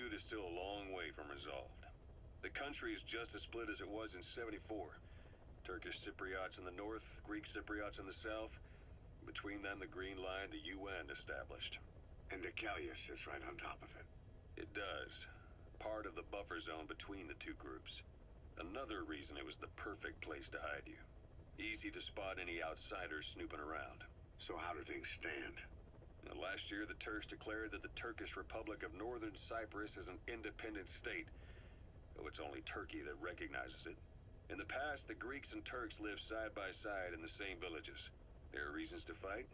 feud is still a long way from resolved. The country is just as split as it was in '74. Turkish Cypriots in the north, Greek Cypriots in the south. Between them, the Green Line, the UN established. And Decalia sits right on top of it. It does. Part of the buffer zone between the two groups. Another reason it was the perfect place to hide you. Easy to spot any outsiders snooping around. So how do things stand? Now, last year, the Turks declared that the Turkish Republic of Northern Cyprus is an independent state, though it's only Turkey that recognizes it. In the past, the Greeks and Turks lived side by side in the same villages. There are reasons to fight.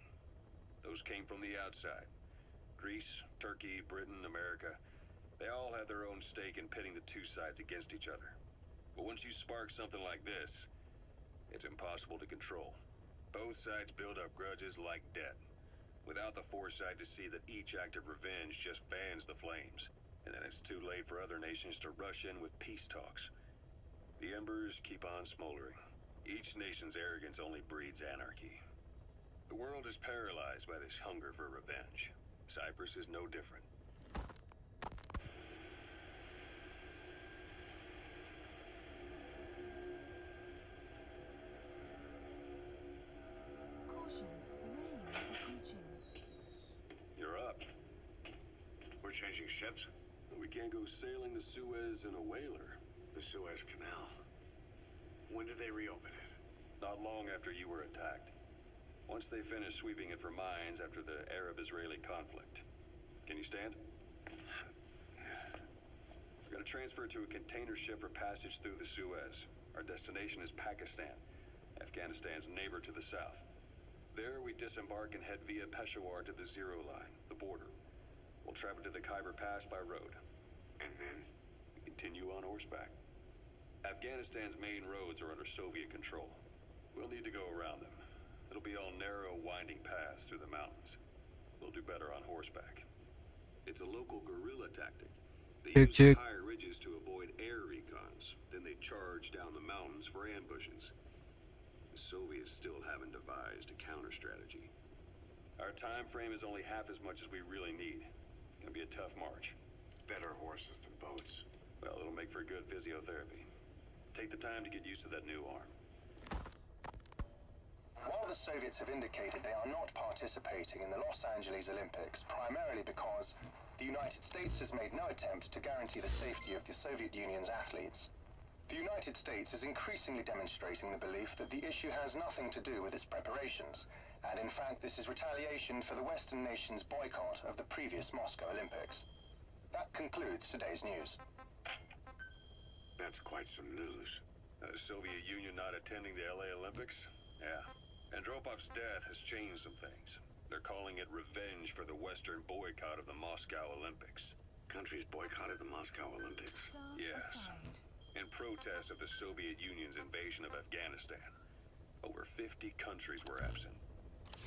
Those came from the outside. Greece, Turkey, Britain, America, they all had their own stake in pitting the two sides against each other. But once you spark something like this, it's impossible to control. Both sides build up grudges like debt, without the foresight to see that each act of revenge just fans the flames. And then it's too late for other nations to rush in with peace talks. The embers keep on smoldering. Each nation's arrogance only breeds anarchy. The world is paralyzed by this hunger for revenge. Cyprus is no different. You're up. We're changing ships? We can't go sailing the Suez in a whaler. The Suez Canal. When did they reopen it? Not long after you were attacked. Once they finished sweeping it for mines after the Arab-Israeli conflict. Can you stand? We're going to transfer to a container ship for passage through the Suez. Our destination is Pakistan, Afghanistan's neighbor to the south. There we disembark and head via Peshawar to the Zero Line, the border. We'll travel to the Khyber Pass by road. And then? We continue on horseback. Afghanistan's main roads are under Soviet control. We'll need to go around them. It'll be all narrow, winding paths through the mountains. We'll do better on horseback. It's a local guerrilla tactic. They use the higher ridges to avoid air recons. Then they charge down the mountains for ambushes. The Soviets still haven't devised a counter strategy. Our time frame is only half as much as we really need. It's gonna be a tough march. Better horses than boats. Well, it'll make for good physiotherapy. Take the time to get used to that new arm. While the Soviets have indicated they are not participating in the Los Angeles Olympics, primarily because the United States has made no attempt to guarantee the safety of the Soviet Union's athletes, the United States is increasingly demonstrating the belief that the issue has nothing to do with its preparations, and in fact this is retaliation for the Western nation's boycott of the previous Moscow Olympics. That concludes today's news. That's quite some news. The Soviet Union not attending the LA Olympics? Yeah. Andropov's death has changed some things. They're calling it revenge for the Western boycott of the Moscow Olympics. Countries boycotted the Moscow Olympics? Yes. In protest of the Soviet Union's invasion of Afghanistan. Over 50 countries were absent.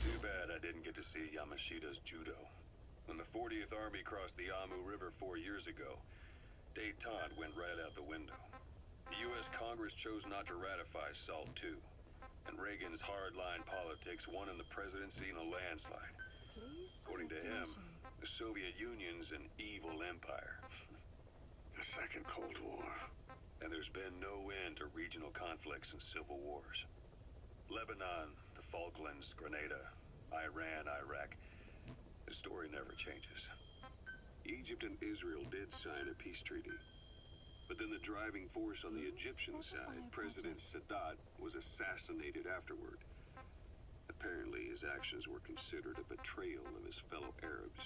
Too bad I didn't get to see Yamashita's judo. When the 40th Army crossed the Amu River 4 years ago, détente went right out the window. The U.S. Congress chose not to ratify SALT II. And Reagan's hardline politics won in the presidency in a landslide. According to him, the Soviet Union's an evil empire. The Second Cold War. And there's been no end to regional conflicts and civil wars. Lebanon, the Falklands, Grenada, Iran, Iraq. The story never changes. Egypt and Israel did sign a peace treaty. But then the driving force on the Egyptian side, President Sadat, was assassinated afterward. Apparently, his actions were considered a betrayal of his fellow Arabs.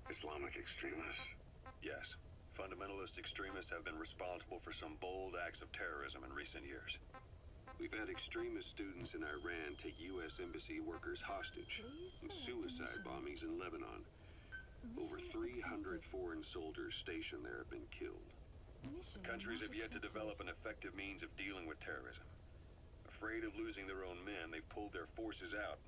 Islamic extremists? Yes. Fundamentalist extremists have been responsible for some bold acts of terrorism in recent years. We've had extremist students in Iran take U.S. embassy workers hostage, and suicide bombings in Lebanon. Over 300 foreign soldiers stationed there have been killed. Countries have yet to develop an effective means of dealing with terrorism. Afraid of losing their own men, they've pulled their forces out,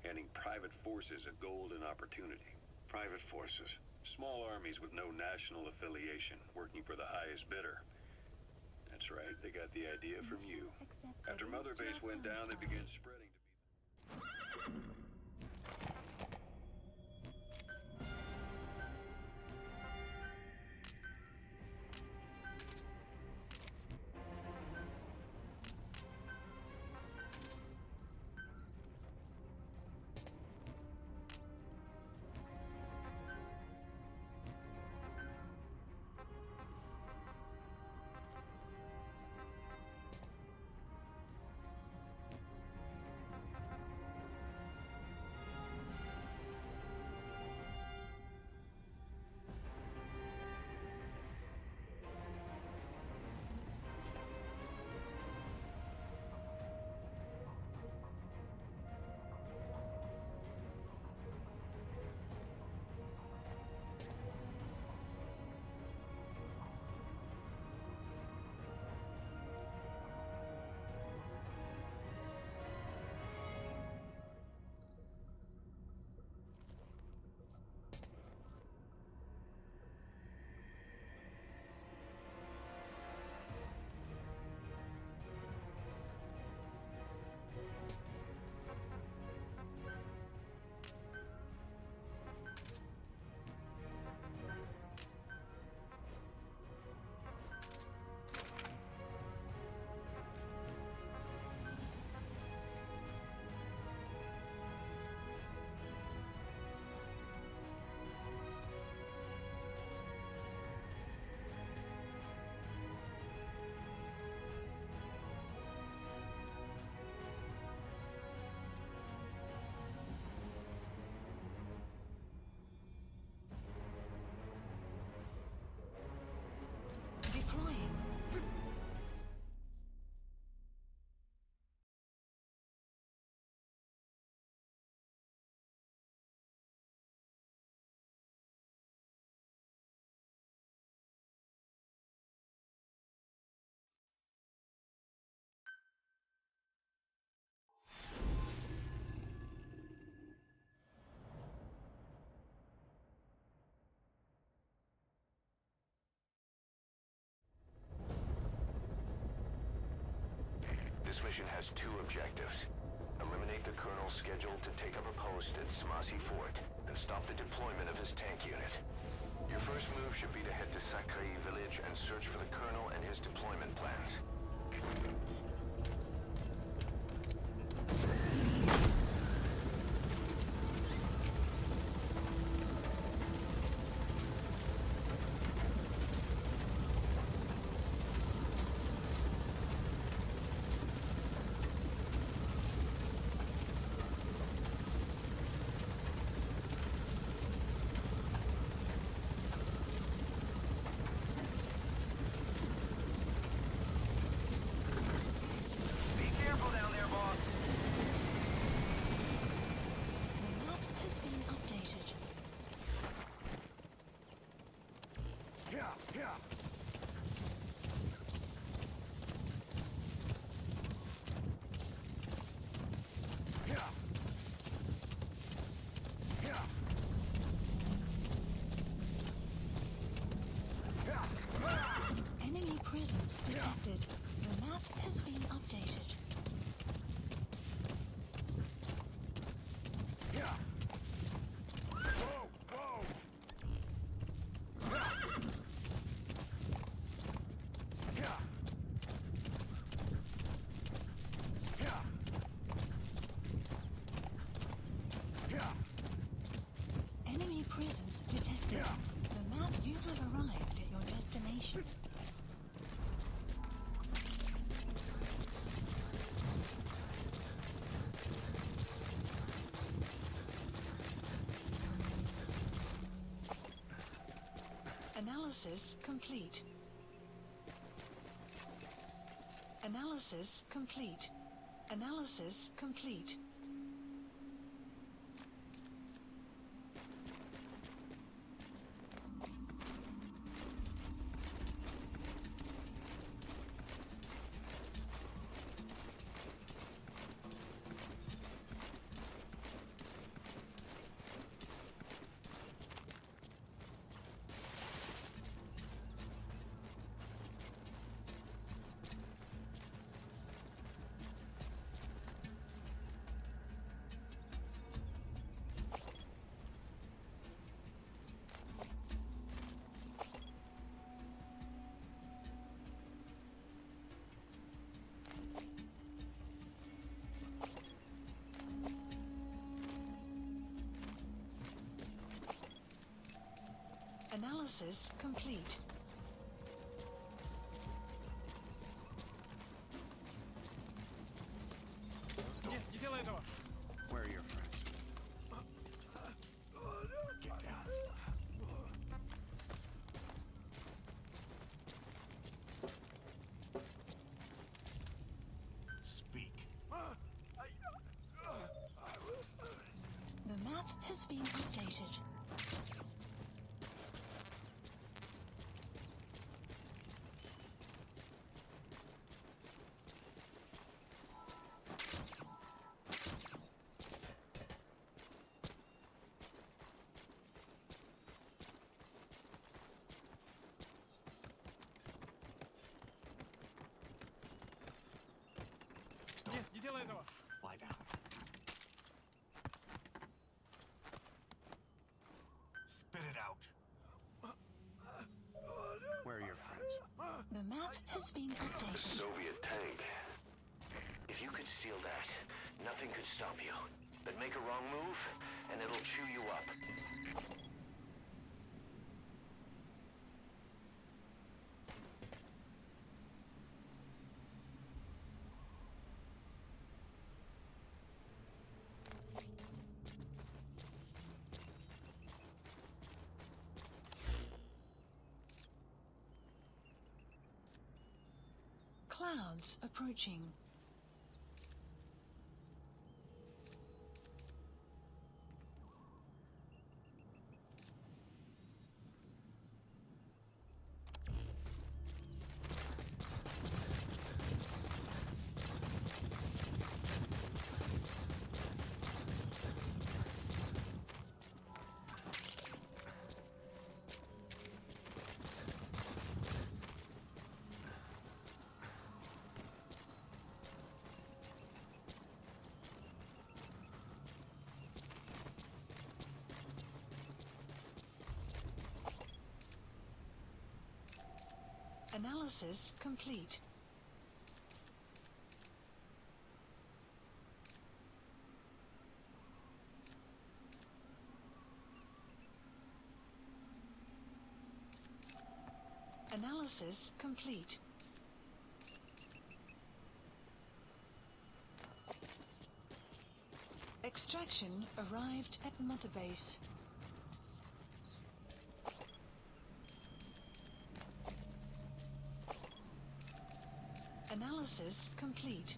handing private forces a golden opportunity. Private forces? Small armies with no national affiliation, working for the highest bidder. That's right, they got the idea from you. After Mother Base went down, they began spreading to be... operation has two objectives. Eliminate the colonel scheduled to take up a post at Smasi Fort and stop the deployment of his tank unit. Your first move should be to head to Sakrei village and search for the colonel and his deployment plans. Enemy presence detected. The map has been updated. Enemy presence detected. The map, you have arrived at your destination. Analysis complete. Analysis complete. Analysis complete. Analysis complete. Не делай этого! Where are your friends? Get down. Speak. The map has been updated. Не делай этого! Lie down. Spit it out. Where are your friends? The map has been updated. Soviet tank. If you could steal that, nothing could stop you. But make a wrong move, and it'll chew you up. Clouds approaching. Analysis complete. Analysis complete. Extraction arrived at Mother Base. Analysis complete.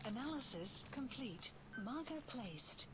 Analysis complete. Marker placed.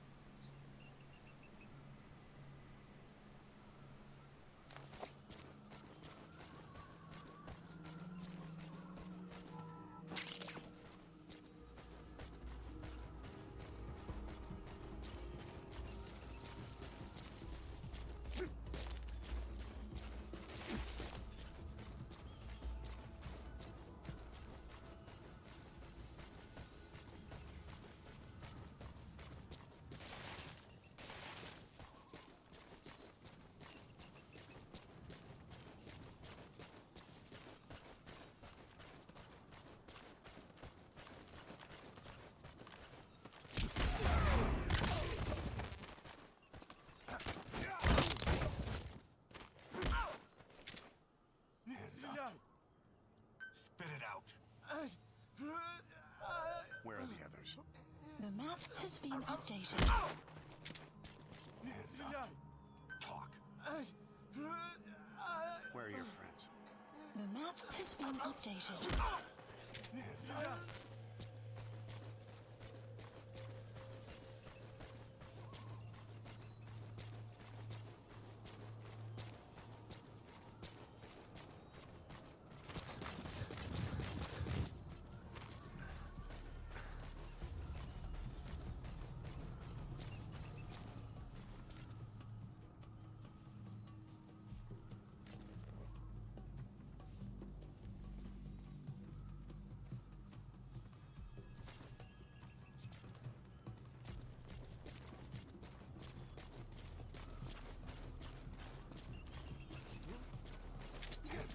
Spit it out. Where are the others? The map has been updated. Hands up. Talk. Where are your friends? The map has been updated. Hands up.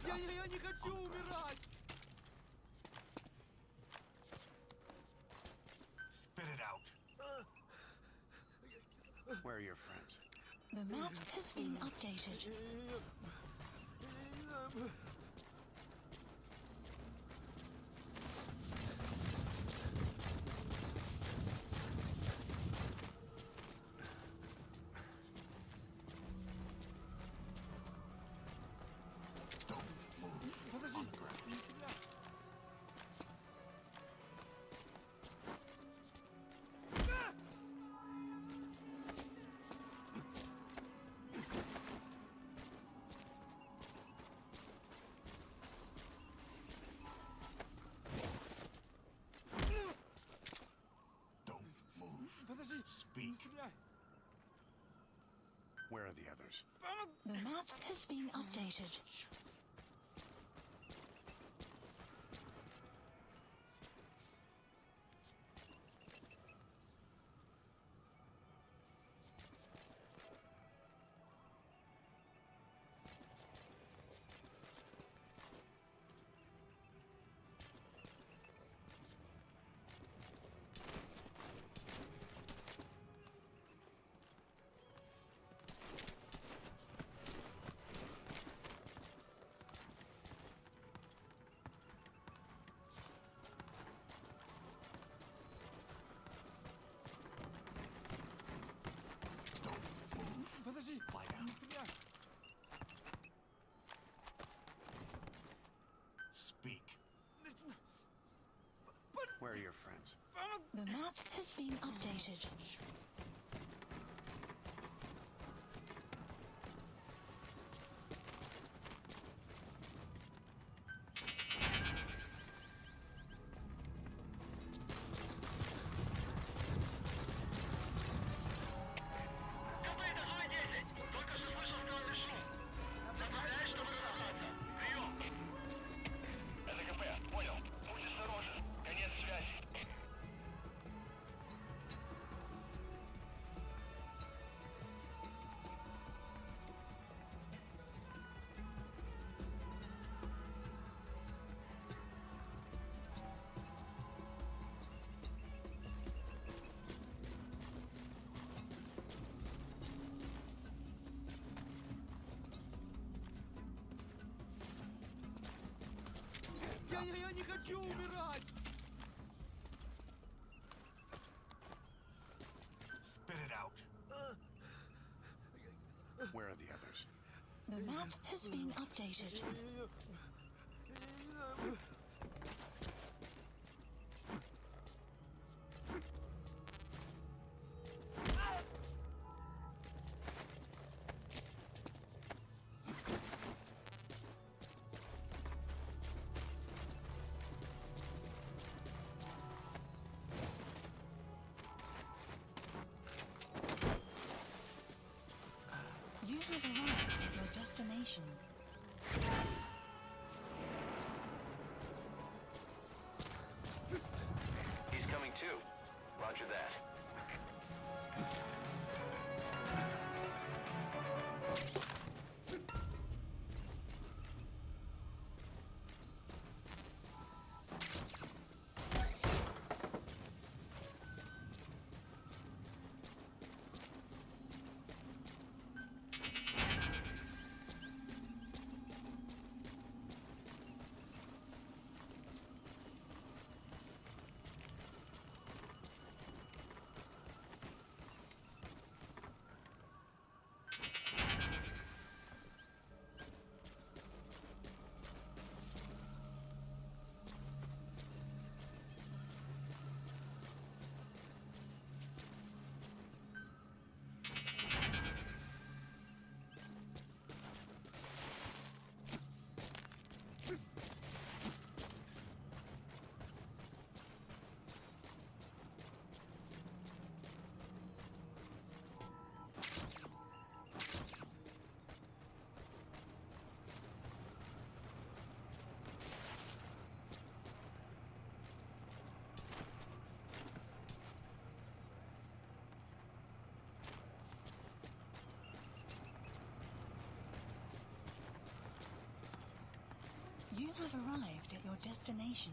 Я не хочу умирать! Spit it out. Where are your friends? The map has been updated. Speak. Where are the others? The map has been updated. Подожди! Lie down. Не стреляй! Speak. Where are your friends? The map has been updated. Я не хочу умирать! Spit it out. Where are the others? The map has been updated. You have arrived at your destination. He's coming too. Roger that. You have arrived at your destination.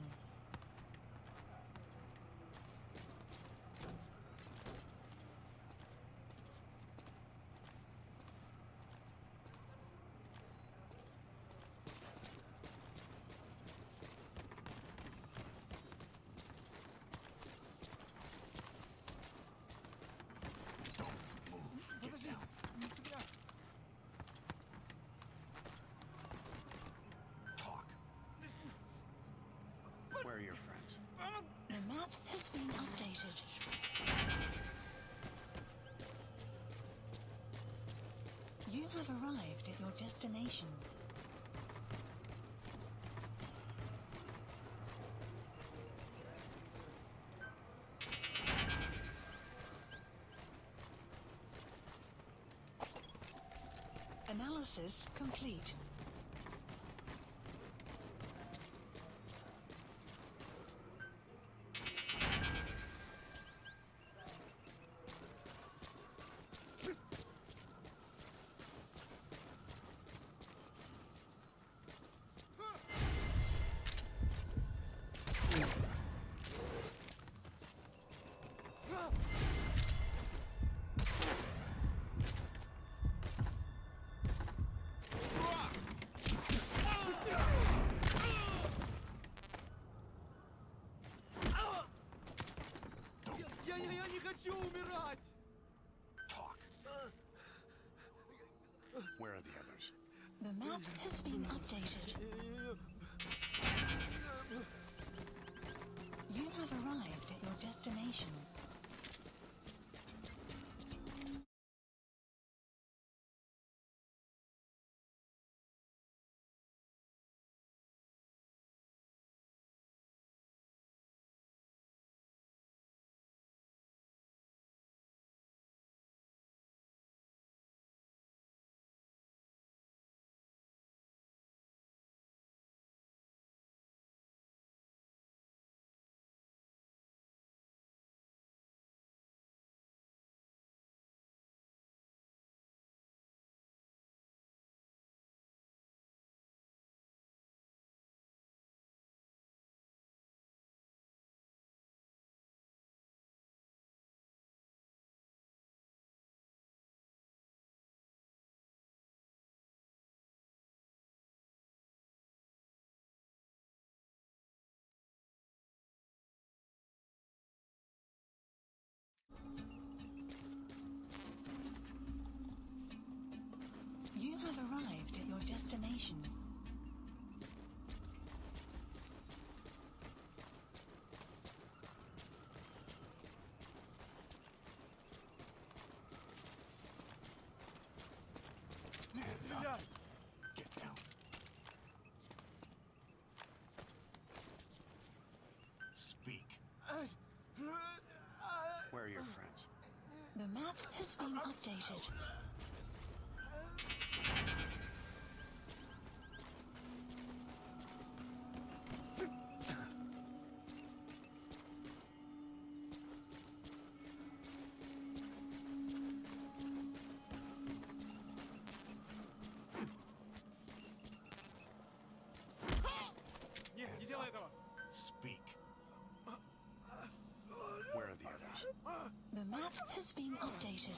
Подожди! Не стреляй! Talk. Where are your friends? The map has been updated. You have arrived at your destination. Analysis complete. Я не хочу умирать! Talk. Where are the others? The map has been updated. You have arrived at your destination. You have arrived at your destination. Стреляй! Get down. Speak. Where are your friends? The map has been updated. Нет, не делай этого! Speak. Where are the others? The map has been updated.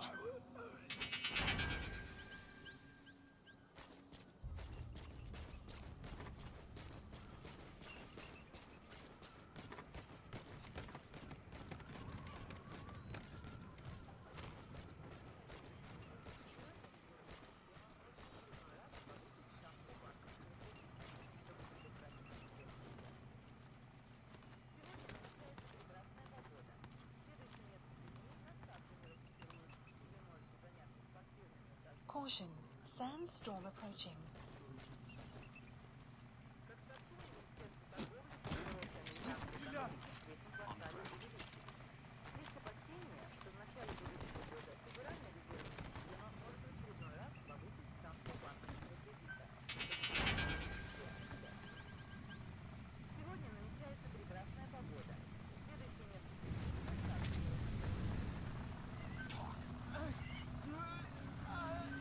Caution, sandstorm approaching. Стреляй!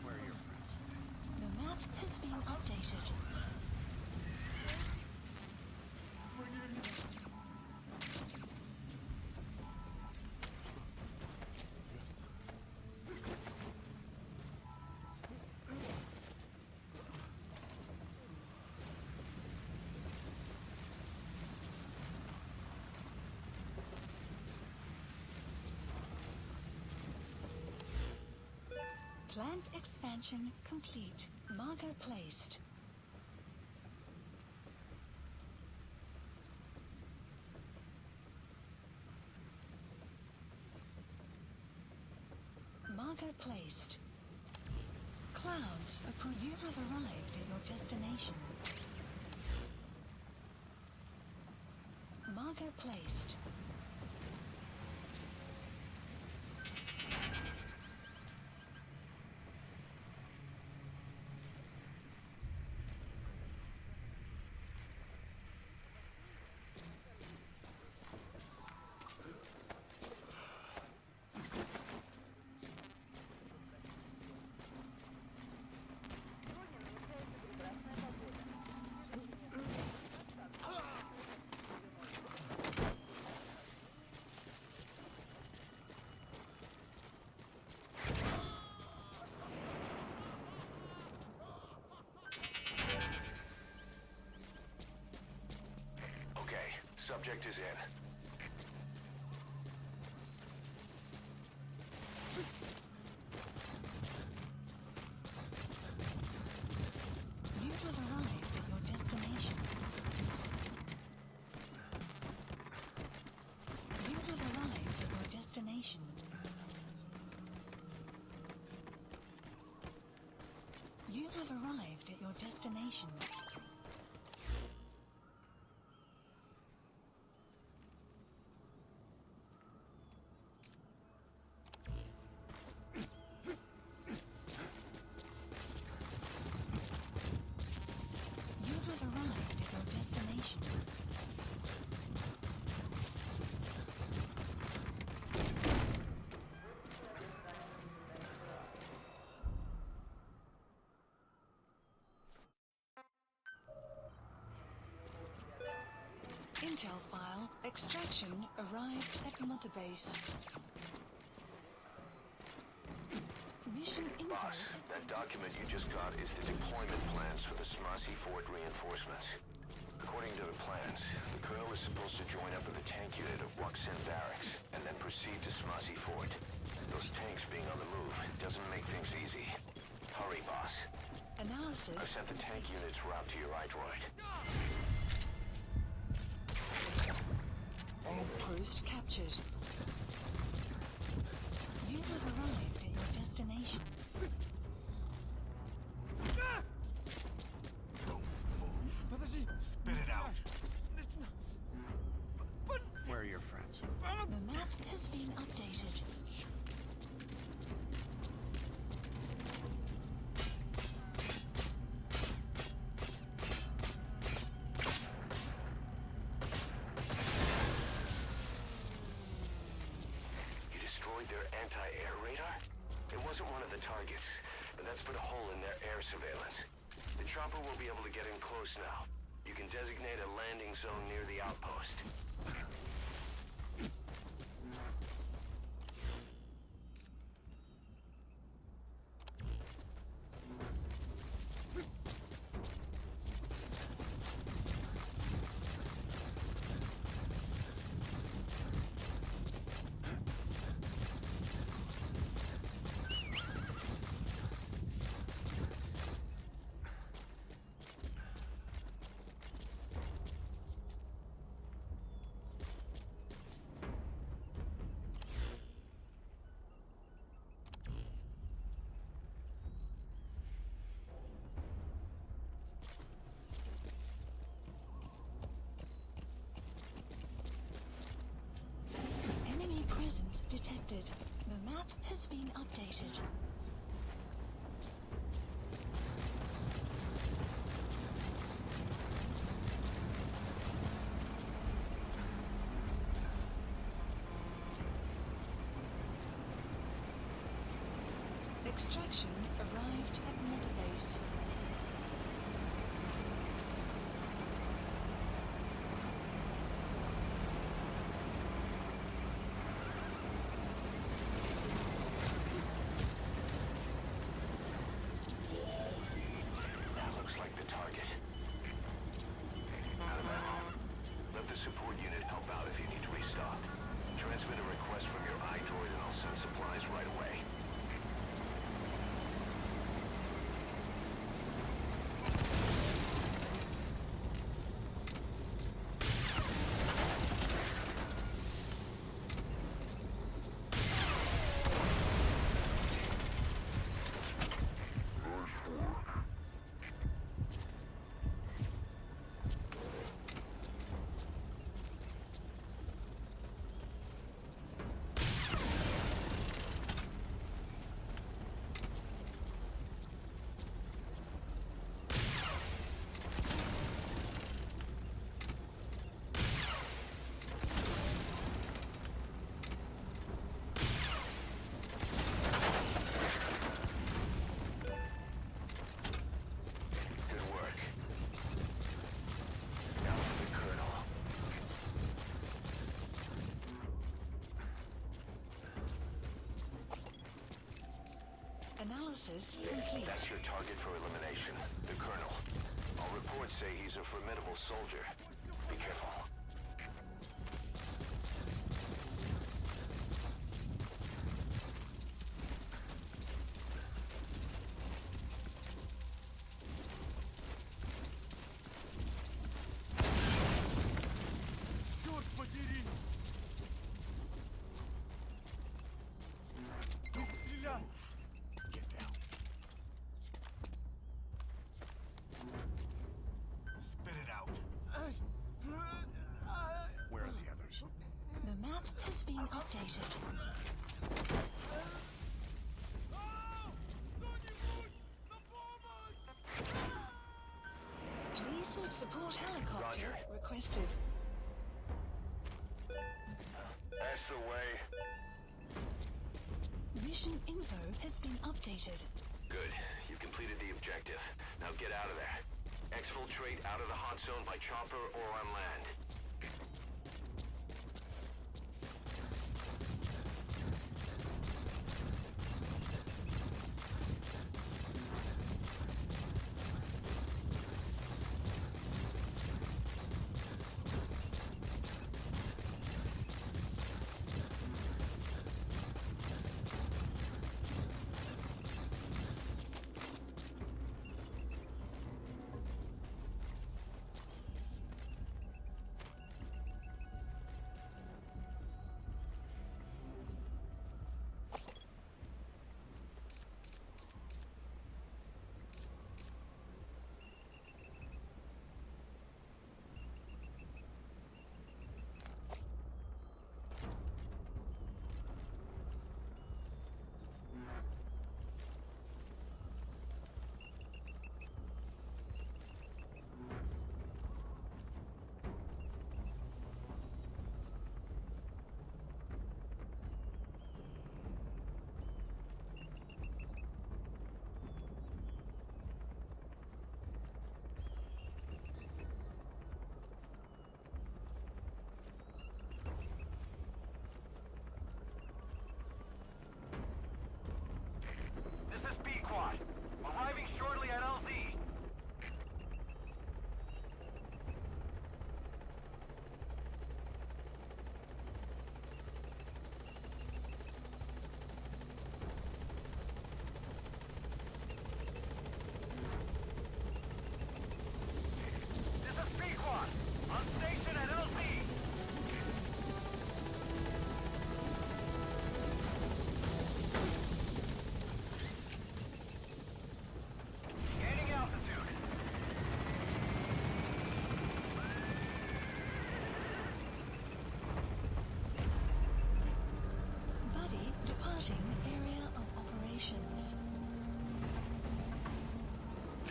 Where are your friends? The map has been updated. Plant expansion complete. Marker placed. Marker placed. Clouds approach. You have arrived at your destination. Marker placed. Okay, subject is in. You have arrived at your destination. You have arrived at your destination. You have arrived at your destination. You have arrived at your destination. Intel file. Extraction arrived at Mother Base. Mission info. Boss, that document you just got is the deployment plans for the Smasi Fort reinforcements. According to the plans, the Colonel is supposed to join up with the tank unit of Waksen Barracks and then proceed to Smasi Fort. Those tanks being on the move doesn't make things easy. Hurry, boss. Analysis. I've sent the tank unit's route to your iDroid. Post captured. You have arrived at your destination. Подожди! Spit it out. Where are your friends? The map has been updated. You destroyed their anti-air radar? It wasn't one of the targets, and that's put a hole in their air surveillance. The chopper will be able to get in close now. You can designate a landing zone near the outpost. Enemy presence detected. The map has been updated. Extraction arrived at Metabase. That looks like the target. Out of ammo. Let the support unit help out if you need to restock. Transmit a request from your iDroid and I'll send supplies right away. Good work. Now for the Colonel. Analysis complete. That's your target for elimination, the Colonel. All reports say he's a formidable soldier. Be careful. Черт подери! Не стреляй! Get down. Spit it out. Where are the others? The map has been updated. Кто-нибудь! На помощь! Please support helicopter Roger. requested. That's the way. Mission info has been updated. Good. You've completed the objective. Now get out of there. Exfiltrate out of the hot zone by chopper or on land.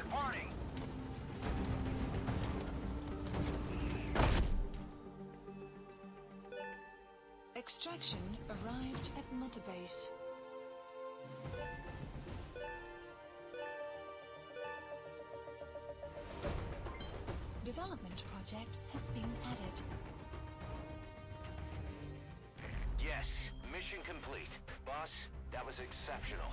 Departing! Extraction arrived at Mother Base. Development project has been added. Yes, mission complete. Boss, that was exceptional.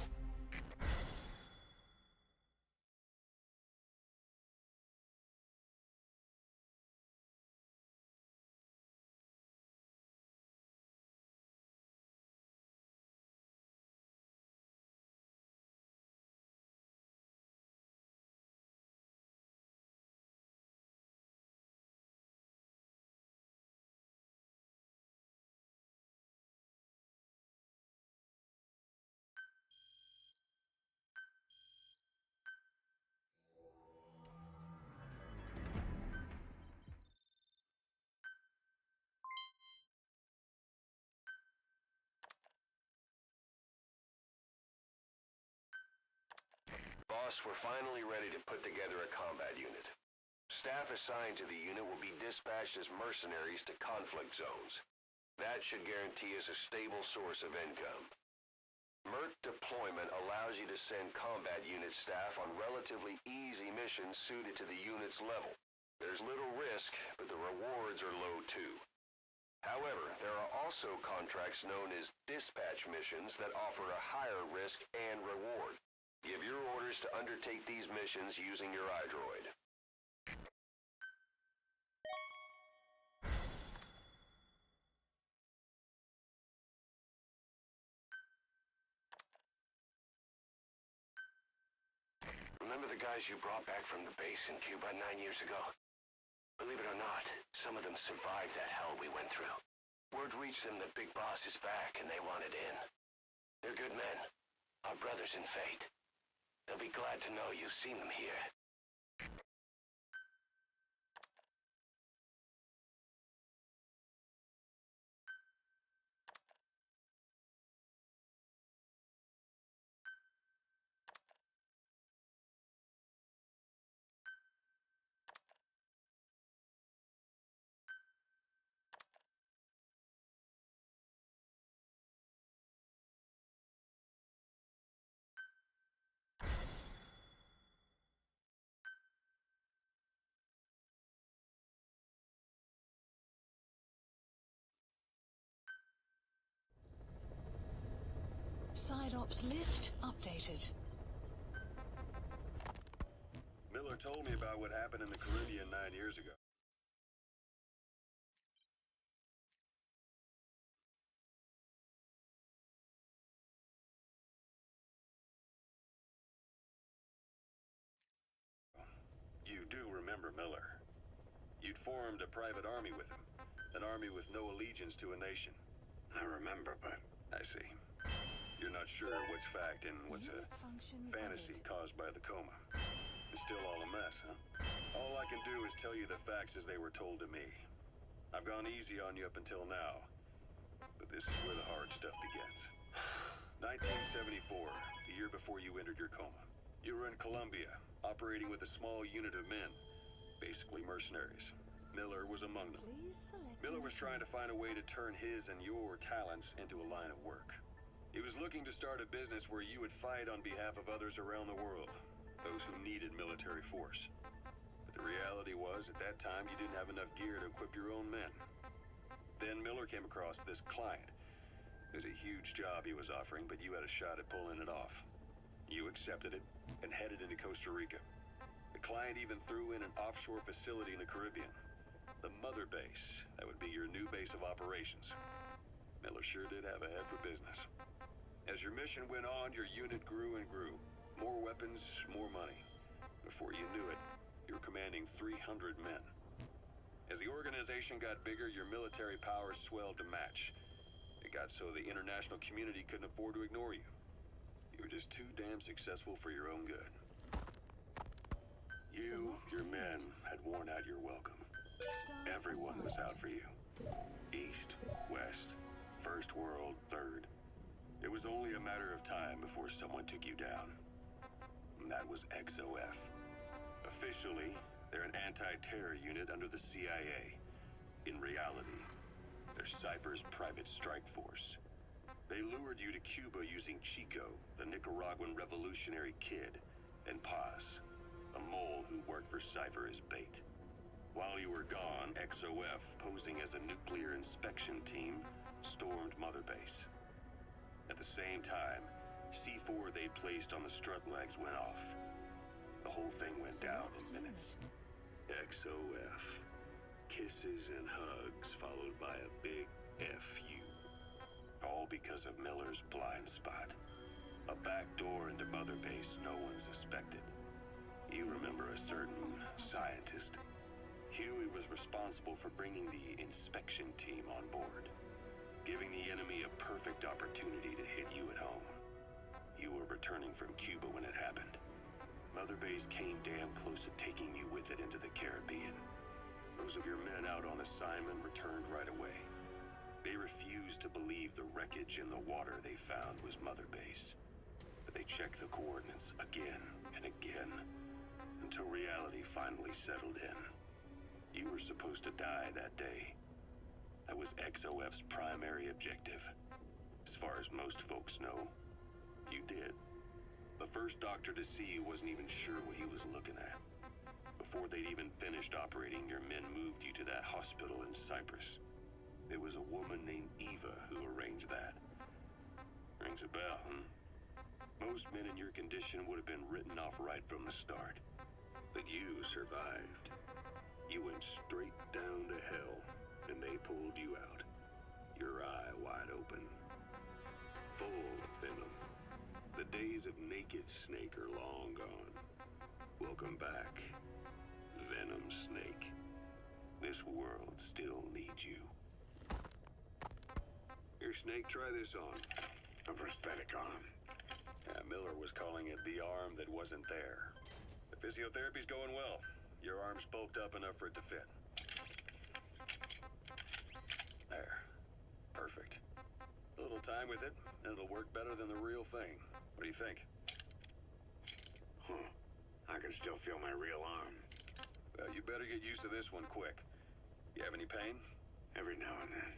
Boss, we're finally ready to put together a combat unit. Staff assigned to the unit will be dispatched as mercenaries to conflict zones. That should guarantee us a stable source of income. MERT deployment allows you to send combat unit staff on relatively easy missions suited to the unit's level. There's little risk, but the rewards are low too. However, there are also contracts known as dispatch missions that offer a higher risk and reward. Give your orders to undertake these missions using your iDroid. Remember the guys you brought back from the base in Cuba 9 years ago? Believe it or not, some of them survived that hell we went through. Word reached them that Big Boss is back and they wanted in. They're good men, our brothers in fate. They'll be glad to know you've seen them here. Side ops list updated. Miller told me about what happened in the Caribbean 9 years ago. You do remember Miller. You'd formed a private army with him. An army with no allegiance to a nation. I remember, but I see. You're not sure what's fact and what's a fantasy caused by the coma. It's still all a mess, huh? All I can do is tell you the facts as they were told to me. I've gone easy on you up until now, but this is where the hard stuff begins. 1974, the year before you entered your coma. You were in Colombia, operating with a small unit of men, basically mercenaries. Miller was among them. Miller was trying to find a way to turn his and your talents into a line of work. He was looking to start a business where you would fight on behalf of others around the world, those who needed military force. But the reality was, at that time, you didn't have enough gear to equip your own men. Then Miller came across this client. It was a huge job he was offering, but you had a shot at pulling it off. You accepted it and headed into Costa Rica. The client even threw in an offshore facility in the Caribbean. The mother base, that would be your new base of operations. Miller sure did have a head for business. As your mission went on, your unit grew and grew. More weapons, more money. Before you knew it, you were commanding 300 men. As the organization got bigger, your military powers swelled to match. It got so the international community couldn't afford to ignore you. You were just too damn successful for your own good. You, your men, had worn out your welcome. Everyone was out for you. East, West, First World, Third. It was only a matter of time before someone took you down. And that was XOF. Officially, they're an anti-terror unit under the CIA. In reality, they're Cypher's private strike force. They lured you to Cuba using Chico, the Nicaraguan revolutionary kid, and Paz, a mole who worked for Cypher as bait. While you were gone, XOF, posing as a nuclear inspection team, stormed Mother Base. At the same time, C4 they placed on the strut legs went off. The whole thing went down in minutes. XOF. Kisses and hugs, followed by a big F.U. All because of Miller's blind spot. A back door into Mother Base no one suspected. You remember a certain scientist. Huey was responsible for bringing the inspection team on board, giving the enemy a perfect opportunity to hit you at home. You were returning from Cuba when it happened. Mother Base came damn close to taking you with it into the Caribbean. Those of your men out on assignment returned right away. They refused to believe the wreckage in the water they found was Mother Base. But they checked the coordinates again and again, until reality finally settled in. You were supposed to die that day. That was XOF's primary objective. As far as most folks know, you did. The first doctor to see you wasn't even sure what he was looking at. Before they'd even finished operating, your men moved you to that hospital in Cyprus. It was a woman named Eva who arranged that. Rings a bell, hmm? Most men in your condition would have been written off right from the start. But you survived. You went straight down to hell, and they pulled you out. Your eye wide open. Full of venom. The days of naked Snake are long gone. Welcome back, Venom Snake. This world still needs you. Here, Snake, try this on. A prosthetic arm. Miller was calling it the arm that wasn't there. The physiotherapy's going well. Your arm's bulked up enough for it to fit. There. Perfect. A little time with it, and it'll work better than the real thing. What do you think? I can still feel my real arm. Well, you better get used to this one quick. You have any pain? Every now and then.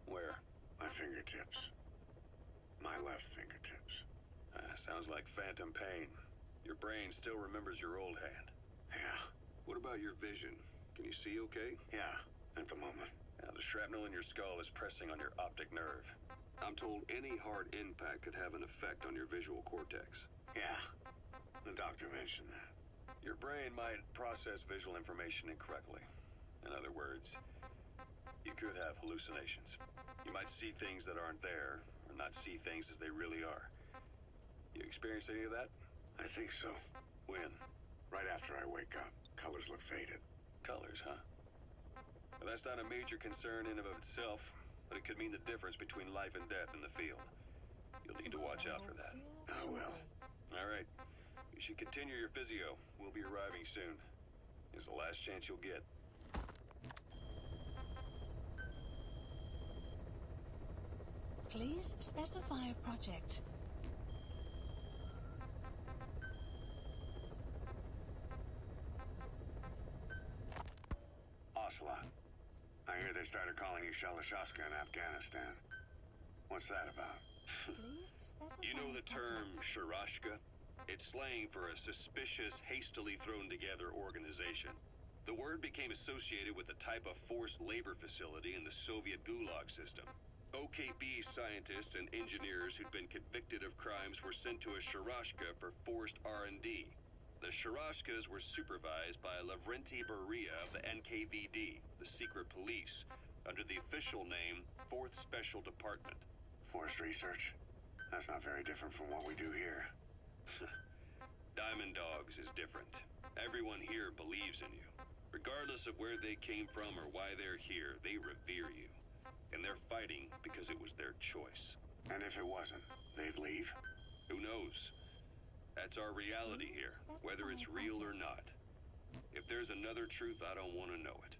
Where? My fingertips. My left fingertips. Sounds like phantom pain. Your brain still remembers your old hand. Yeah. What about your vision? Can you see okay? Yeah, at the moment. The shrapnel in your skull is pressing on your optic nerve. I'm told any hard impact could have an effect on your visual cortex. Yeah, the doctor mentioned that. Your brain might process visual information incorrectly. In other words, you could have hallucinations. You might see things that aren't there, or not see things as they really are. You experienced any of that? I think so. When? Right after I wake up. Colors look faded. Colors, huh? Well, that's not a major concern in and of itself, but it could mean the difference between life and death in the field. You'll need to watch out for that. I will. All right. You should continue your physio. We'll be arriving soon. It's the last chance you'll get. Please specify a project. Ocelot. I hear they started calling you Shalashaska in Afghanistan. What's that about? Please specify You know a the term project. Sharashka? It's slang for a suspicious, hastily thrown together organization. The word became associated with a type of forced labor facility in the Soviet Gulag system. OKB scientists and engineers who'd been convicted of crimes were sent to a Sharashka for forced R&D. The Sharashkas were supervised by Lavrenti Beria of the NKVD, the secret police, under the official name 4th Special Department. Forced research? That's not very different from what we do here. Diamond Dogs is different. Everyone here believes in you. Regardless of where they came from or why they're here, they revere you. And they're fighting because it was their choice. And if it wasn't, they'd leave? Who knows? That's our reality here, whether it's real or not. If there's another truth, I don't want to know it.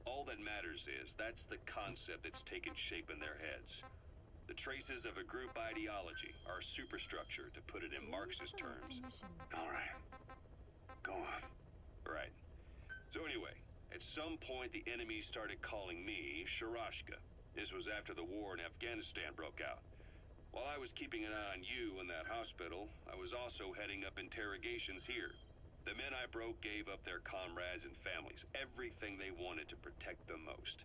All that matters is that's the concept that's taken shape in their heads. The traces of a group ideology, our superstructure, to put it in Marxist terms. All right. Go on. Right. some point, the enemy started calling me Sharashka. This was after the war in Afghanistan broke out. While I was keeping an eye on you in that hospital, I was also heading up interrogations here. The men I broke gave up their comrades and families, everything they wanted to protect them most.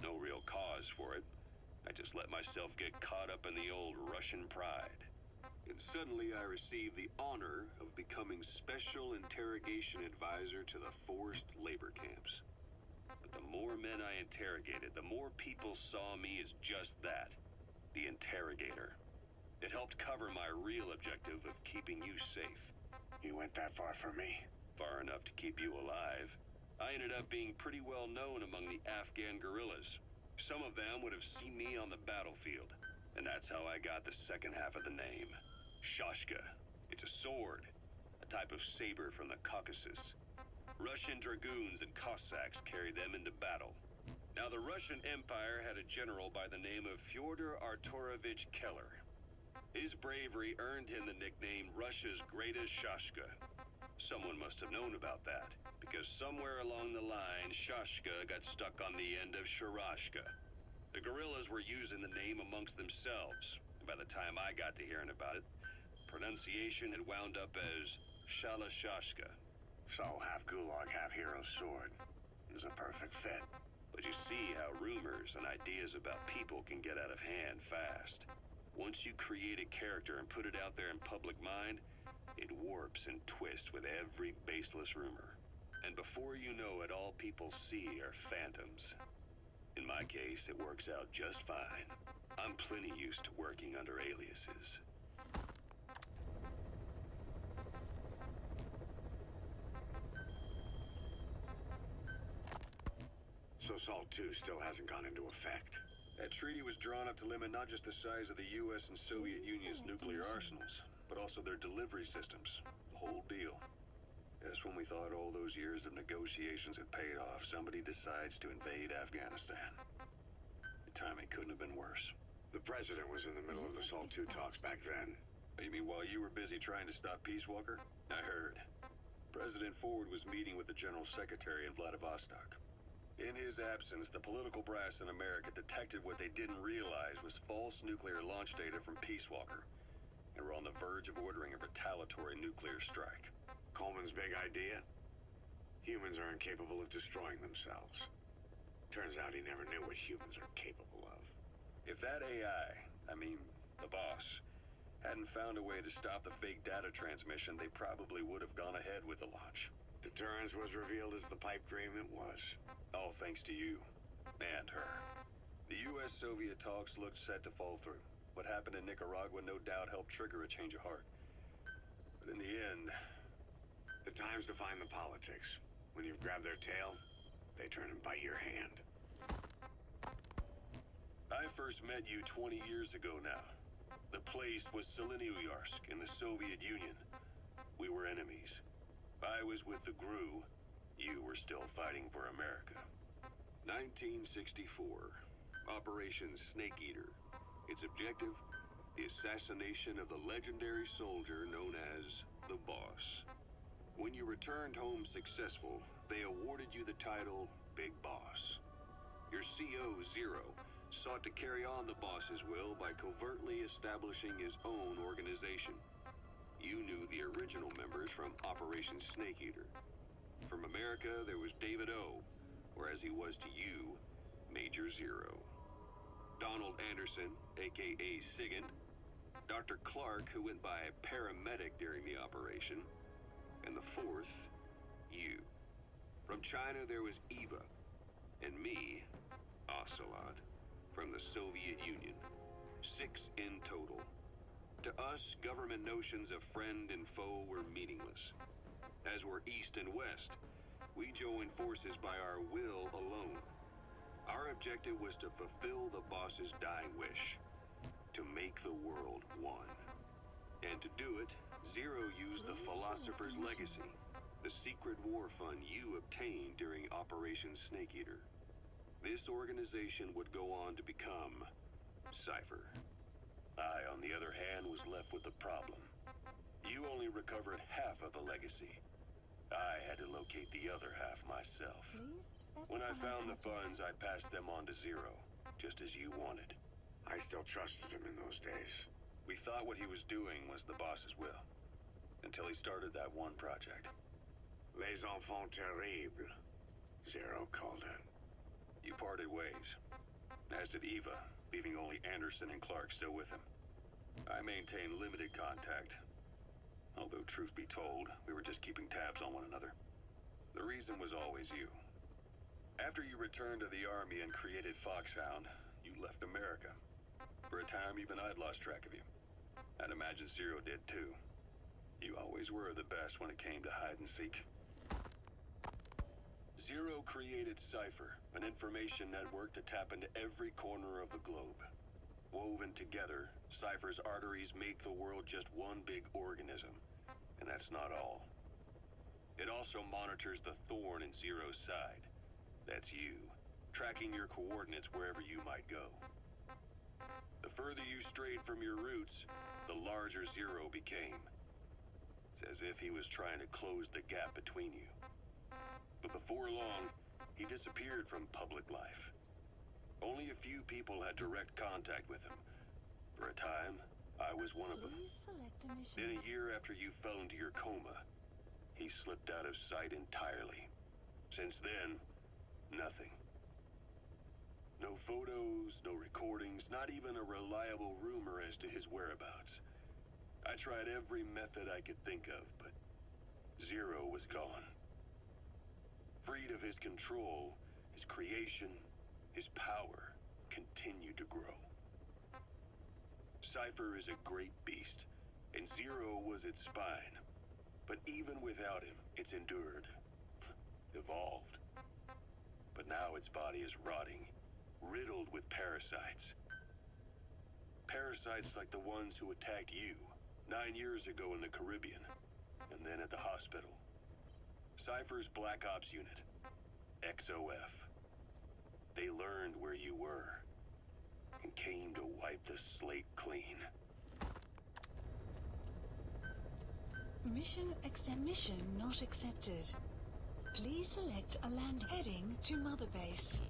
No real cause for it. I just let myself get caught up in the old Russian pride. And suddenly I received the honor of becoming Special Interrogation Advisor to the forced labor camps. But the more men I interrogated, the more people saw me as just that, the interrogator. It helped cover my real objective of keeping you safe. You went that far for me? Far enough to keep you alive. I ended up being pretty well known among the Afghan guerrillas. Some of them would have seen me on the battlefield, and that's how I got the second half of the name. Shashka. It's a sword, a type of saber from the Caucasus. Russian dragoons and Cossacks carried them into battle. Now, the Russian Empire had a general by the name of Fyodor Arturovich Keller. His bravery earned him the nickname Russia's Greatest Shashka. Someone must have known about that, because somewhere along the line, Shashka got stuck on the end of Sharashka. The guerrillas were using the name amongst themselves, and by the time I got to hearing about it, pronunciation had wound up as Shalashashka. So half gulag, half hero sword is a perfect fit. But you see how rumors and ideas about people can get out of hand fast. Once you create a character and put it out there in public mind, it warps and twists with every baseless rumor. And before you know it, all people see are phantoms. In my case, it works out just fine. I'm plenty used to working under aliases. So SALT II still hasn't gone into effect. That treaty was drawn up to limit not just the size of the U.S. and Soviet Union's nuclear arsenals, but also their delivery systems. The whole deal. That's when we thought all those years of negotiations had paid off. Somebody decides to invade Afghanistan. The timing couldn't have been worse. The president was in the middle of the SALT II talks back then. You mean while you were busy trying to stop Peace Walker? I heard. President Ford was meeting with the General Secretary in Vladivostok. In his absence, the political brass in America detected what they didn't realize was false nuclear launch data from Peace Walker. They were on the verge of ordering a retaliatory nuclear strike. Coleman's big idea? Humans are incapable of destroying themselves. Turns out he never knew what humans are capable of. If that AI, the boss, hadn't found a way to stop the fake data transmission, they probably would have gone ahead with the launch. Deterrence was revealed as the pipe dream it was. All thanks to you. And her. The U.S.-Soviet talks looked set to fall through. What happened in Nicaragua no doubt helped trigger a change of heart. But in the end... The time's to find the politics. When you've grabbed their tail, they turn and bite your hand. I first met you 20 years ago now. The place was Selenouyarsk in the Soviet Union. We were enemies. I was with the GRU. You were still fighting for America. 1964. Operation Snake Eater. Its objective? The assassination of the legendary soldier known as the Boss. When you returned home successful, they awarded you the title Big Boss. Your CO, Zero, sought to carry on the boss's will by covertly establishing his own organization. You knew the original members from Operation Snake Eater. From America, there was David O, or as he was to you, Major Zero. Donald Anderson, a.k.a. Sigint. Dr. Clark, who went by paramedic during the operation. And the fourth, you. From China, there was Eva. And me, Ocelot, from the Soviet Union. 6 in total. To us, government notions of friend and foe were meaningless. As were East and West, we joined forces by our will alone. Our objective was to fulfill the boss's dying wish, to make the world one. And to do it, Zero used the Philosopher's Legacy, the secret war fund you obtained during Operation Snake Eater. This organization would go on to become Cypher. I, on the other hand, was left with the problem. You only recovered half of the legacy. I had to locate the other half myself. Please? When I found the funds, I passed them on to Zero, just as you wanted. I still trusted him in those days. We thought what he was doing was the boss's will, until he started that one project. Les enfants terribles, Zero called it. You parted ways, as did Eva, leaving only Anderson and Clark still with him. I maintained limited contact, although truth be told, we were just keeping tabs on one another. The reason was always you. After you returned to the Army and created Foxhound, you left America. For a time, even I'd lost track of you. I'd imagine Zero did too. You always were the best when it came to hide and seek. Zero created Cypher, an information network to tap into every corner of the globe. Woven together, Cypher's arteries make the world just one big organism. And that's not all. It also monitors the thorn in Zero's side. That's you, tracking your coordinates wherever you might go. The further you strayed from your roots, the larger Zero became. It's as if he was trying to close the gap between you. But before long, he disappeared from public life. Only a few people had direct contact with him. For a time, I was one of them. Please select a mission. Then a year after you fell into your coma, he slipped out of sight entirely. Since then, nothing. No photos, no recordings, not even a reliable rumor as to his whereabouts. I tried every method I could think of, but Zero was gone. Freed of his control, his creation, his power continued to grow. Cypher is a great beast, and Zero was its spine. But even without him, it's endured, evolved. But now its body is rotting, riddled with parasites. Parasites like the ones who attacked you 9 years ago in the Caribbean, and then at the hospital. Cypher's Black Ops Unit, XOF. They learned where you were, and came to wipe the slate clean. Mission not accepted. Please select a land heading to Mother Base.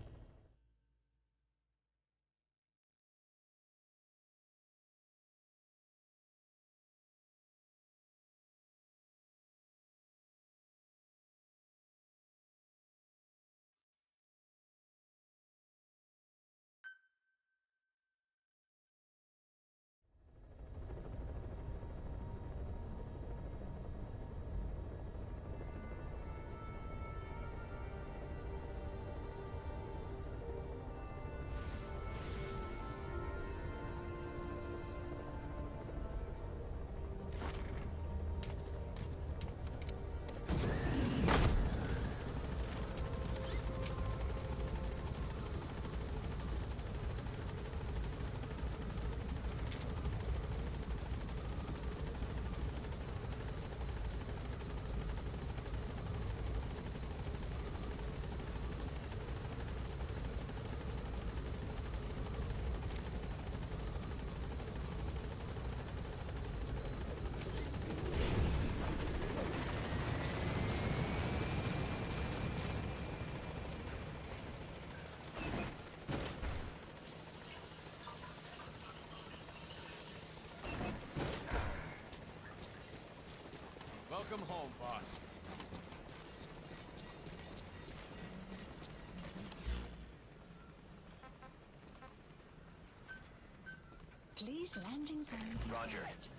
Welcome home, boss. Please landing zone Roger. confirmed.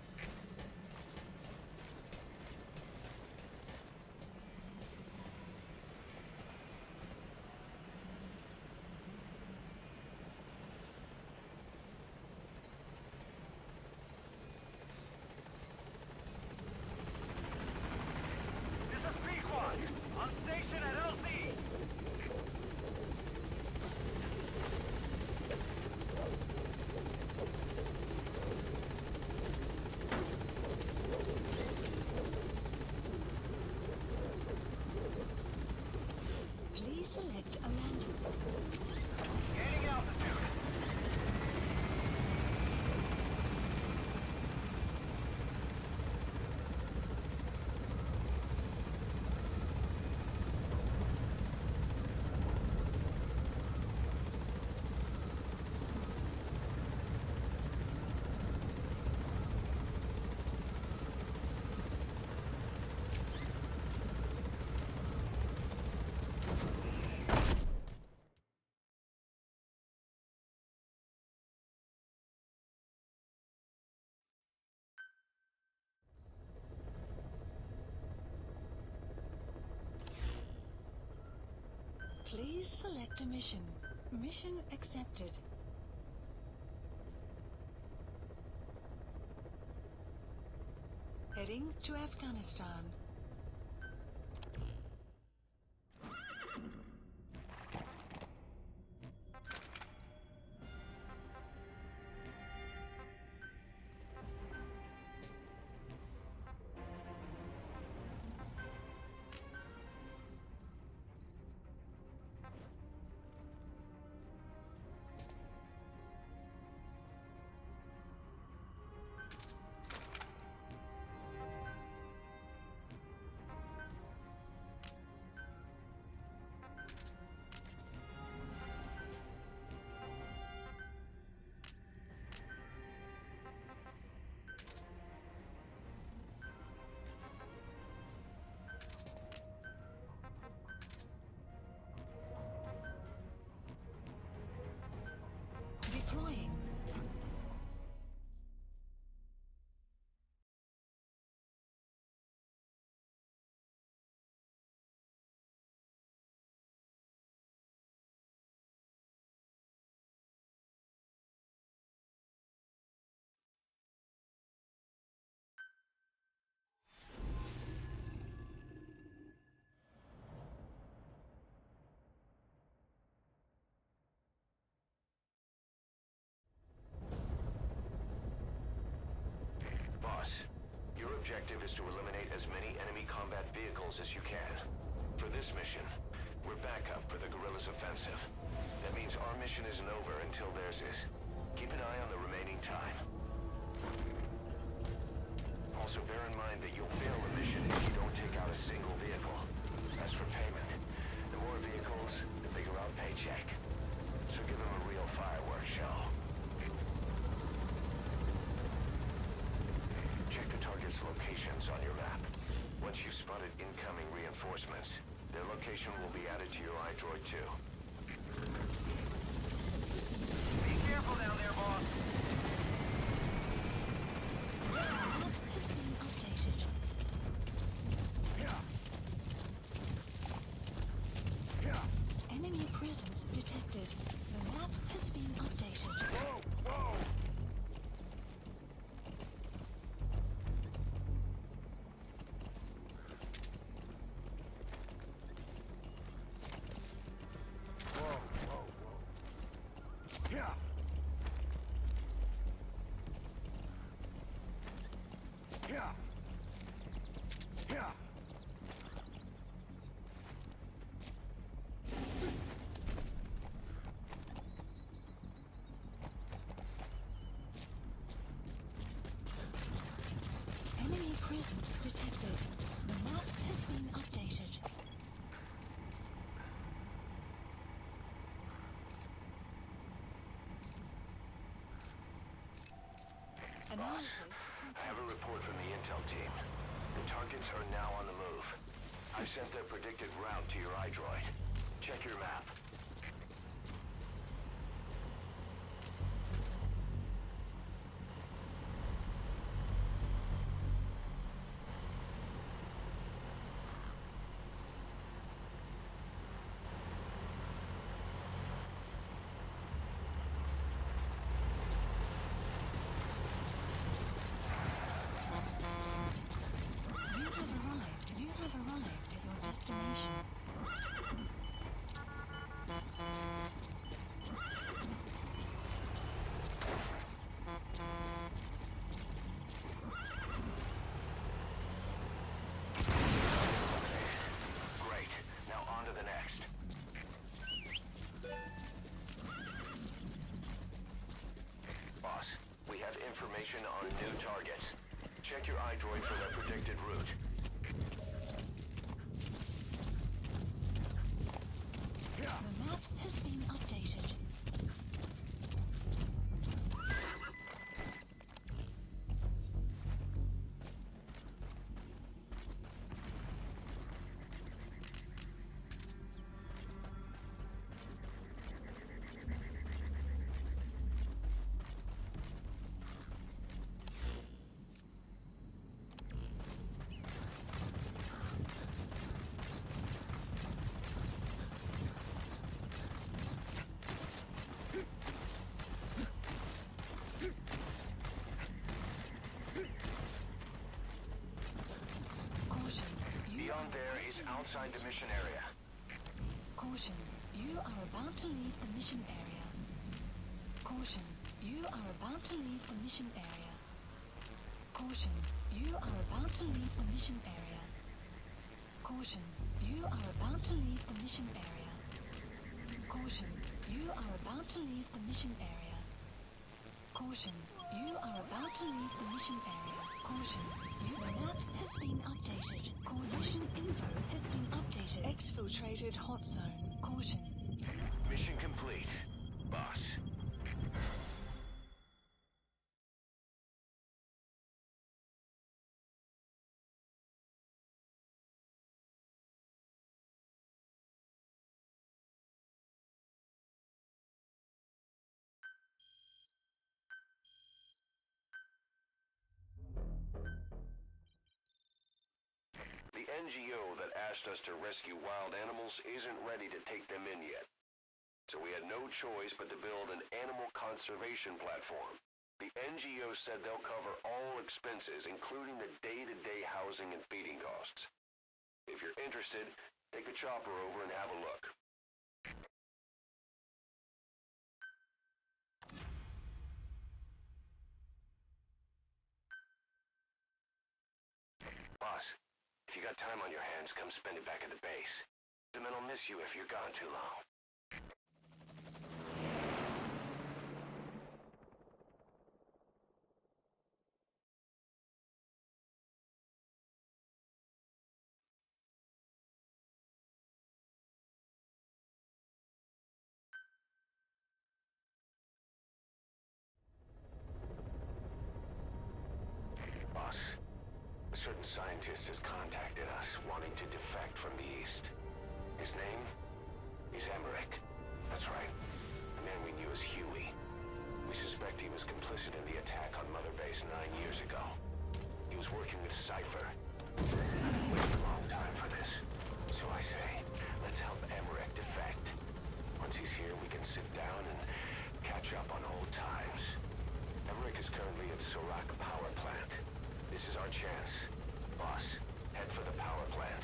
Please select a mission. Mission accepted. Heading to Afghanistan. Deploying. Boss, your objective is to eliminate as many enemy combat vehicles as you can. For this mission, we're backup for the guerrillas' offensive. That means our mission isn't over until theirs is. Keep an eye on the remaining time. Also bear in mind that you'll fail the mission if you don't take out a single vehicle. As for payment, the more vehicles, the bigger our paycheck. So give them a real fireworks show. Check the target's locations on your map. Once you've spotted incoming reinforcements, their location will be added to your iDroid too. Be careful down there, boss. Map has been updated. Enemy presence detected. The map has been updated. Whoa, whoa. Whoa, whoa, whoa. Yeah. Yeah. Yeah. Enemy presence detected. The map has been updated. Analysis I have a report from the intel team. The targets are now on the move. I've sent their predicted route to your iDroid. Check your map. You have arrived at your destination. Great. Now on to the next. Boss, we have information on new targets. Check your iDroid for their predicted route. The map has been updated. outside the mission area. Caution, you are about to leave the mission area. Caution, you are about to leave the mission area. Caution, you are about to leave the mission area. Caution, you are about to leave the mission area. Caution, you are about to leave the mission area. Caution, you are about to leave the mission area. Caution, the map has been updated. Mission info has been updated. Exfiltrated hot zone. Caution. Mission complete, boss. The NGO that asked us to rescue wild animals isn't ready to take them in yet. So we had no choice but to build an animal conservation platform. The NGO said they'll cover all expenses, including the day-to-day housing and feeding costs. If you're interested, take a chopper over and have a look. Boss, if you got time on your hands, come spend it back at the base. The men will miss you if you're gone too long. Boss, a certain scientist has contacted us, wanting to defect from the East. His name? He's Emmerich. That's right. The man we knew as Huey. We suspect he was complicit in the attack on Mother Base 9 years ago. He was working with Cypher. I've waited a long time for this. So I say, let's help Emmerich defect. Once he's here, we can sit down and catch up on old times. Emmerich is currently at Sorak Power Plant. This is our chance. Boss, head for the power plant.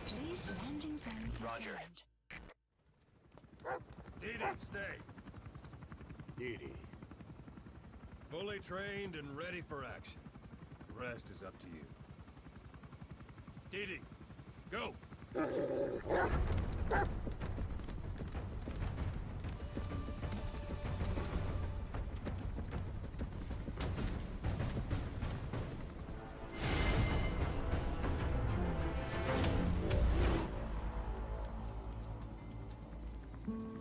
Please landing zone confirmed. Roger. Didi, stay. Didi. Fully trained and ready for action. The rest is up to you. Didi, go!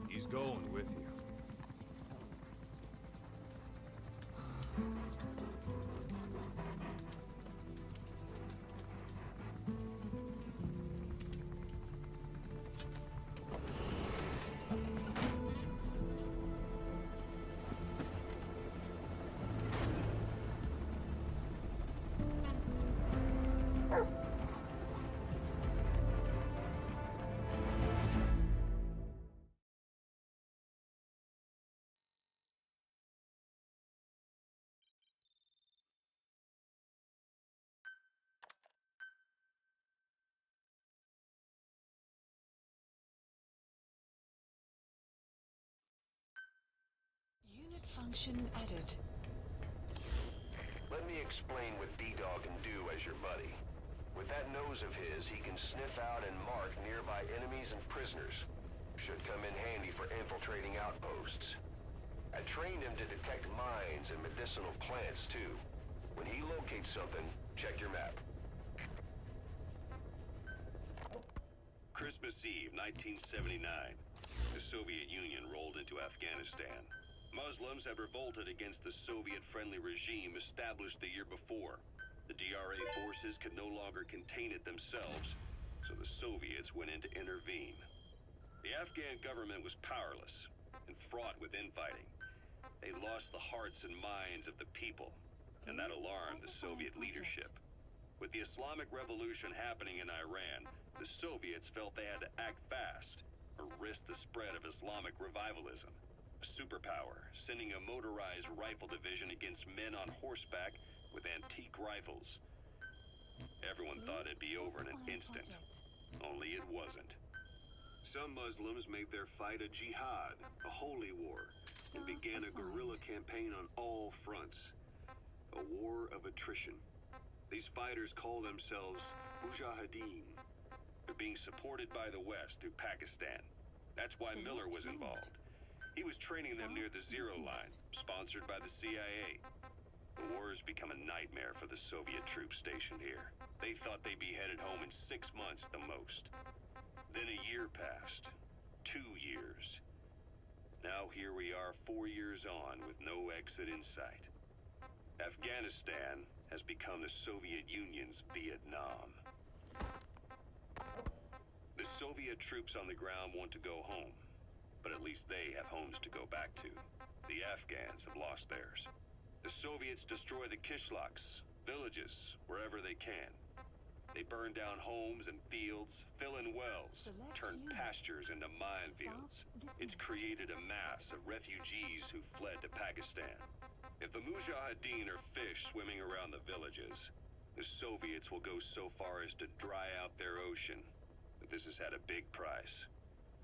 He's going with you. Unit function added. Let me explain what D-Dog can do as your buddy. With that nose of his, he can sniff out and mark nearby enemies and prisoners. Should come in handy for infiltrating outposts. I trained him to detect mines and medicinal plants, too. When he locates something, check your map. Christmas Eve, 1979. The Soviet Union rolled into Afghanistan. Muslims have revolted against the Soviet-friendly regime established the year before. The DRA forces could no longer contain it themselves, so the Soviets went in to intervene. The Afghan government was powerless and fraught with infighting. They lost the hearts and minds of the people, and that alarmed the Soviet leadership. With the Islamic Revolution happening in Iran, the Soviets Soviets felt they had to act fast, or risk the spread of Islamic revivalism. A superpower, sending a motorized rifle division against men on horseback with antique rifles. Everyone thought it'd be over in an instant, only it wasn't. Some Muslims made their fight a jihad, a holy war, and began a guerrilla campaign on all fronts. A war of attrition. These fighters call themselves Mujahideen. They're being supported by the West through Pakistan. That's why Miller was involved. He was training them near the Zero Line, sponsored by the CIA. The war has become a nightmare for the Soviet troops stationed here. They thought they'd be headed home in 6 months at the most. Then a year passed. 2 years. Now here we are 4 years on with no exit in sight. Afghanistan has become the Soviet Union's Vietnam. The Soviet troops on the ground want to go home, but at least they have homes to go back to. The Afghans have lost theirs. The Soviets destroy the kishlaks, villages, wherever they can. They burn down homes and fields, fill in wells, turn pastures into minefields. It's created a mass of refugees who fled to Pakistan. If the Mujahideen are fish swimming around the villages, the Soviets will go so far as to dry out their ocean. But this has had a big price.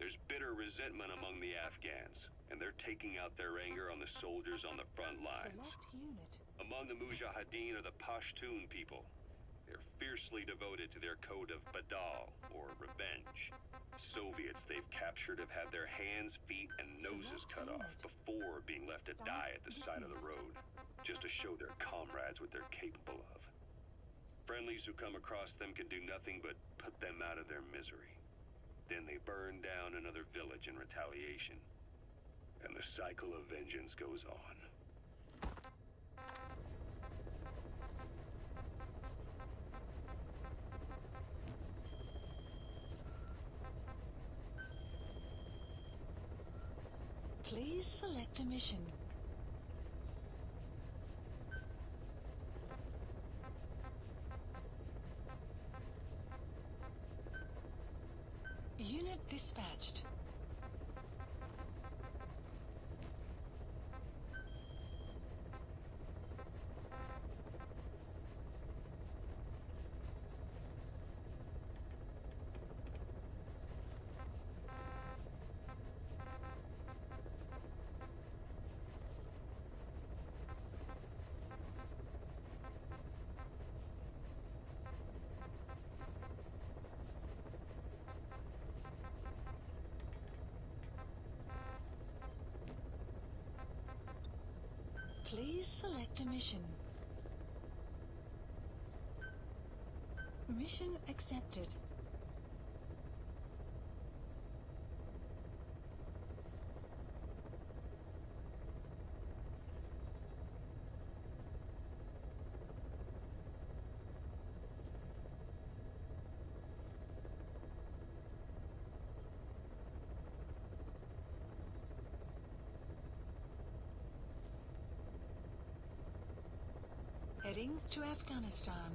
There's bitter resentment among the Afghans, and they're taking out their anger on the soldiers on the front lines. Among the Mujahideen are the Pashtun people. They're fiercely devoted to their code of Badal, or revenge. Soviets they've captured have had their hands, feet, and noses cut off before being left to die at the side of the road, just to show their comrades what they're capable of. Friendlies who come across them can do nothing but put them out of their misery. Then they burn down another village in retaliation. And the cycle of vengeance goes on. Please select a mission. Unit dispatched. Please select a mission. Mission accepted. Heading to Afghanistan.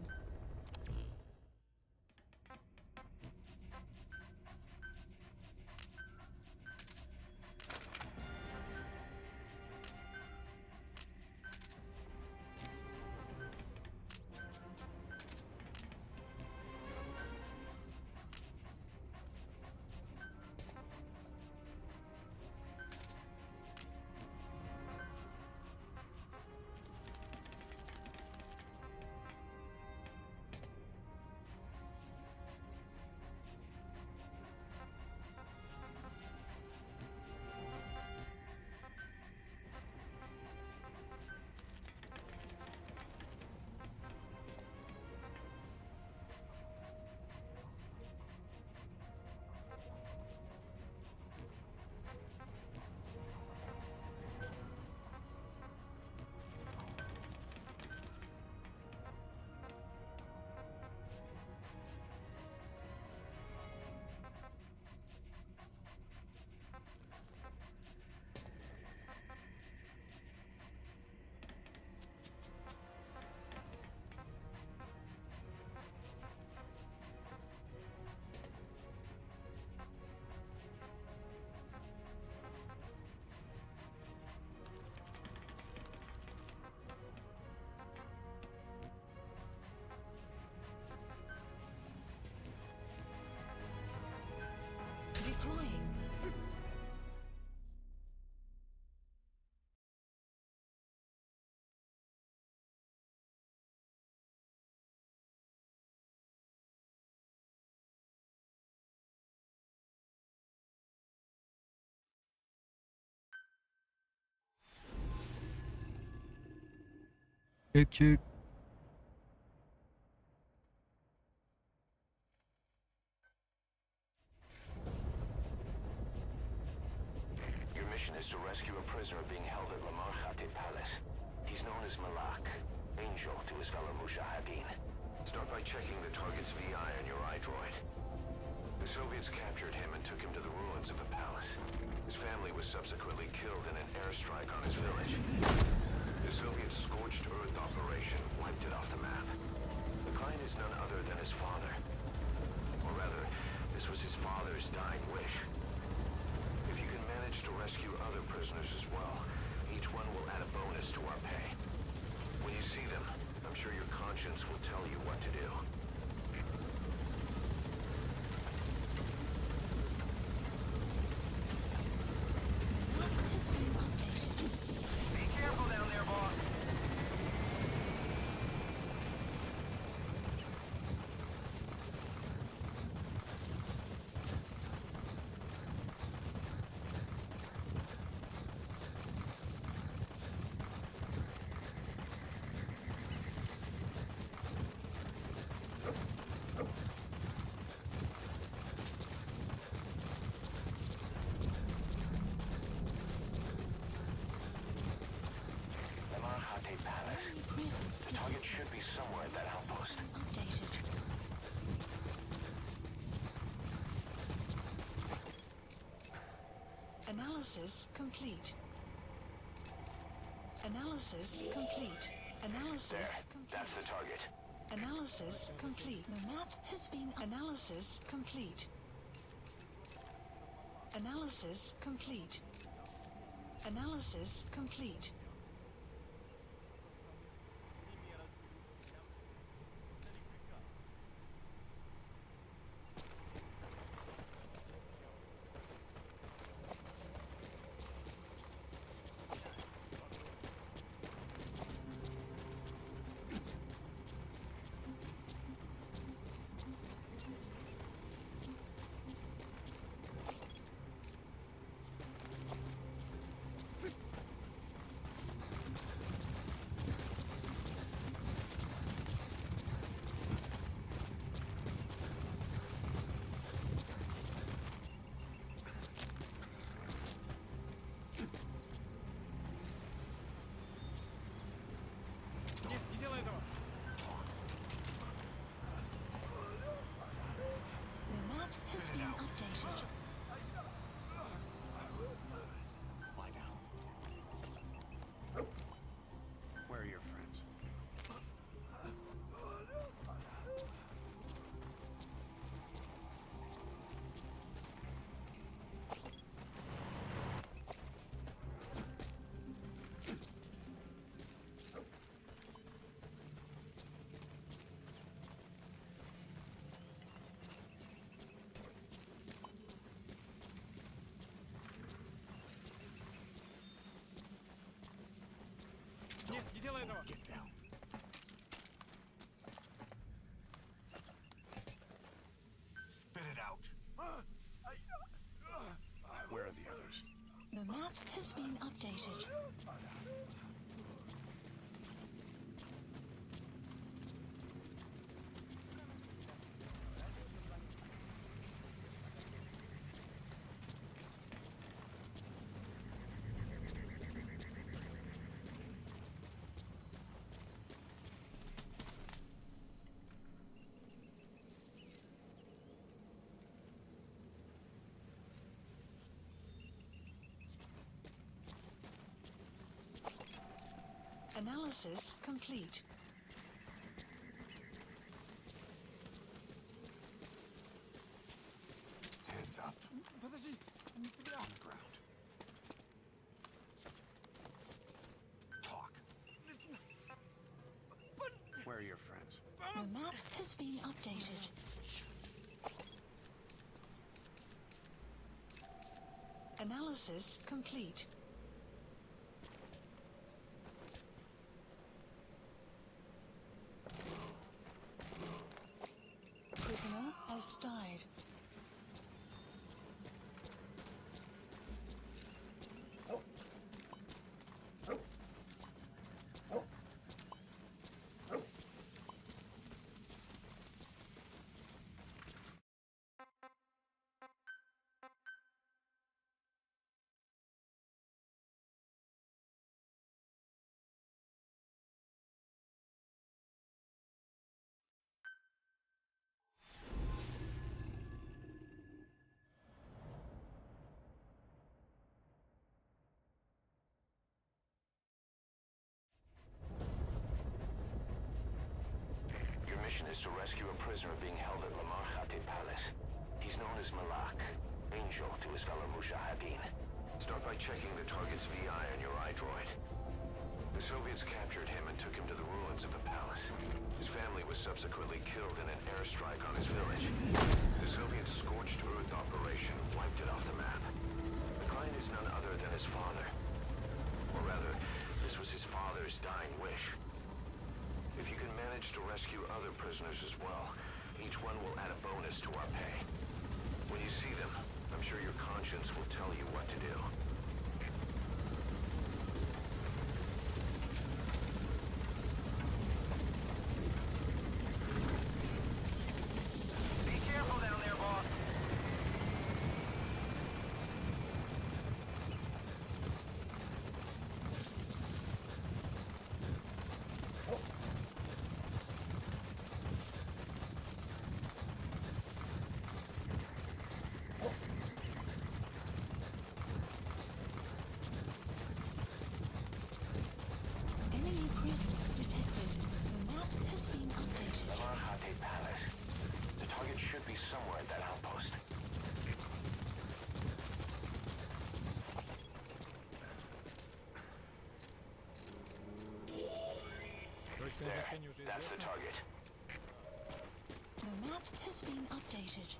Check. Your mission is to rescue a prisoner being held at Lamarchate Palace. He's known as Malak, Angel to his fellow Mujahideen. Start by checking the target's VI on your iDroid. The Soviets captured him and took him to the ruins of the palace. His family was subsequently killed in an airstrike on his village. The Soviet scorched earth operation wiped it off the map. The client is none other than his father. Or rather, this was his father's dying wish. If you can manage to rescue other prisoners as well, each one will add a bonus to our pay. When you see them, I'm sure your conscience will tell you what to do. Be careful down there, boss. Lamarchate Palace. The target should be somewhere at that outpost. Updated. Analysis complete. Analysis complete. Analysis There. complete. That's the target. Analysis complete. The map has been analysis complete. Analysis complete. Analysis complete. The map has been updated. Lie down. Where are your friends? Get down. Spit it out. Where are the others? The map has been updated. Analysis complete. Hands up. On the ground. Talk. Where are your friends? The map has been updated. Analysis complete. Prisoner has died. is to rescue a prisoner being held at Lamarchate Palace. He's known as Malak, Angel to his fellow Mujahideen. Start by checking the target's VI on your iDroid. The Soviets captured him and took him to the ruins of the palace. His family was subsequently killed in an airstrike on his village. The Soviet scorched earth operation wiped it off the map. The client is none other than his father. Or rather, this was his father's dying wish. If you can manage to rescue other prisoners as well, each one will add a bonus to our pay. When you see them, I'm sure your conscience will tell you what to do. Be careful down there, boss. Enemy prisoners detected. The map has been updated. Lamarchate Palace. The target should be somewhere at that outpost. There. That's the target. The map has been updated.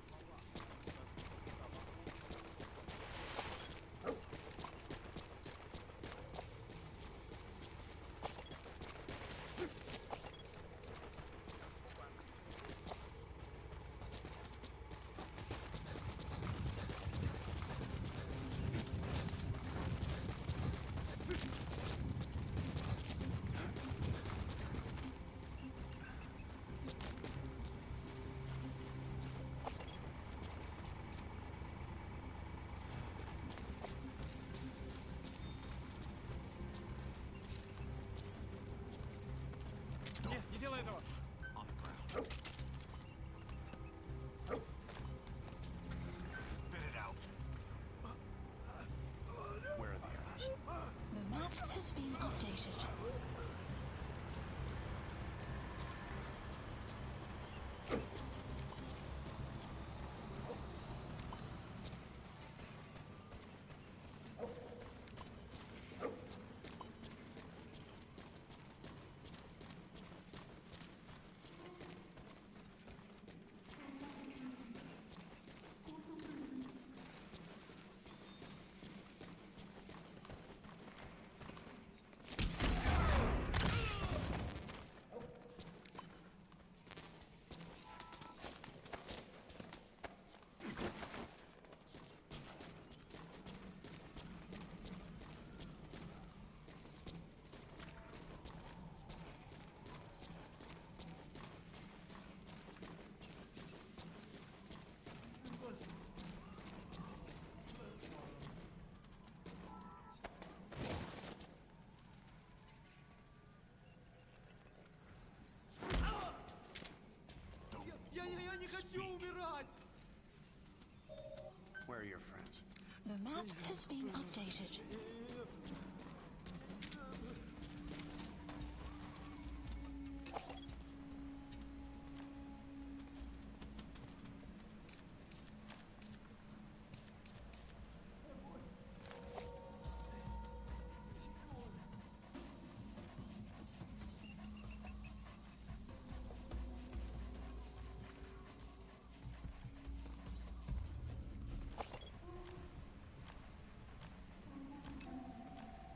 Не делай этого! Spit it out. Where are the others? The map has been updated. Я не хочу умирать! Where are your friends? The map has been updated.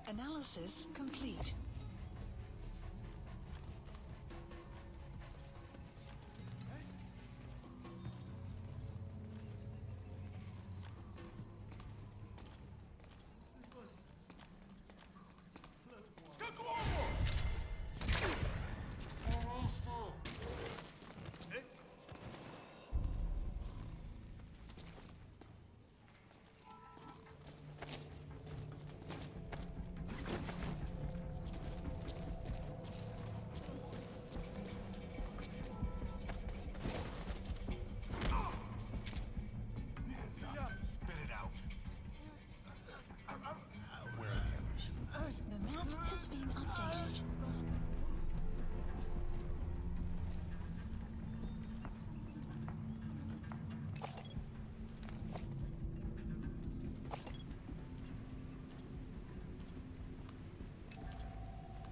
Analysis complete.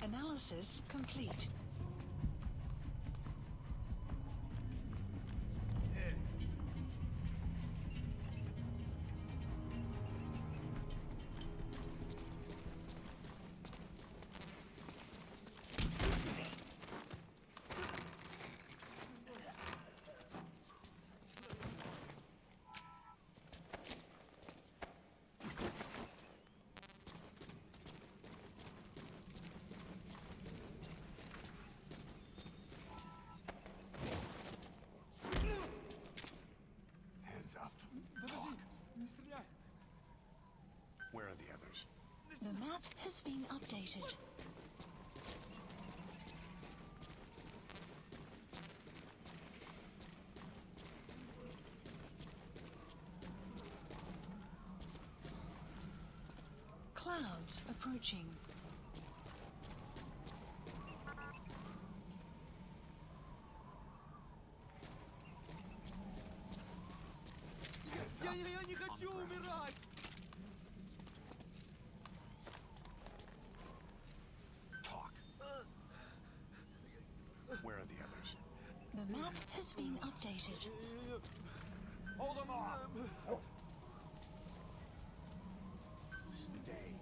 Analysis complete. Hands up. Where are the others? The map has been updated. Clouds approaching. Я не хочу умирать! Talk. Where are the others? The map has been updated. Hold them off! Stay.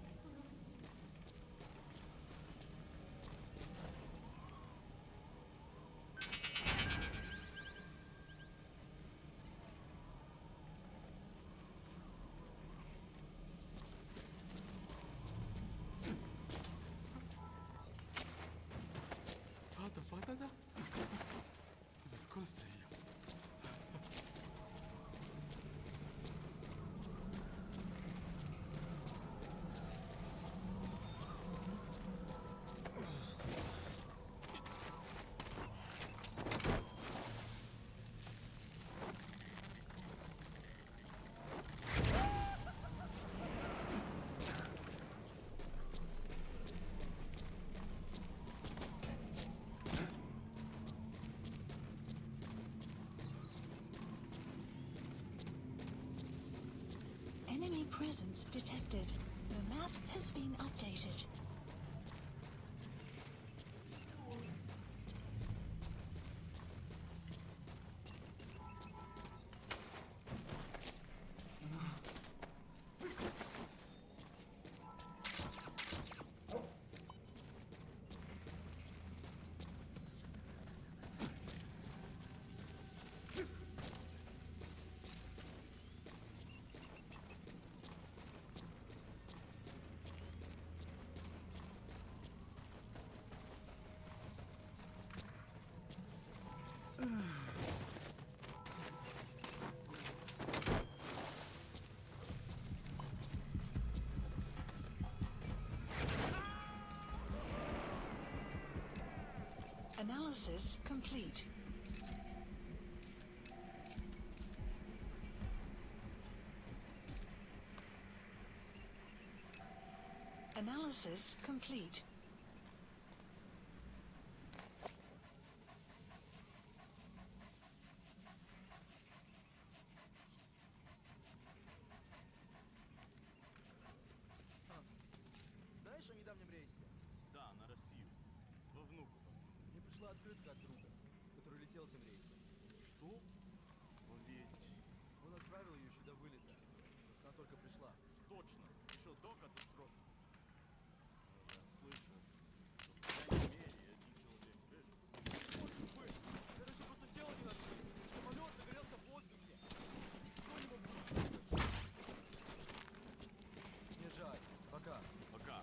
Patata? Cosa è jasno? Enemy presence detected. The map has been updated. Analysis complete. Analysis complete. Знаешь о недавнем рейсе? Да, на Россию. Во Внуково. Мне пришла открытка от друга, который летел этим рейсом. Что? Но ведь... Он отправил ее еще до вылета. Просто она только пришла. Точно. Еще до катастрофы. Я слышал, что по крайней мере один человек выжил. Может быть. Короче, просто тело не нашли. Самолет загорелся в воздухе. Никто не мог выжить. Мне жаль. Пока. Пока.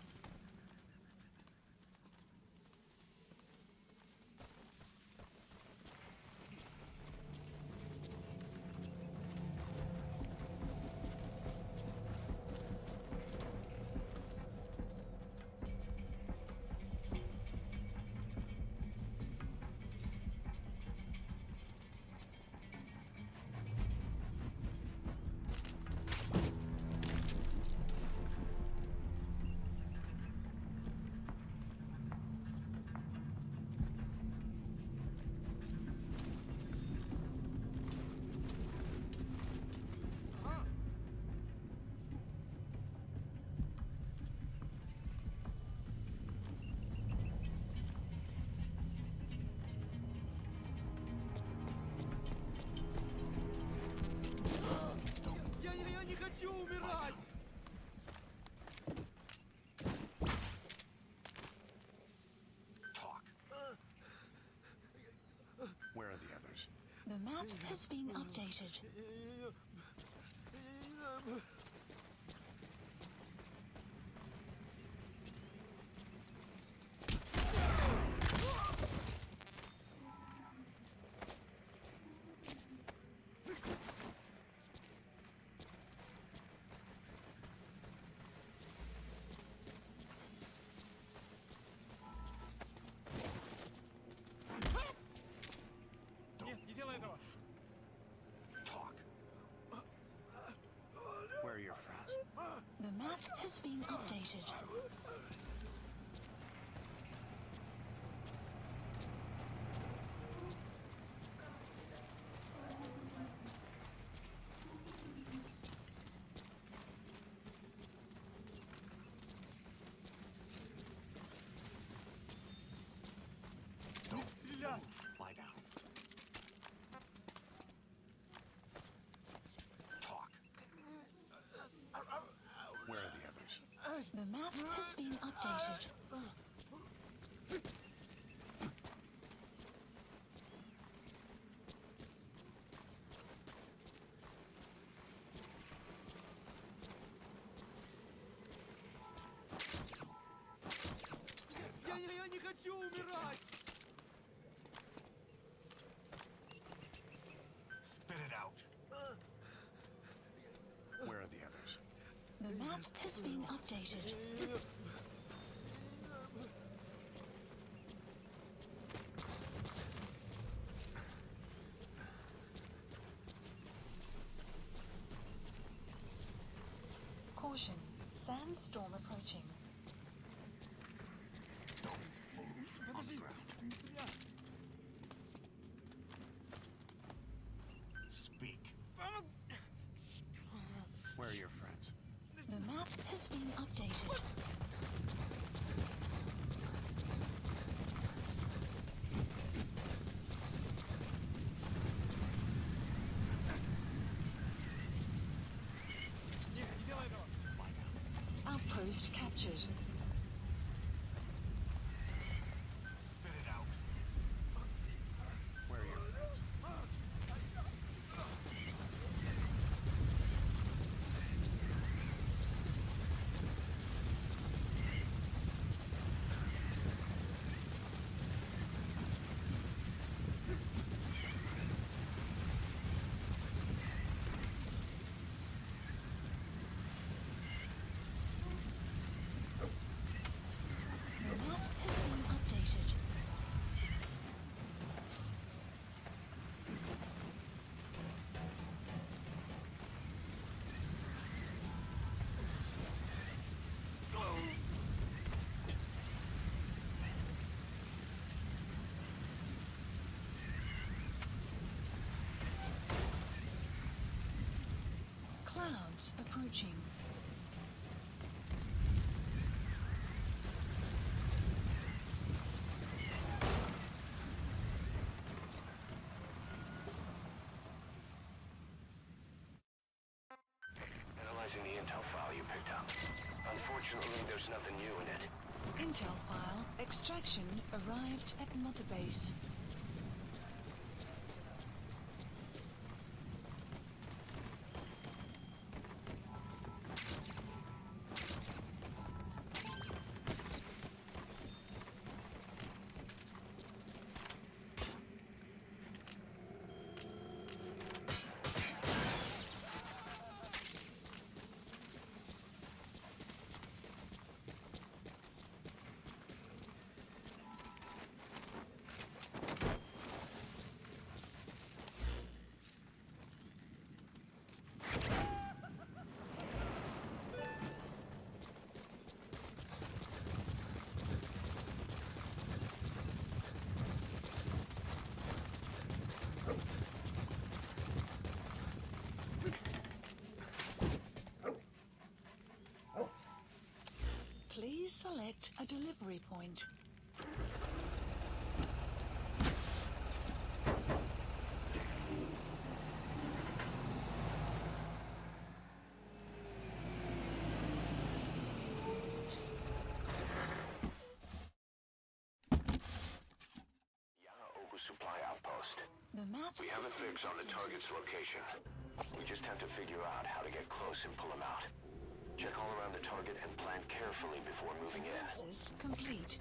хочу умирать! Talk. Where are the others? The map has been updated. Нет, не делай этого! Talk. Where are your friends? The map has been updated. Стреляй! Lie down. Talk. Where are the others? The map has been updated. Я не хочу умирать! Spit it out. Where are the others? The map has been updated. Caution, sandstorm approaching. Подожди! Не стреляй! Speak. Where are your friends? The map has been updated. Нет, не делай этого! Outpost captured. Spit it out. Where are your friends? The map has been updated. Clouds approaching. Analyzing the intel file you picked up. Unfortunately, there's nothing new in it. Intel file. Extraction arrived at Mother Base. Please select a delivery point. The map We have a has been fix on the target's location. We just have to figure out how to get close and pull him out. Check all around the target and plan carefully before moving in. Analysis complete.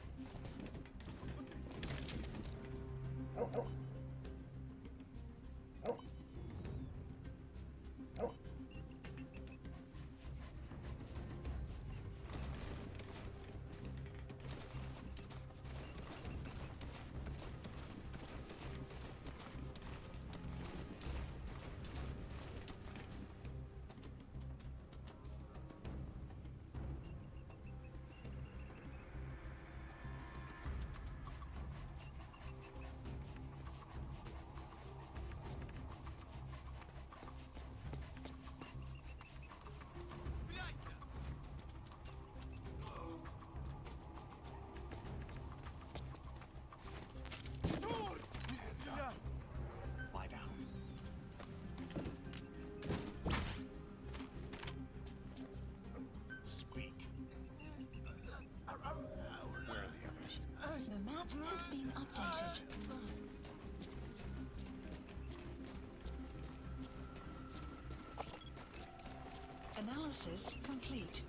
Lie down. Speak. Where are the others? The map has been updated. Analysis complete.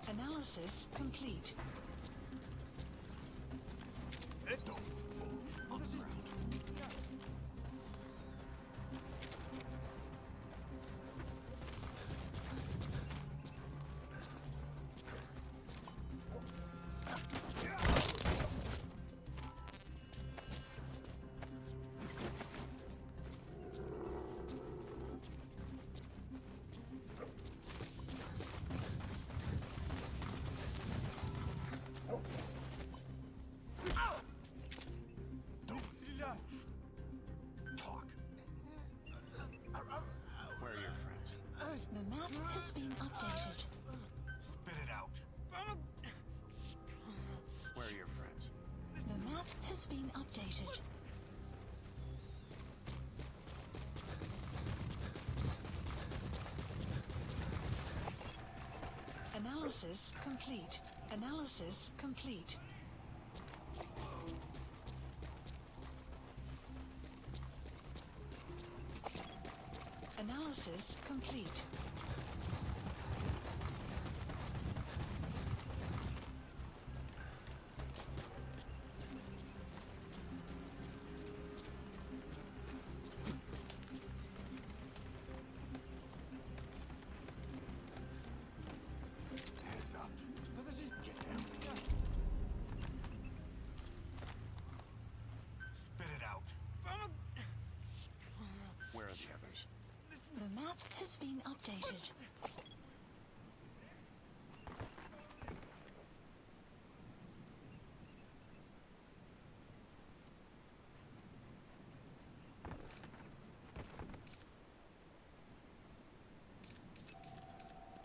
Analysis complete. Don't move on the ground. Don't Стреляй! talk. Where are your friends? The map has been updated. Spit it out. Where are your friends? The map has been updated. Analysis complete. Analysis complete. Analysis complete. Heads up. Подожди! Get down. Spit it out. Where are the others? The map has been updated.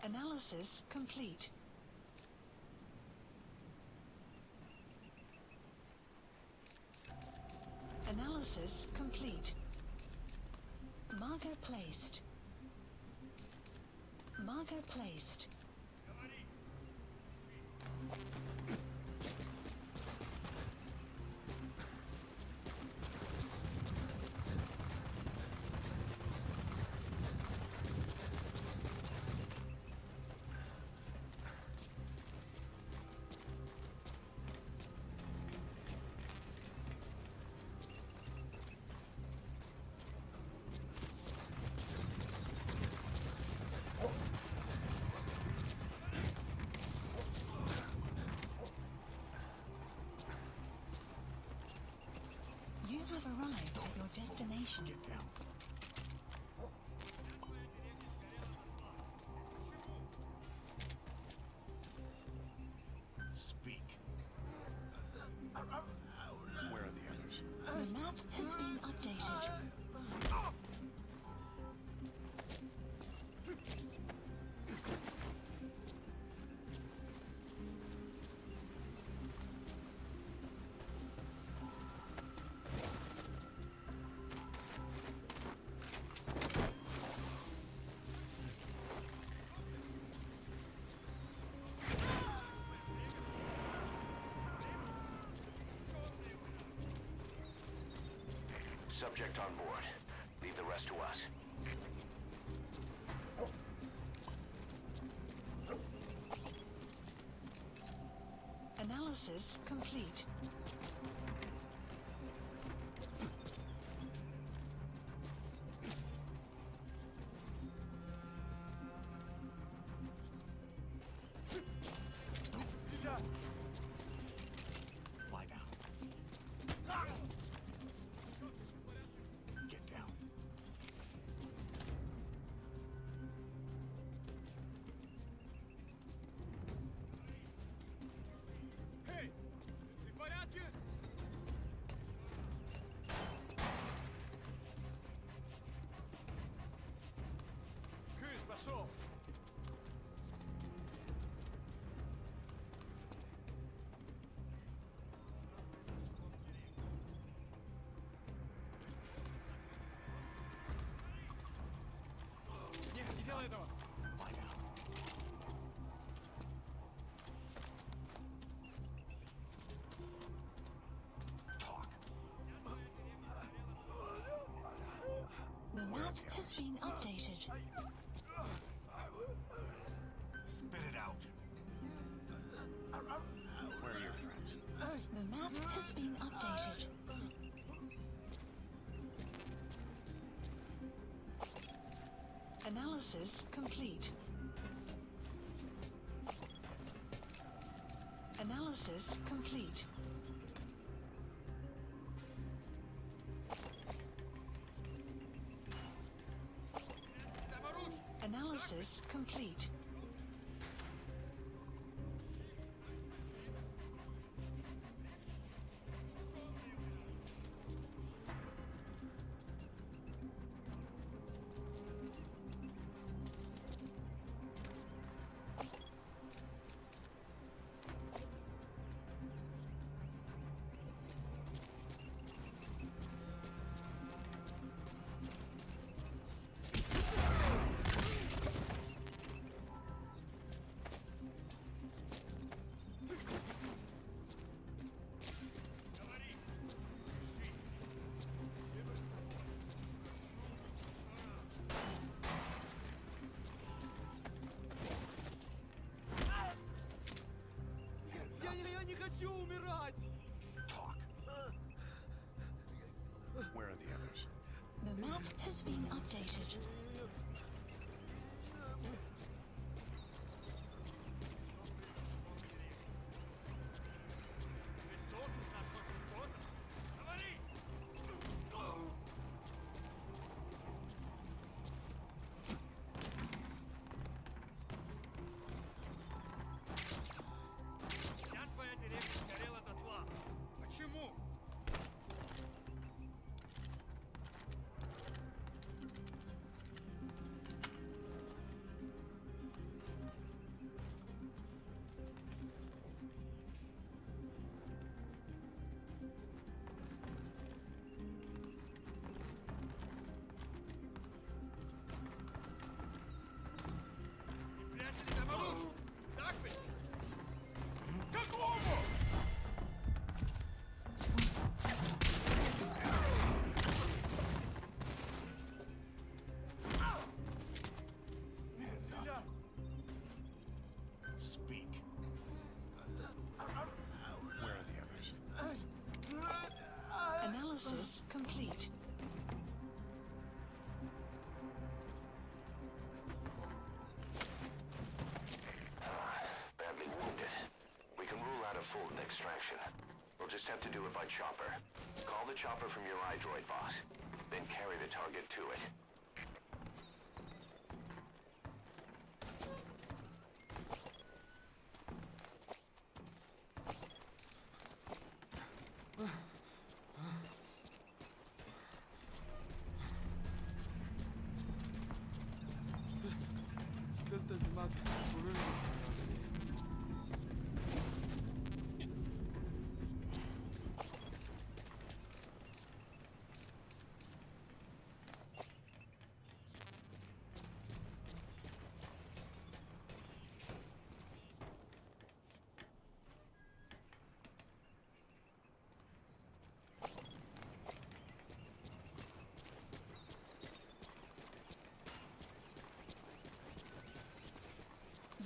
Analysis complete. Analysis complete. Marker placed. Marker placed. You have arrived at your destination. Get down. Speak. Where are the others? The map has been updated. subject on board. Leave the rest to us. Analysis complete. Lie down. Get down. Эй, ты в порядке? Кыш, пошел! Нет, не делай этого! Lie down. Talk. The map has been updated. Spit it out. Where are your friends? The map has been updated. Analysis complete. Analysis complete. Analysis complete. Я не хочу умирать! Talk. Where are the others? The map has been updated. Вся твоя деревня сгорела дотла. Почему? И прятали там оружие. Так ведь? Какого? Стреляй! Speak. Where are the others? Analysis complete. Badly wounded. We can rule out a full extraction. We'll just have to do it by chopper. Call the chopper from your iDroid boss. Then carry the target to it.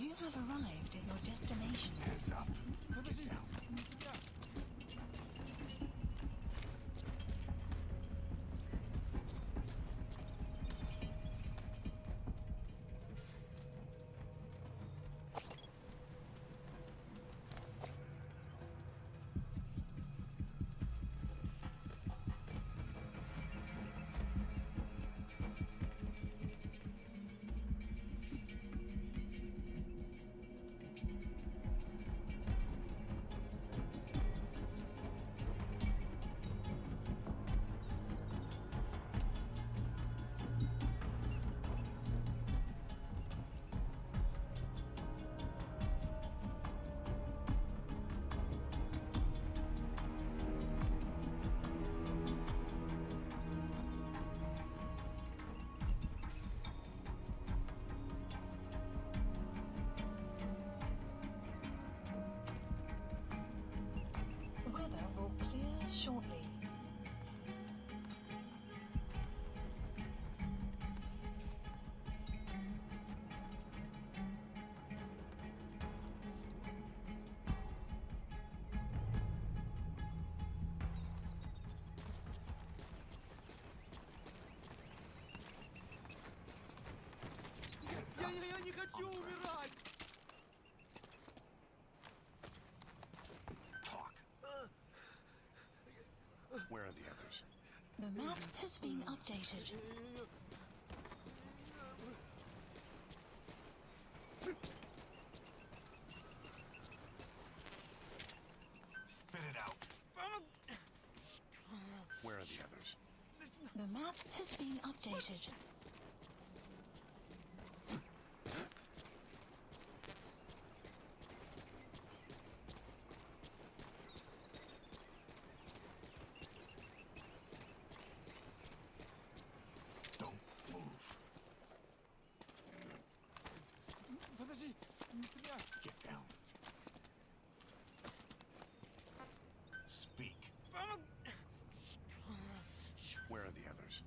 You have arrived at your destination. Hands up. Подожди, не стреляй. Weather will clear shortly. Я не хочу умирать! Talk. Where are the others? The map has been updated. Spit it out. Where are the others? The map has been updated. Don't move. Подожди, не стреляй! Get down. Speak. Where are the others?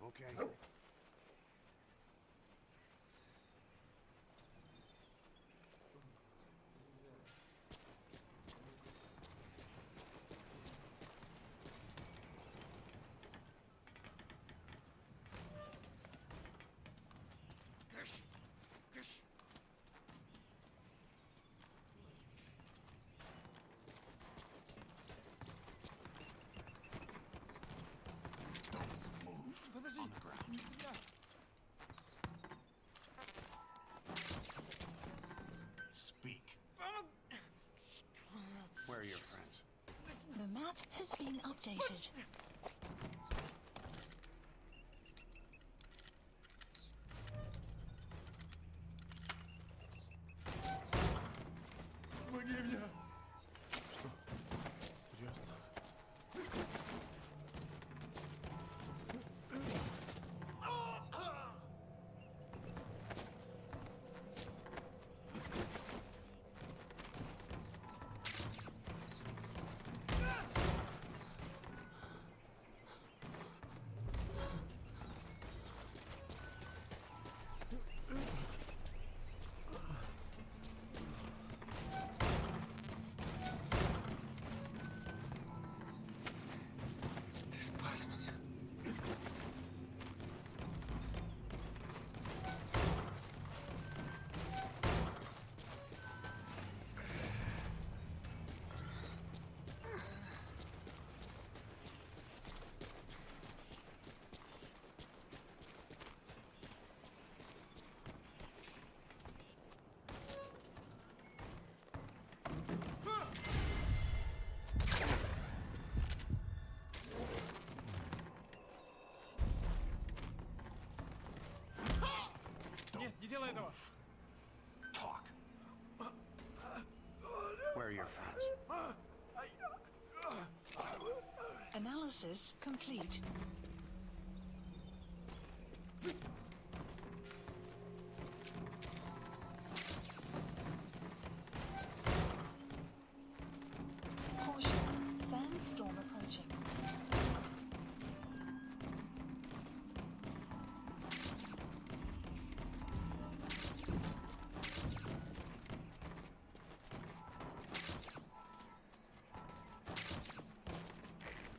Okay. Подожди, On the ground. не стреляй! Speak. Where are your friends? The map has been updated. Помоги мне! Серьезно? этого! Talk. Where are your friends? Analysis complete. Caution, sandstorm approaching.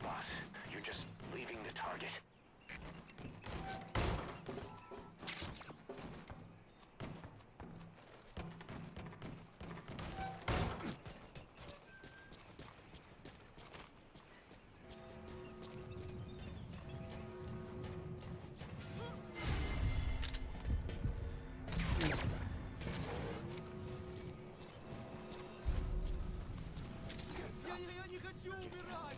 Boss, you're just leaving the target. Я не хочу умирать!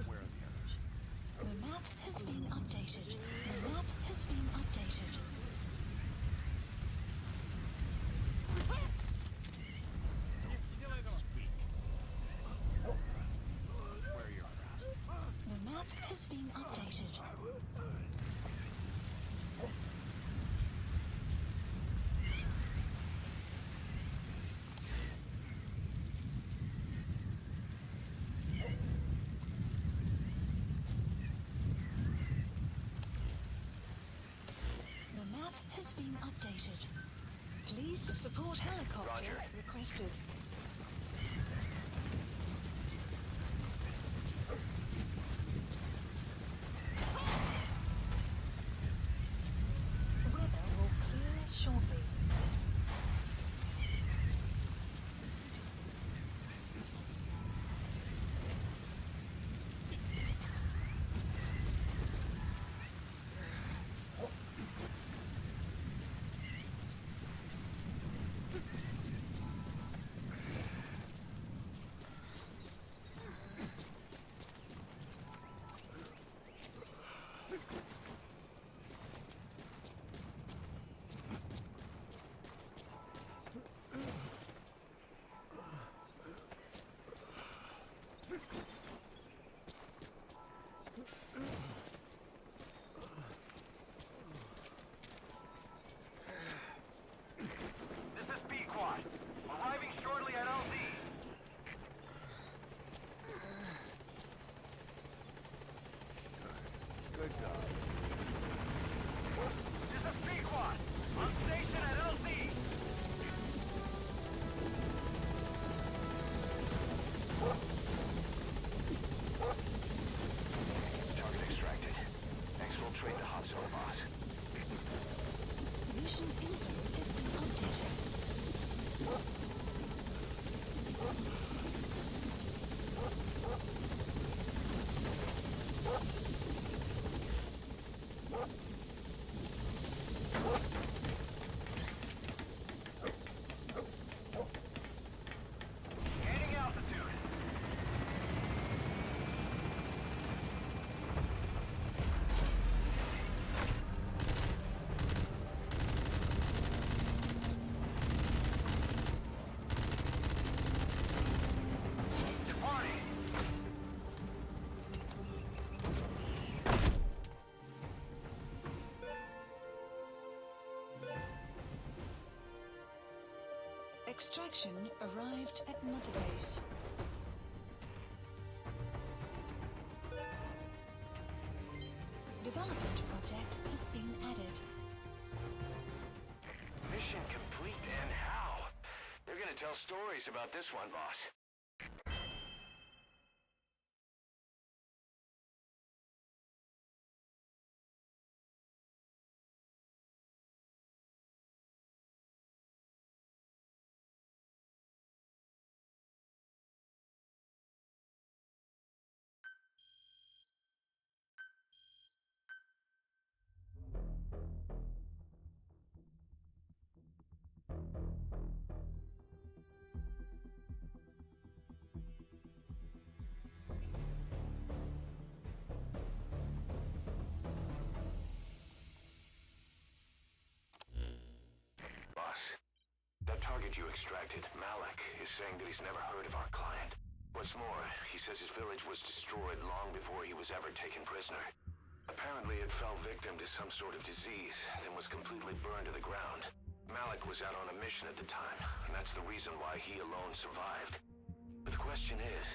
Where are the others? The map has been updated. The map has been updated. Не делай этого! Where are your friends? The map has been updated. The map has been updated. Please support helicopter Roger. requested. Weather will clear shortly. This is Pequod. Arriving shortly at LZ. Good dog. This is Pequod. On station at LZ. Target extracted. Exfiltrate the hot zone, boss. Mission info has been updated. Gaining altitude. Departing. Extraction arrived at Mother Base. Development project has been added. Mission complete, and how? They're gonna tell stories about this one, boss. target you extracted, Malik, is saying that he's never heard of our client. What's more, he says his village was destroyed long before he was ever taken prisoner. Apparently it fell victim to some sort of disease, then was completely burned to the ground. Malik was out on a mission at the time, and that's the reason why he alone survived. But the question is,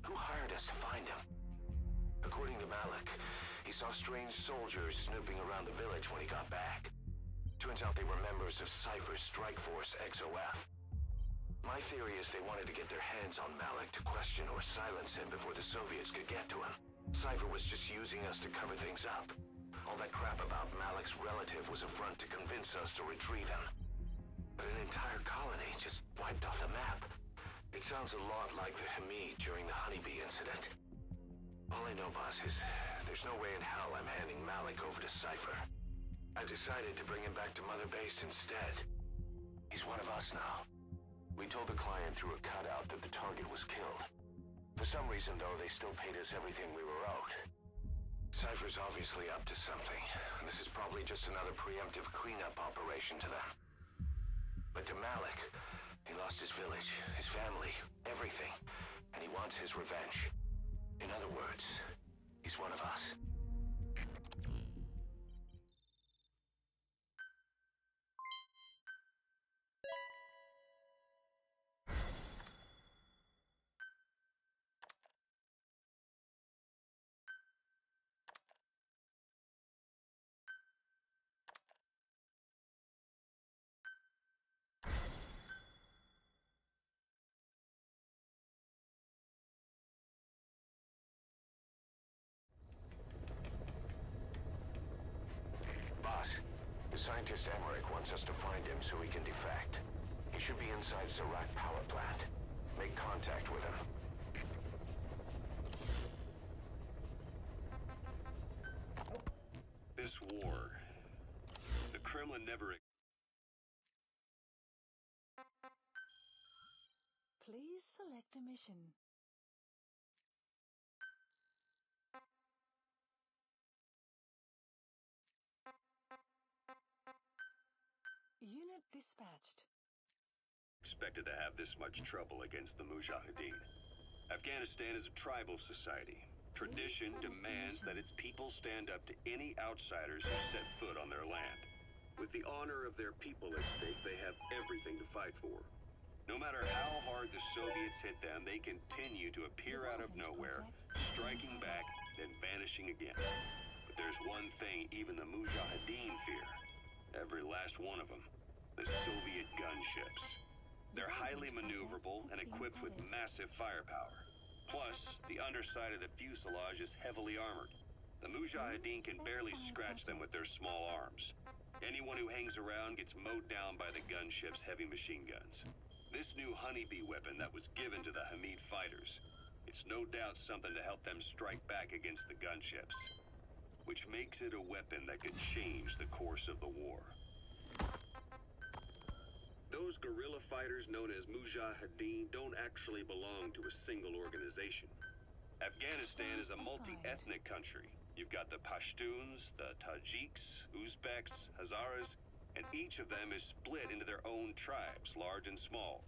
who hired us to find him? According to Malik, he saw strange soldiers snooping around the village when he got back. Turns out they were members of Cypher's strike force, XOF. My theory is they wanted to get their hands on Malik to question or silence him before the Soviets could get to him. Cypher was just using us to cover things up. All that crap about Malik's relative was a front to convince us to retrieve him. But an entire colony just wiped off the map. It sounds a lot like the Hamid during the Honeybee incident. All I know, boss, is there's no way in hell I'm handing Malik over to Cypher. I decided to bring him back to Mother Base instead. He's one of us now. We told the client through a cutout that the target was killed. For some reason, though, they still paid us everything we were owed. Cypher's obviously up to something, and this is probably just another preemptive cleanup operation to them. But to Malik, he lost his village, his family, everything, and he wants his revenge. In other words, he's one of us. Boss, the scientist Emmerich wants us to find him so he can defect. He should be inside Serac power plant. Make contact with him. This war, the Kremlin never... Please select a mission. Unit dispatched. expected to have this much trouble against the Mujahideen. Afghanistan is a tribal society. Tradition demands that its people stand up to any outsiders who set foot on their land. With the honor of their people at stake, they have everything to fight for. No matter how hard the Soviets hit them, they continue to appear out of nowhere, striking back, then vanishing again. But there's one thing even the Mujahideen fear. Every last one of them. The Soviet gunships. They're highly maneuverable and equipped with massive firepower. Plus, the underside of the fuselage is heavily armored. The Mujahideen can barely scratch them with their small arms. Anyone who hangs around gets mowed down by the gunship's heavy machine guns. This new honeybee weapon that was given to the Hamid fighters, it's no doubt something to help them strike back against the gunships, which makes it a weapon that could change the course of the war. Those guerrilla fighters known as Mujahideen don't actually belong to a single organization. Afghanistan is a multi-ethnic country. You've got the Pashtuns, the Tajiks, Uzbeks, Hazaras, and each of them is split into their own tribes, large and small.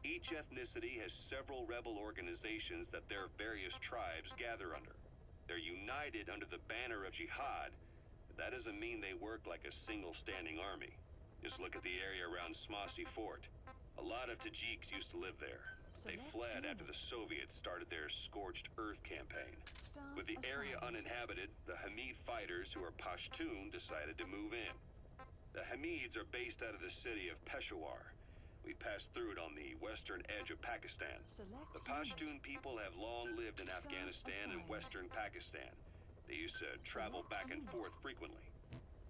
Each ethnicity has several rebel organizations that their various tribes gather under. They're united under the banner of jihad, but that doesn't mean they work like a single standing army. Just look at the area around Smasy Fort. A lot of Tajiks used to live there. They fled after the Soviets started their scorched earth campaign. With the area uninhabited, the Hamid fighters, who are Pashtun, decided to move in. The Hamids are based out of the city of Peshawar. We passed through it on the western edge of Pakistan. The Pashtun people have long lived in Afghanistan and western Pakistan. They used to travel back and forth frequently.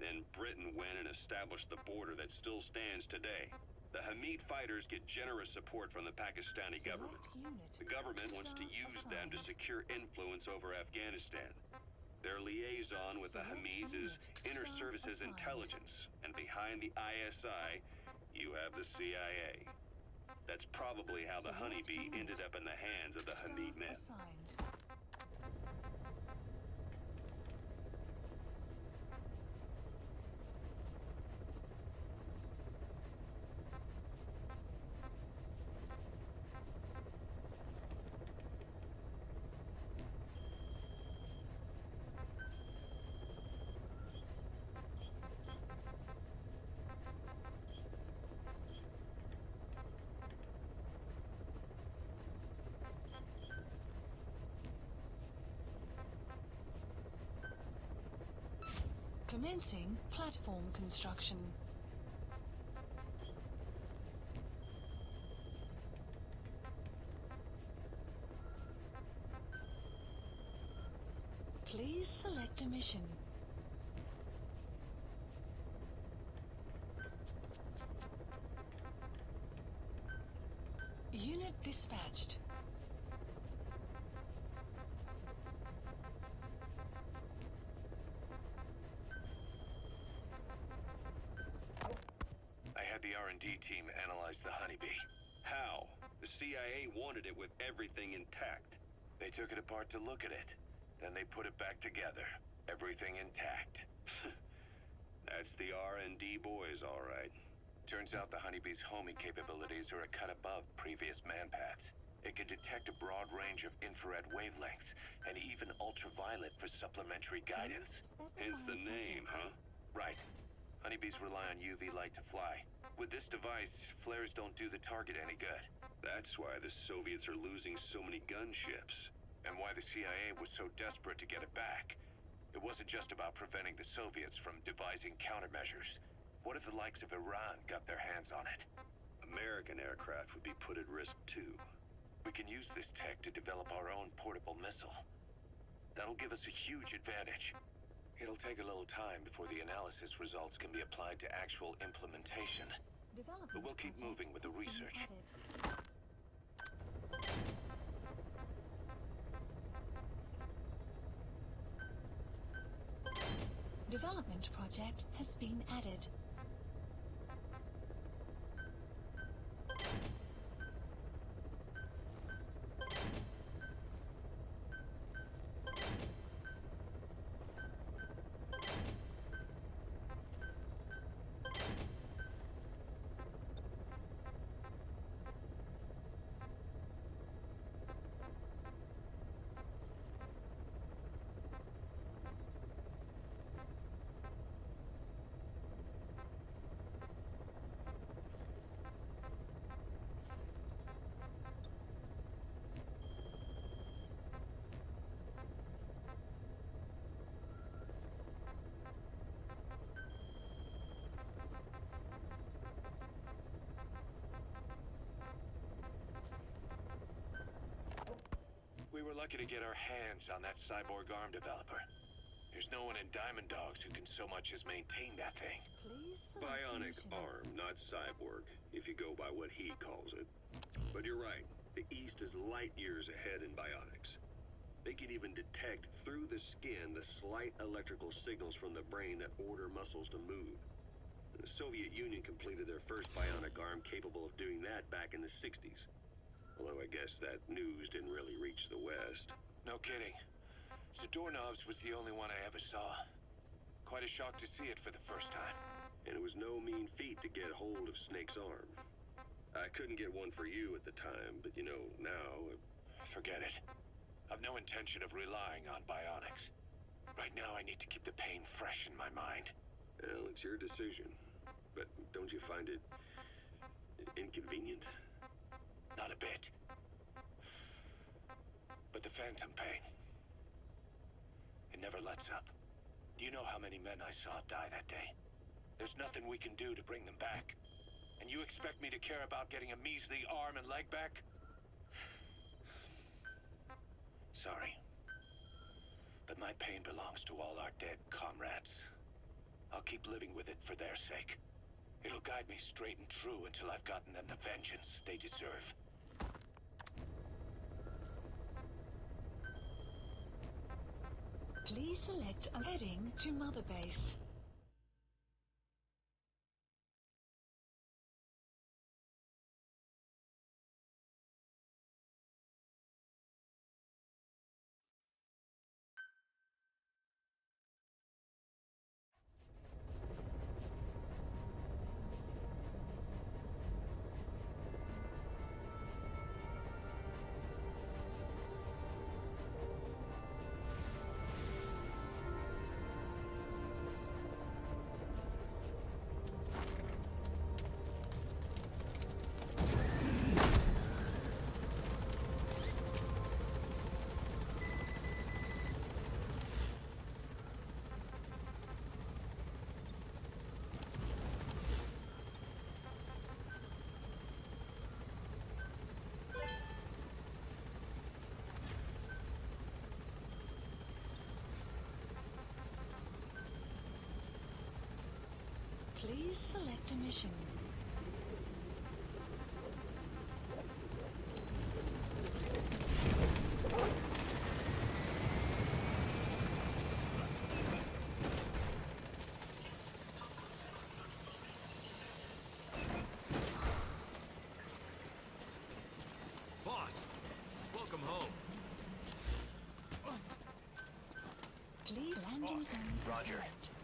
Then Britain went and established the border that still stands today. The Hamid fighters get generous support from the Pakistani government. The government wants to use them to secure influence over Afghanistan. Their liaison with the Hamids is Inter-Services Intelligence, and behind the ISI, you have the CIA. That's probably how the honeybee ended up in the hands of the Hamid men. Commencing platform construction. Please select a mission. Unit dispatched. I had the R&D team analyze the honeybee. How? The CIA wanted it with everything intact. They took it apart to look at it. Then they put it back together. Everything intact. That's the R&D boys, all right. Turns out the honeybee's homing capabilities are a cut above previous manpads. It can detect a broad range of infrared wavelengths, and even ultraviolet for supplementary guidance. Hence the name, huh? Right. Honeybees rely on UV light to fly. With this device, flares don't do the target any good. That's why the Soviets are losing so many gunships. And why the CIA was so desperate to get it back. It wasn't just about preventing the Soviets from devising countermeasures. What if the likes of Iran got their hands on it? American aircraft would be put at risk, too. We can use this tech to develop our own portable missile. That'll give us a huge advantage. It'll take a little time before the analysis results can be applied to actual implementation. But we'll keep moving with the research. Development project has been added. We were lucky to get our hands on that cyborg arm developer. There's no one in Diamond Dogs who can so much as maintain that thing. Please select a Bionic mission. arm, not cyborg, if you go by what he calls it. But you're right. The East is light years ahead in bionics. They can even detect through the skin the slight electrical signals from the brain that order muscles to move. The Soviet Union completed their first bionic arm capable of doing that back in the 60s. Although I guess that news didn't really reach the West. No kidding. Zadornov's was the only one I ever saw. Quite a shock to see it for the first time. And it was no mean feat to get hold of Snake's arm. I couldn't get one for you at the time, but you know, now... Forget it. I've no intention of relying on bionics. Right now I need to keep the pain fresh in my mind. Well, it's your decision. But don't you find it... inconvenient? Not a bit. But the phantom pain, it never lets up. Do you know how many men I saw die that day? There's nothing we can do to bring them back. And you expect me to care about getting a measly arm and leg back? Sorry. But my pain belongs to all our dead comrades. I'll keep living with it for their sake. It'll guide me straight and true until I've gotten them the vengeance they deserve. Please select a heading to Mother Base. Please select a mission. Boss! Welcome home. Please landing zone Roger. confirmed.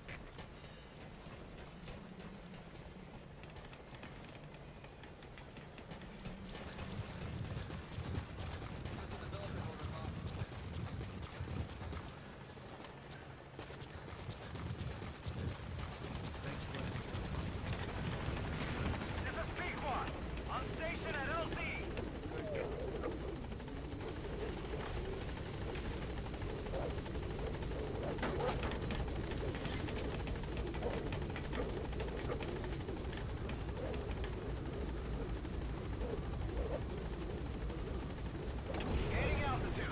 This is P-Squad! On station at LZ! Gaining altitude.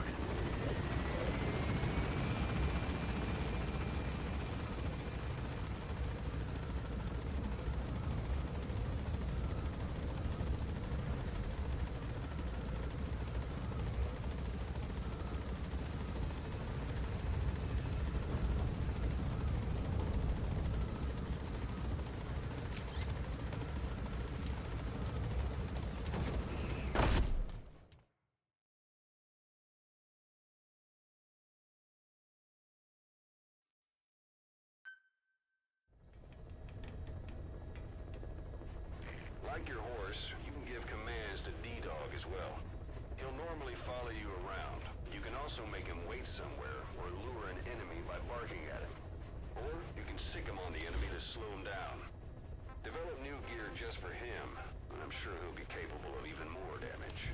Like your horse, you can give commands to D-Dog as well. He'll normally follow you around. You can also make him wait somewhere or lure an enemy by barking at him. Or you can sick him on the enemy to slow him down. Develop new gear just for him, and I'm sure he'll be capable of even more damage.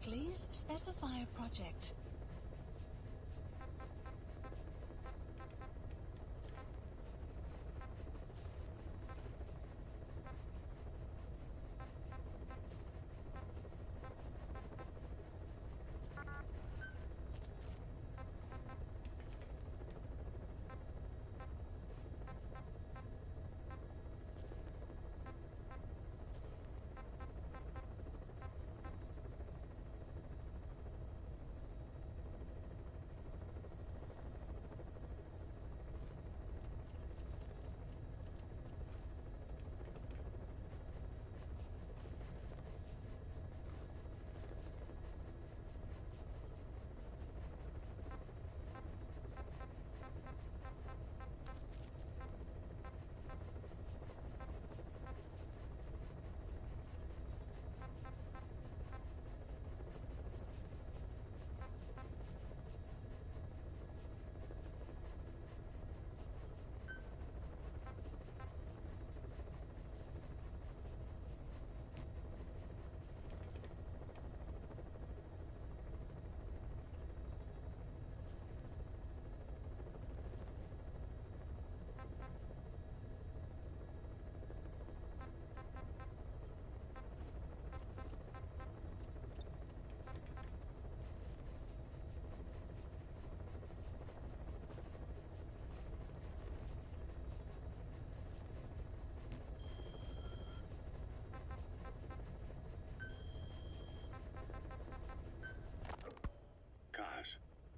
Please specify a project.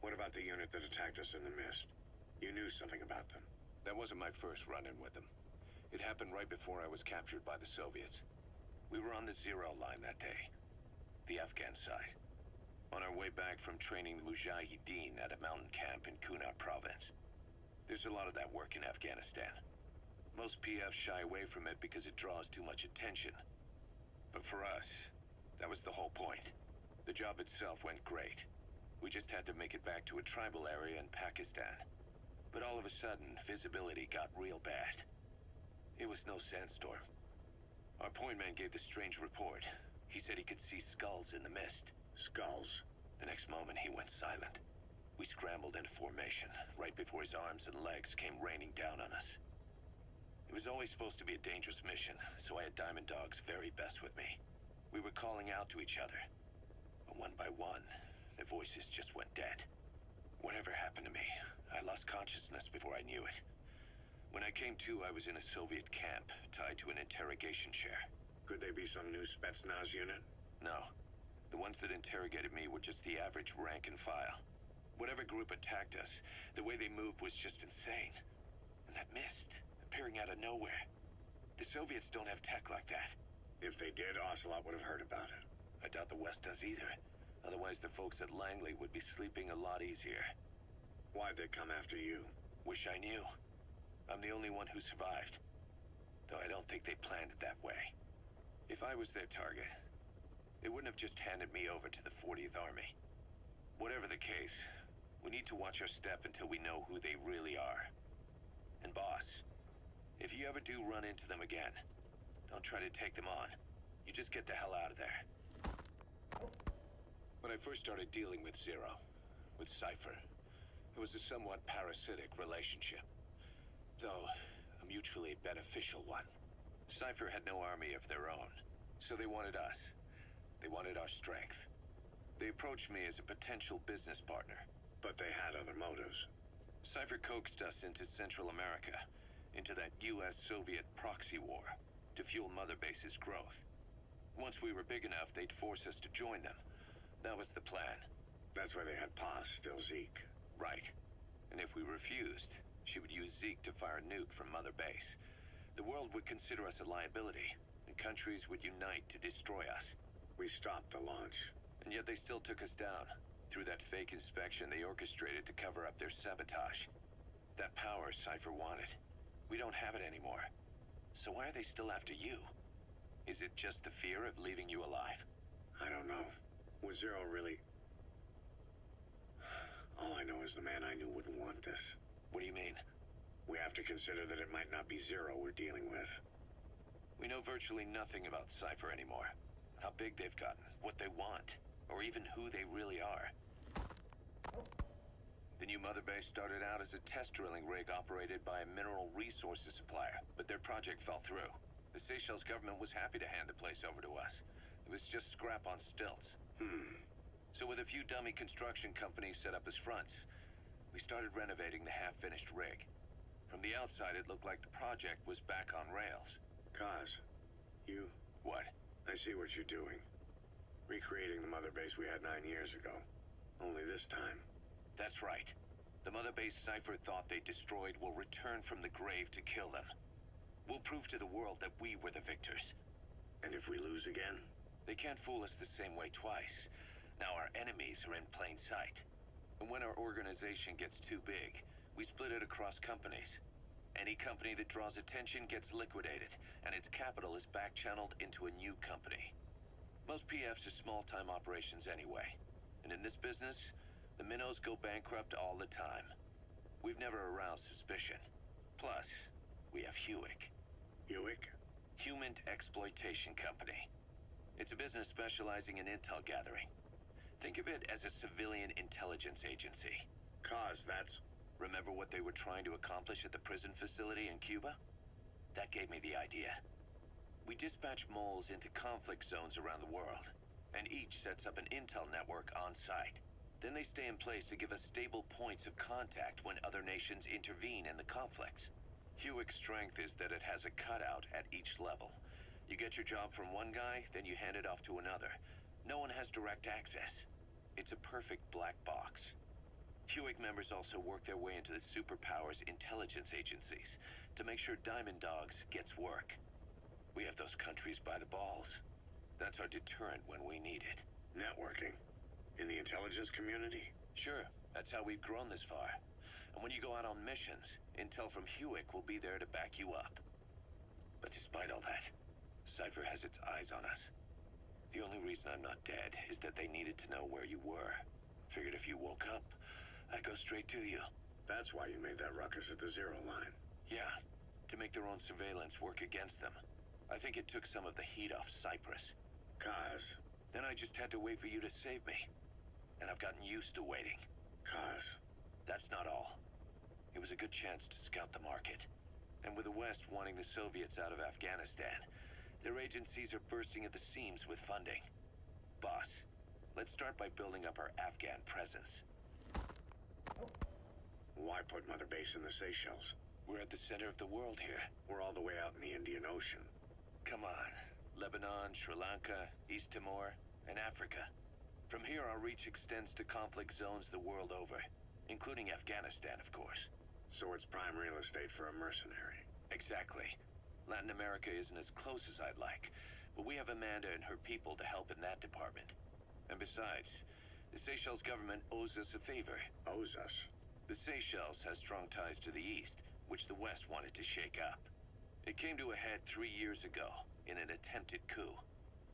What about the unit that attacked us in the mist? You knew something about them. That wasn't my first run-in with them. It happened right before I was captured by the Soviets. We were on the zero line that day, the Afghan side, on our way back from training the Mujahideen at a mountain camp in Kunab province. There's a lot of that work in Afghanistan. Most PFs shy away from it because it draws too much attention. But for us, that was the whole point. The job itself went great. We just had to make it back to a tribal area in Pakistan. But all of a sudden, visibility got real bad. It was no sandstorm. Our point man gave the strange report. He said he could see skulls in the mist. Skulls? The next moment, he went silent. We scrambled into formation, right before his arms and legs came raining down on us. It was always supposed to be a dangerous mission, so I had Diamond Dog's very best with me. We were calling out to each other. But one by one, their voices just went dead. Whatever happened to me, I lost consciousness before I knew it. When I came to, I was in a Soviet camp, tied to an interrogation chair. Could they be some new Spetsnaz unit? No. The ones that interrogated me were just the average rank and file. Whatever group attacked us, the way they moved was just insane. And that mist, appearing out of nowhere. The Soviets don't have tech like that. If they did, Ocelot would have heard about it. I doubt the West does either. Otherwise, the folks at Langley would be sleeping a lot easier. Why'd they come after you? Wish I knew. I'm the only one who survived. Though I don't think they planned it that way. If I was their target, they wouldn't have just handed me over to the 40th Army. Whatever the case, we need to watch our step until we know who they really are. And boss, if you ever do run into them again, don't try to take them on. You just get the hell out of there. When I first started dealing with Zero, with Cypher, it was a somewhat parasitic relationship. Though, a mutually beneficial one. Cypher had no army of their own, so they wanted us. They wanted our strength. They approached me as a potential business partner. But they had other motives. Cypher coaxed us into Central America, into that US-Soviet proxy war, to fuel Mother Base's growth. Once we were big enough, they'd force us to join them. That was the plan. That's why they had Paz, still Zeke. Right. And if we refused, she would use Zeke to fire a nuke from Mother Base. The world would consider us a liability, and countries would unite to destroy us. We stopped the launch. And yet they still took us down. Through that fake inspection they orchestrated to cover up their sabotage. That power Cypher wanted. We don't have it anymore. So why are they still after you? Is it just the fear of leaving you alive? I don't know. Was Zero really... All I know is the man I knew wouldn't want this. What do you mean? We have to consider that it might not be Zero we're dealing with. We know virtually nothing about Cypher anymore. How big they've gotten, what they want, or even who they really are. The new Mother Base started out as a test drilling rig operated by a mineral resources supplier, but their project fell through. The Seychelles government was happy to hand the place over to us. It was just scrap on stilts. So with a few dummy construction companies set up as fronts, we started renovating the half-finished rig. From the outside, it looked like the project was back on rails. Kaz, you... What? I see what you're doing. Recreating the Mother Base we had 9 years ago. Only this time. That's right. The Mother Base Cypher thought they destroyed will return from the grave to kill them. We'll prove to the world that we were the victors. And if we lose again? They can't fool us the same way twice. Now our enemies are in plain sight. And when our organization gets too big, we split it across companies. Any company that draws attention gets liquidated, and its capital is back-channeled into a new company. Most PFs are small-time operations anyway. And in this business, the minnows go bankrupt all the time. We've never aroused suspicion. Plus, we have Hewick. Hewick? Human Exploitation Company. It's a business specializing in intel gathering. Think of it as a civilian intelligence agency. Kaz, that's... Remember what they were trying to accomplish at the prison facility in Cuba? That gave me the idea. We dispatch moles into conflict zones around the world, and each sets up an intel network on site. Then they stay in place to give us stable points of contact when other nations intervene in the conflicts. Hewick's strength is that it has a cutout at each level. You get your job from one guy, then you hand it off to another. No one has direct access. It's a perfect black box. Hewick members also work their way into the superpowers intelligence agencies to make sure Diamond Dogs gets work. We have those countries by the balls. That's our deterrent when we need it. Networking? In the intelligence community? Sure, that's how we've grown this far. And when you go out on missions, intel from Hewick will be there to back you up. But despite all that, Cypher has its eyes on us. The only reason I'm not dead is that they needed to know where you were. Figured if you woke up, I'd go straight to you. That's why you made that ruckus at the Zero line. Yeah, to make their own surveillance work against them. I think it took some of the heat off Cyprus. Kaz. Then I just had to wait for you to save me. And I've gotten used to waiting. Kaz. That's not all. It was a good chance to scout the market. And with the West wanting the Soviets out of Afghanistan, their agencies are bursting at the seams with funding. Boss, let's start by building up our Afghan presence. Why put Mother Base in the Seychelles? We're at the center of the world here. We're all the way out in the Indian Ocean. Come on. Lebanon, Sri Lanka, East Timor, and Africa. From here, our reach extends to conflict zones the world over, including Afghanistan, of course. So it's prime real estate for a mercenary. Exactly. Latin America isn't as close as I'd like, but we have Amanda and her people to help in that department. And besides, the Seychelles government owes us a favor. Owes us? The Seychelles has strong ties to the east, which the West wanted to shake up. It came to a head 3 years ago in an attempted coup.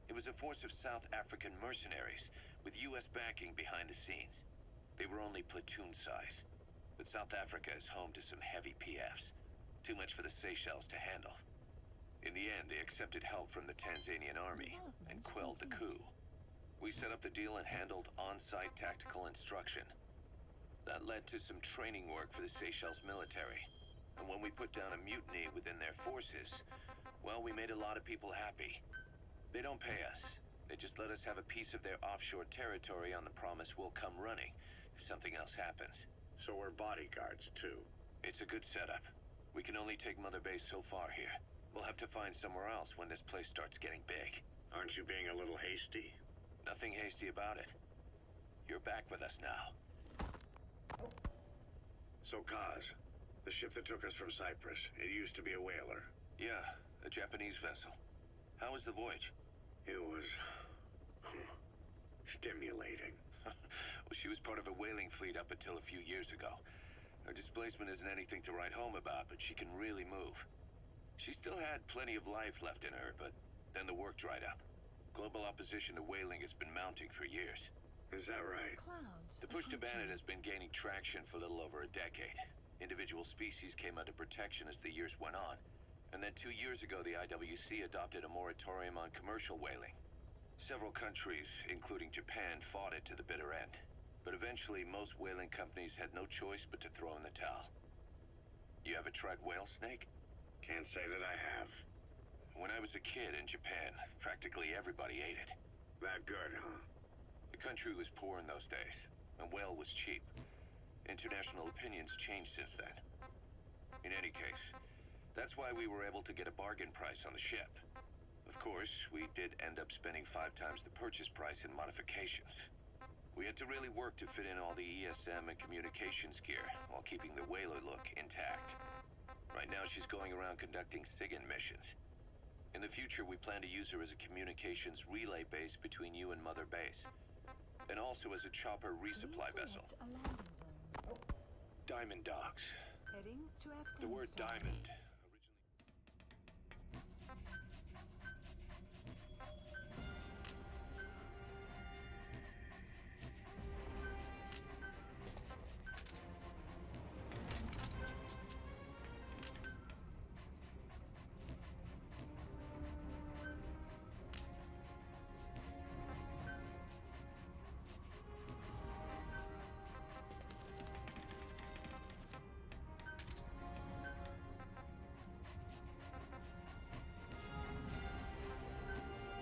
It was a force of South African mercenaries with U.S. backing behind the scenes. They were only platoon size, but South Africa is home to some heavy PFs. Too much for the Seychelles to handle. In the end, they accepted help from the Tanzanian army and quelled the coup. We set up the deal and handled on-site tactical instruction. That led to some training work for the Seychelles military. And when we put down a mutiny within their forces, well, we made a lot of people happy. They don't pay us. They just let us have a piece of their offshore territory on the promise we'll come running if something else happens. So we're bodyguards, too. It's a good setup. We can only take Mother Base so far here. We'll have to find somewhere else when this place starts getting big. Aren't you being a little hasty? Nothing hasty about it. You're back with us now. So, Kaz, the ship that took us from Cyprus, it used to be a whaler. Yeah, a Japanese vessel. How was the voyage? It was... stimulating. Well, she was part of a whaling fleet up until a few years ago. Her displacement isn't anything to write home about, but she can really move. She still had plenty of life left in her, but then the work dried up. Global opposition to whaling has been mounting for years. Is that right? The push to ban it has been gaining traction for a little over a decade. Individual species came under protection as the years went on. And then 2 years ago, the IWC adopted a moratorium on commercial whaling. Several countries, including Japan, fought it to the bitter end. But eventually, most whaling companies had no choice but to throw in the towel. You ever tried whale snake? Can't say that I have. When I was a kid in Japan, practically everybody ate it. That good, huh? The country was poor in those days, and whale was cheap. International opinions changed since then. In any case, that's why we were able to get a bargain price on the ship. Of course, we did end up spending 5 times the purchase price in modifications. We had to really work to fit in all the ESM and communications gear while keeping the whaler look intact. Right now, she's going around conducting SIGINT missions. In the future, we plan to use her as a communications relay base between you and Mother Base, and also as a chopper resupply vessel. Diamond docks. Heading to Afghanistan. The word diamond.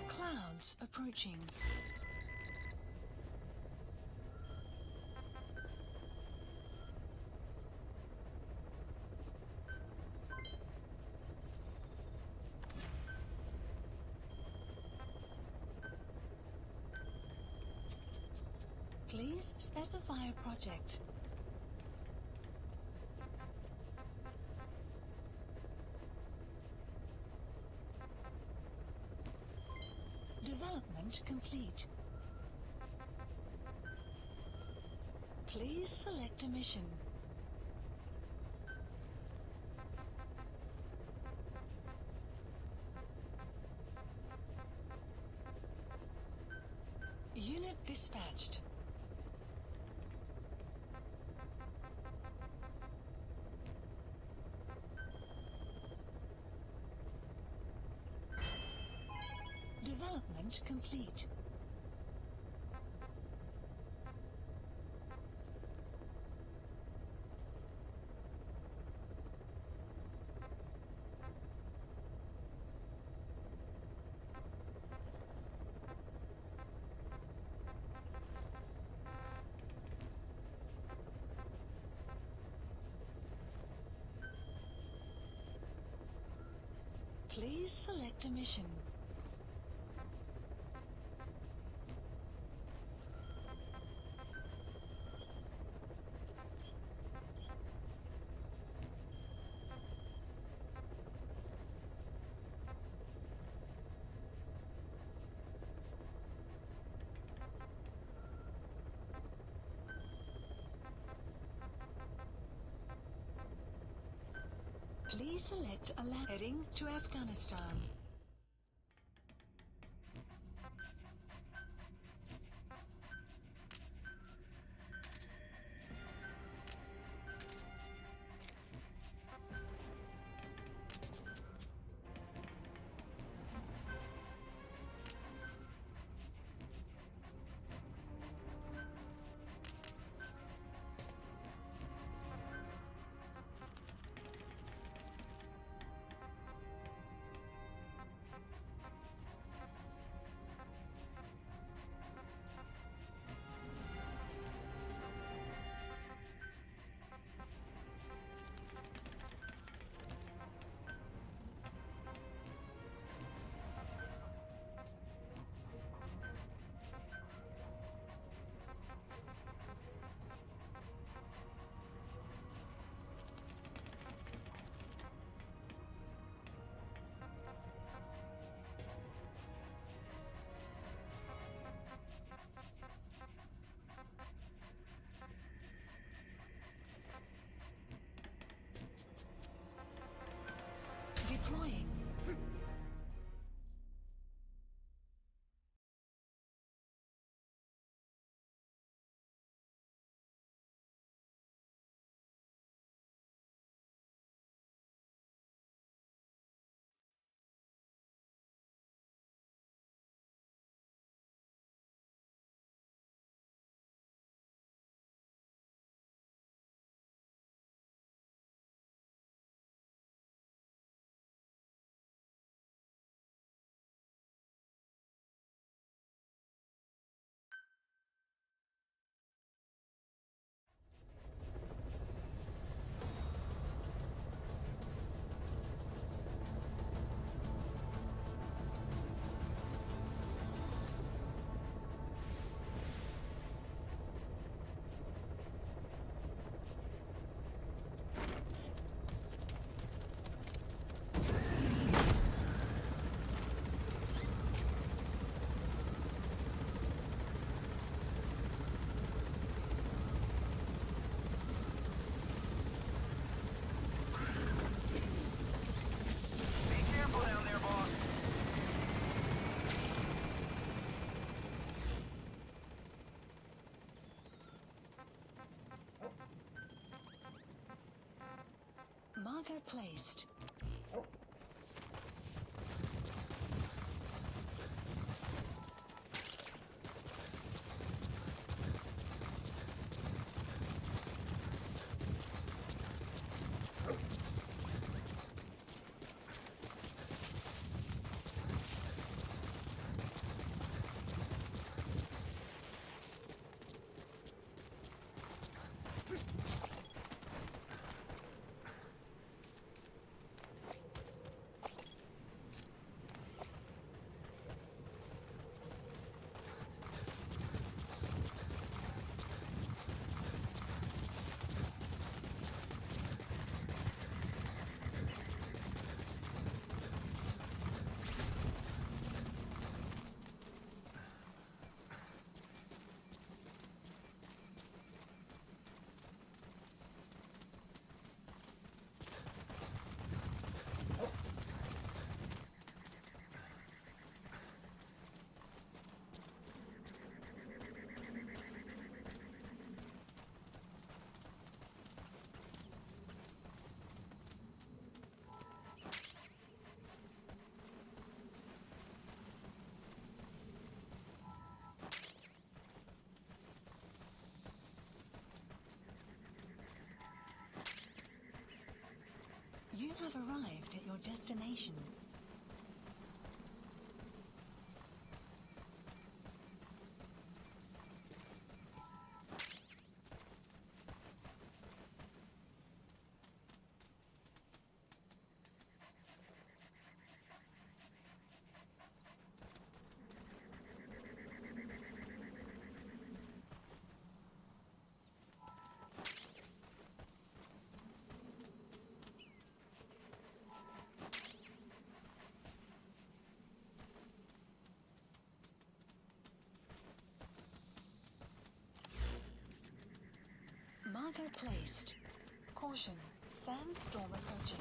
Clouds approaching. Please specify a project. Development complete. Please select a mission. Unit dispatched. Development complete. Please select a mission. Please select a land heading to Afghanistan. Deploying. Marker placed. You have arrived at your destination. Marker placed. Caution, sandstorm approaching.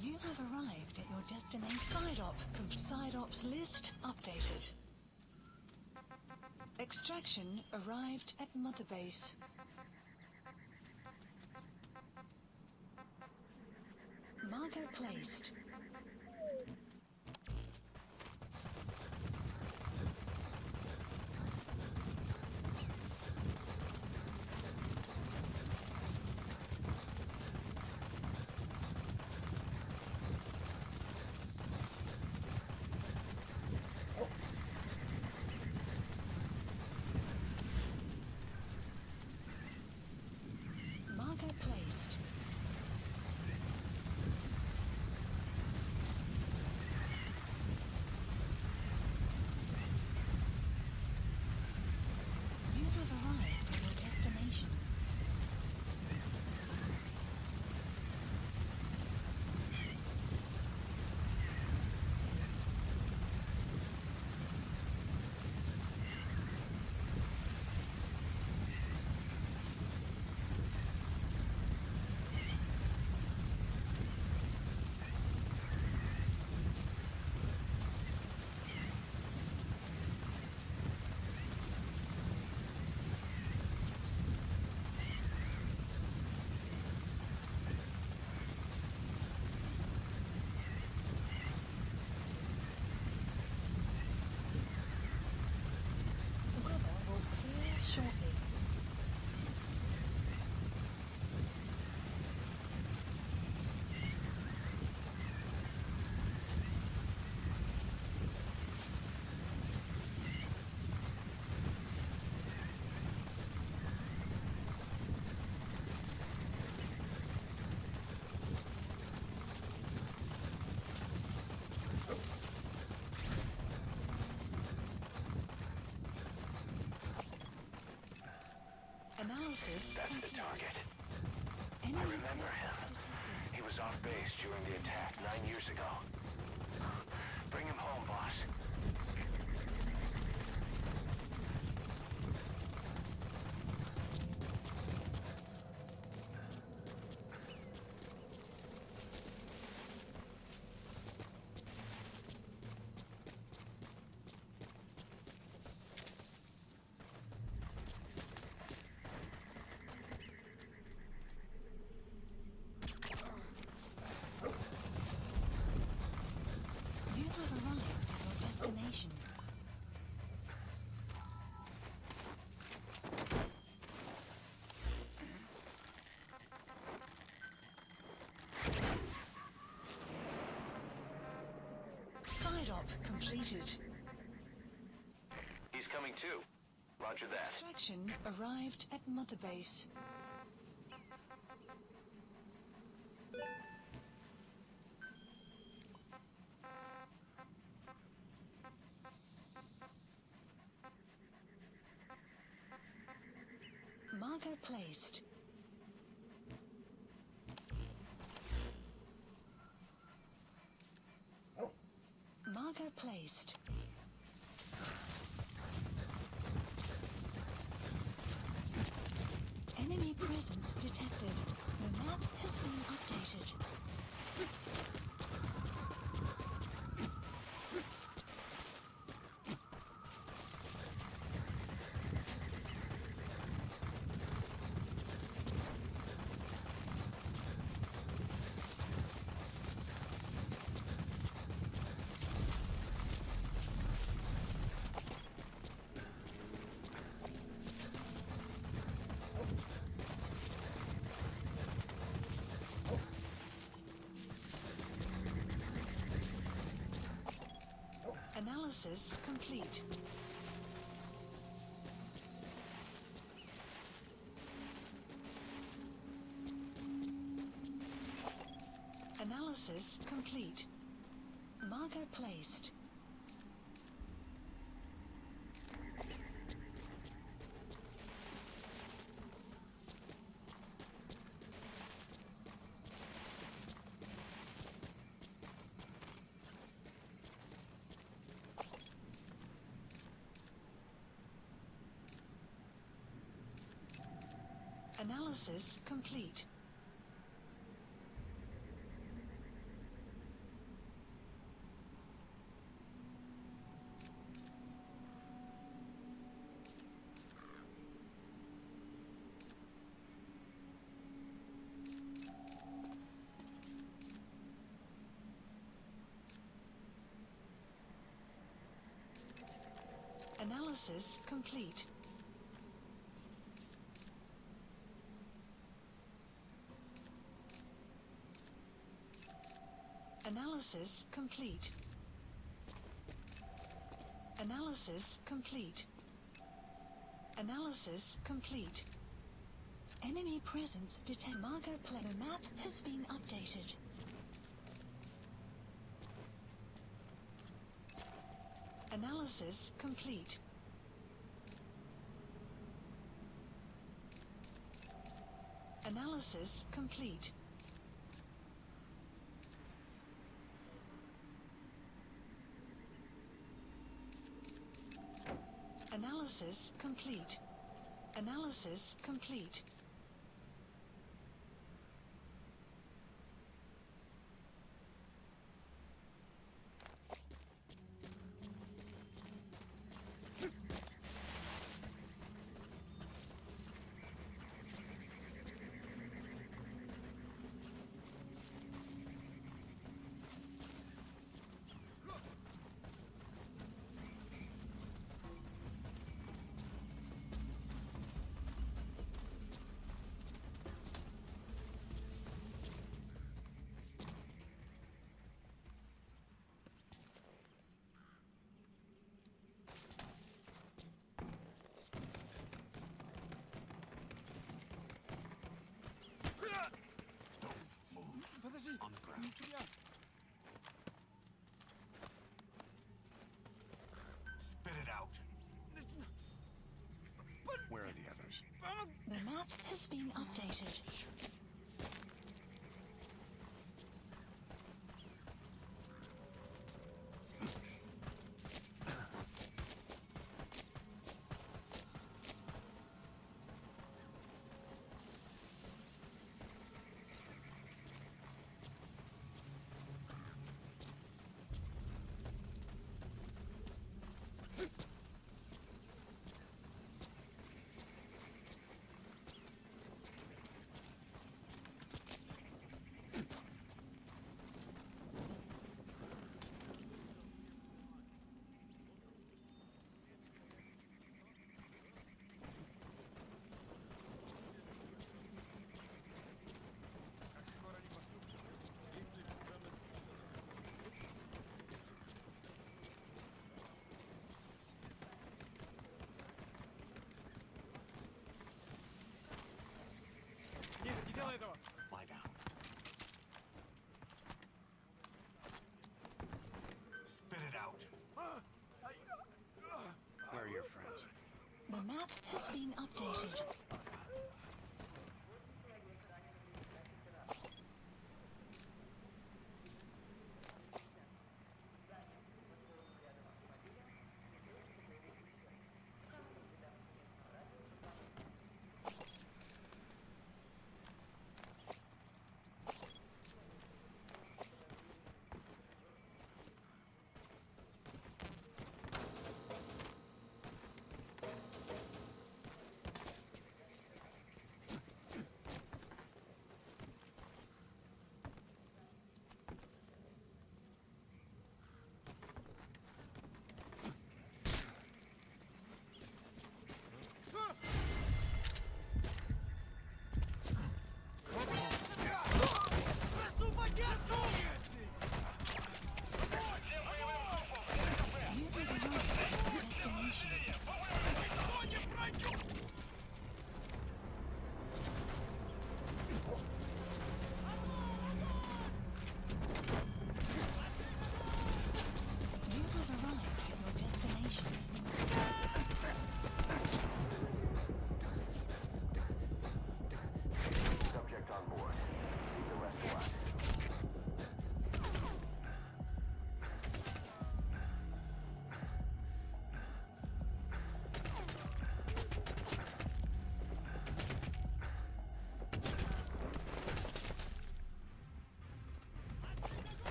You have arrived at your destination. Side ops list updated. Extraction arrived at Mother Base. Marker placed. Marker placed. You have arrived at your destination. The weather will clear shortly. Analysis That's the complete. target. Enemy I remember him. presence He was off base during the attack 9 years ago. Bring him home, boss. You have arrived at your destination. Side op completed. He's coming too. Roger that. Extraction arrived at Mother Base. Marker placed. Marker placed. Enemy presence detected. The map has been updated. Analysis complete. Analysis complete. Marker placed. Analysis complete. Analysis complete. Analysis complete. Analysis complete. Analysis complete. Enemy presence detected. Marker plane. The map has been updated. Analysis complete. Analysis complete. Analysis complete. Analysis complete. Подожди! On the ground. Не стрелять! Spit it out. Where are the others? The map has been updated. Как скоро они поступят? Если прямо Нет, не делай этого! Lie down. Spit it out. Where are your friends? The map has been updated.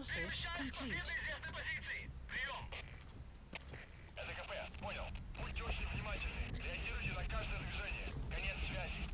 Analysis complete. Это КП, понял. Будьте очень внимательны. Реагируйте на каждое движение. Конец связи.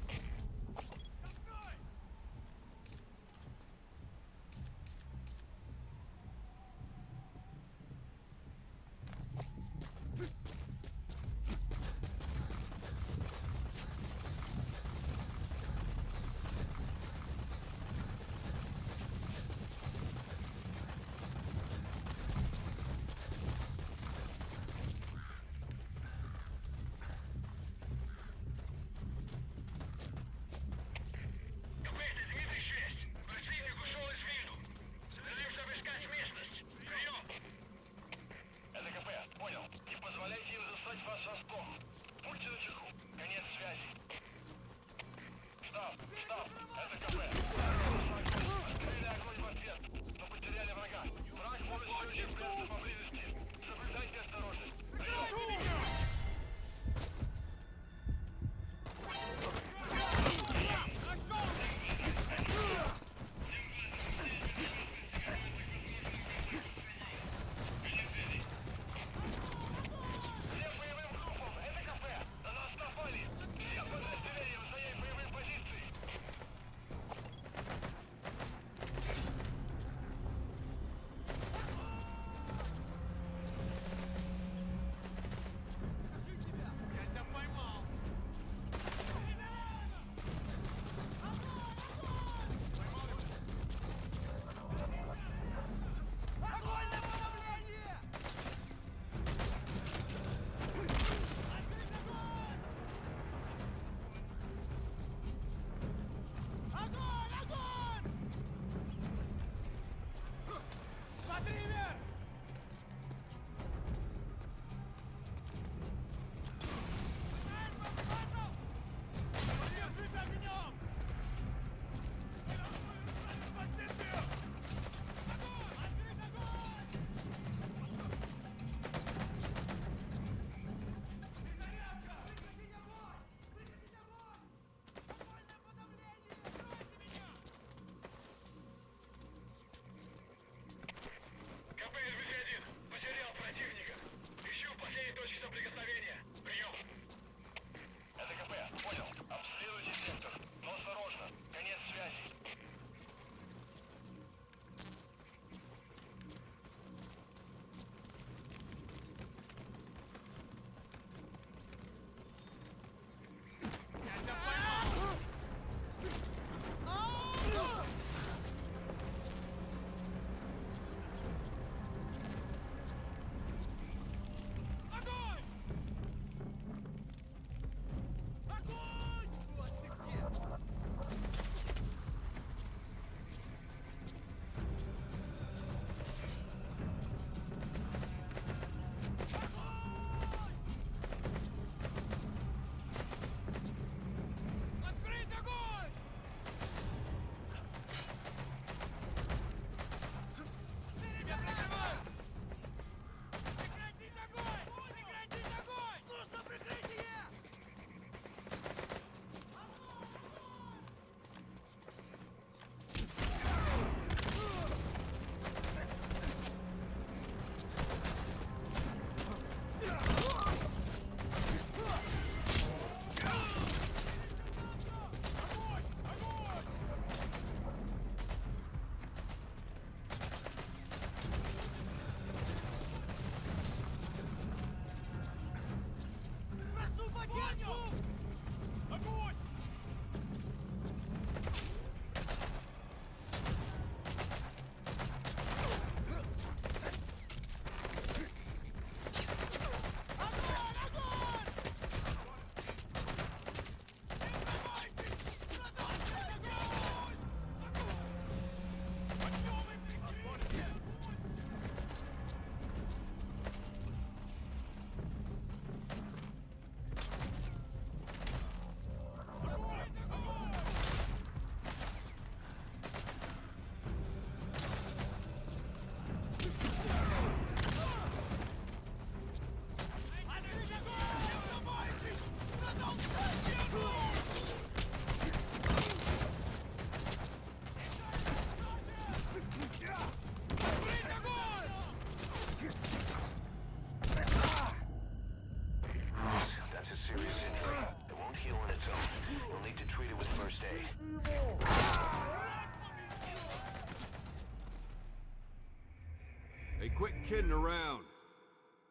Hey, quit kidding around.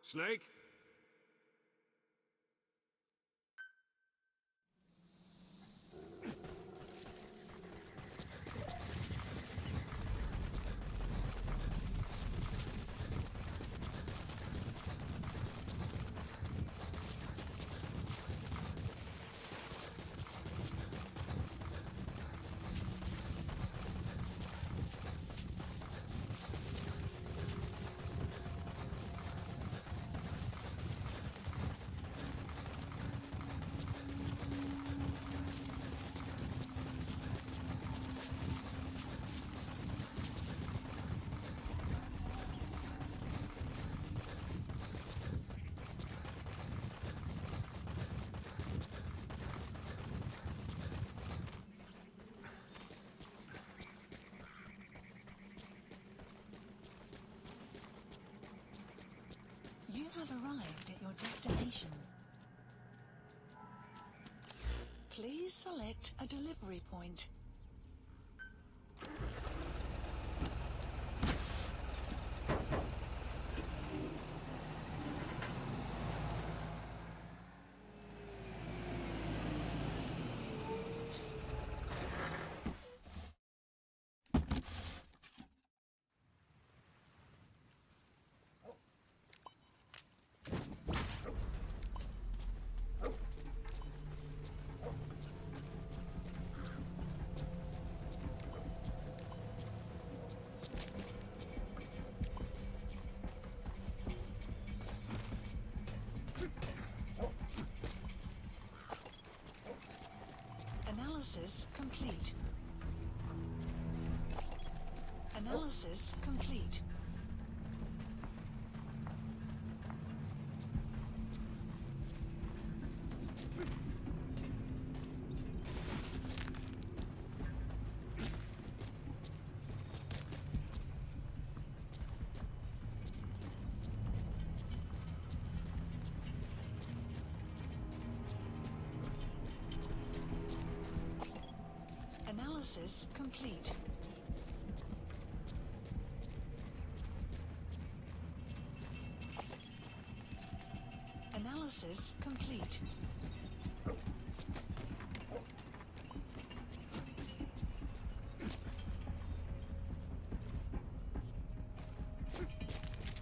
Snake? You have arrived at your destination. Please select a delivery point. Analysis complete. Analysis complete. Analysis complete. Analysis complete.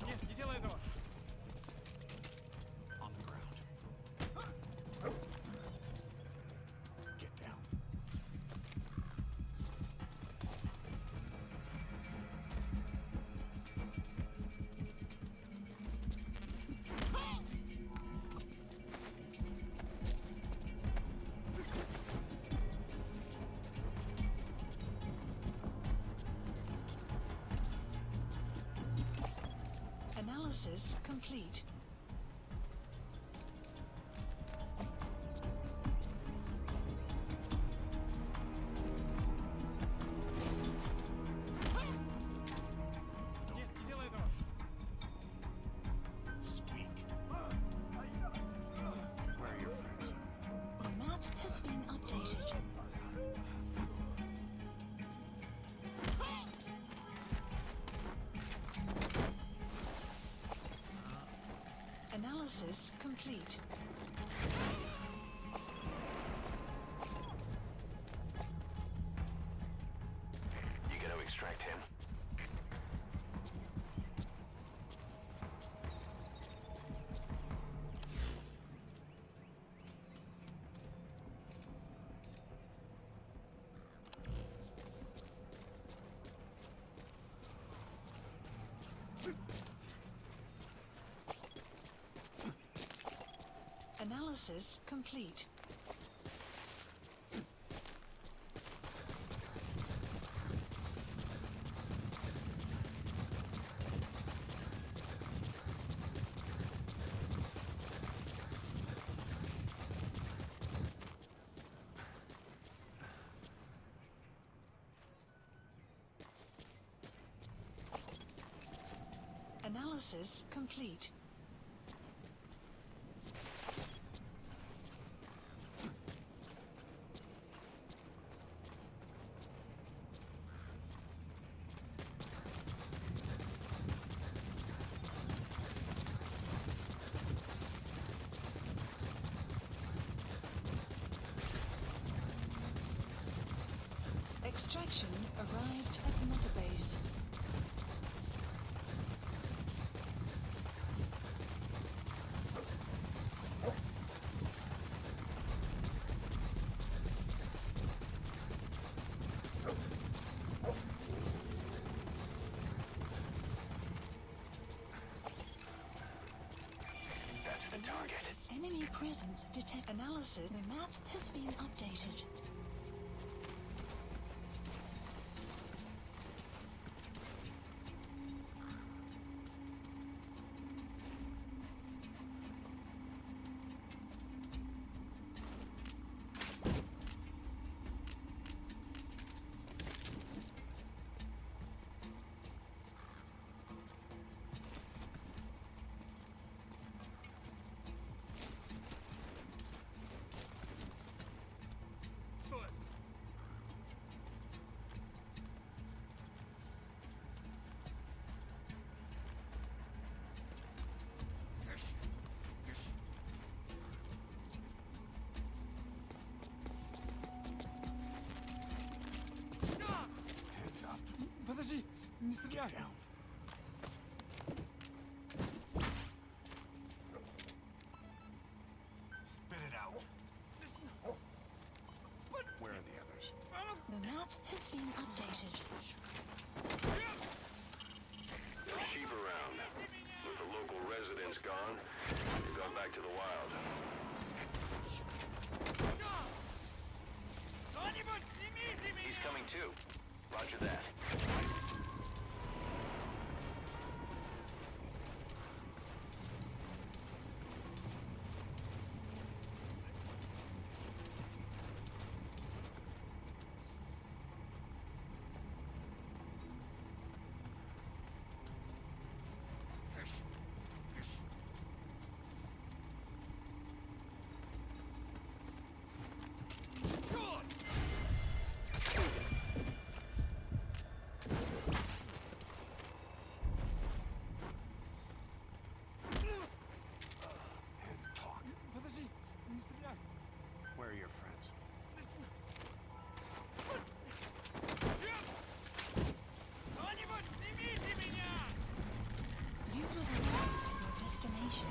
Нет, не делай этого! On the ground. Get down. Analysis complete. Нет, не делай этого! Speak. Where are your friends? The map has been updated. Analysis complete. You gonna extract him? Analysis complete. Analysis complete. Extraction arrived at Mother Base. That's the target. Enemy presence detect analysis. The map has been updated. Подожди, не стреляй! Spit it out. Where are the others? The map has been updated. Sheep around. With the local residents gone, they've gone back to the wild. Кто-нибудь снимите меня! He's coming too. Roger that. Подожди, не стреляй! Where are your friends? Кто-нибудь снимите меня! You have arrived at your destination.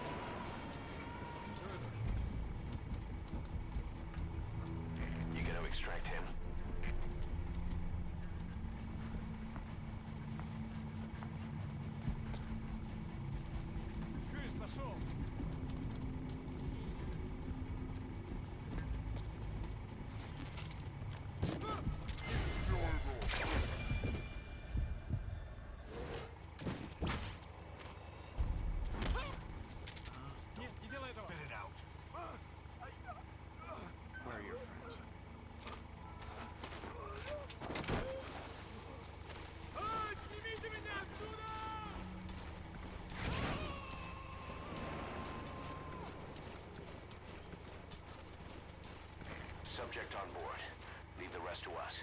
You gonna extract him? Крыс, пошел! Нет, не делай этого! Spit it out. Where are your friends? Снимите меня отсюда! Subject on board. Leave the rest to us.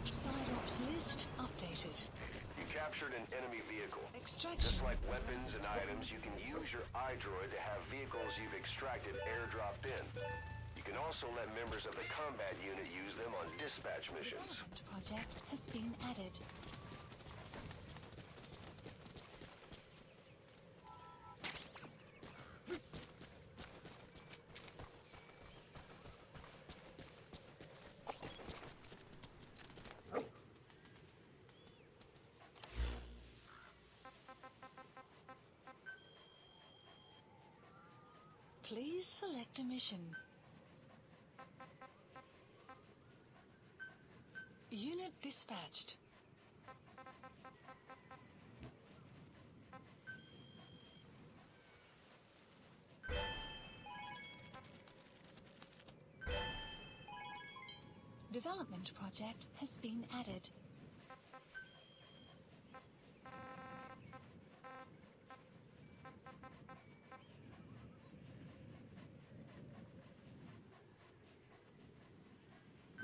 Psyops list updated. You captured an enemy vehicle. Extraction. Just like weapons and items, you can use your iDroid to have vehicles you've extracted airdropped in. You can also let members of the combat unit use them on dispatch missions. Development project has been added. Please select a mission. Unit dispatched. Development project has been added.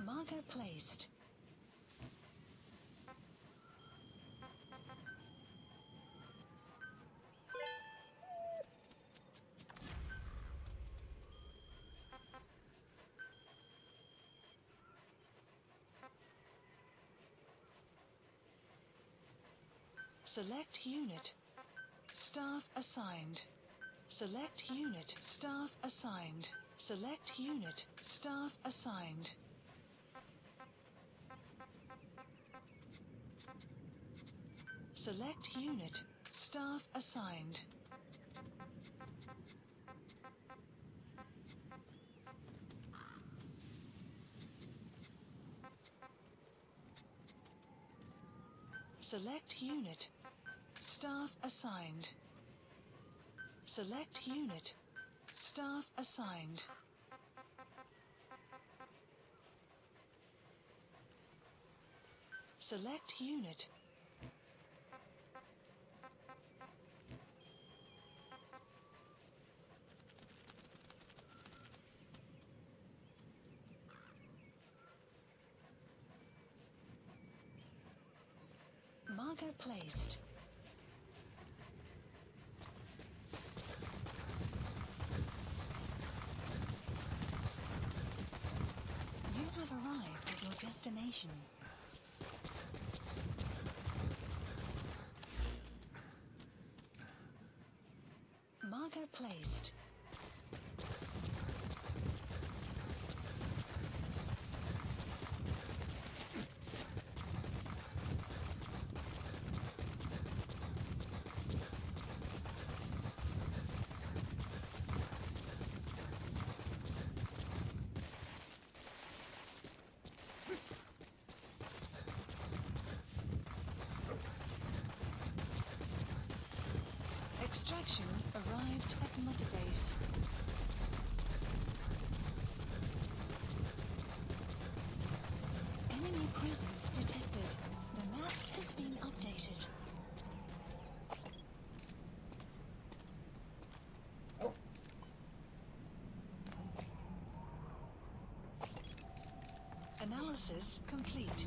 Marker placed. Select unit. Staff assigned. Select unit. Staff assigned. Select unit. Staff assigned. Select unit. Staff assigned. Select unit. Staff assigned. Select unit. Staff assigned. Select unit. Marker placed. You have arrived at your destination. Marker placed. Extraction arrived at Mother Base. Enemy presence detected. The map has been updated. Analysis complete.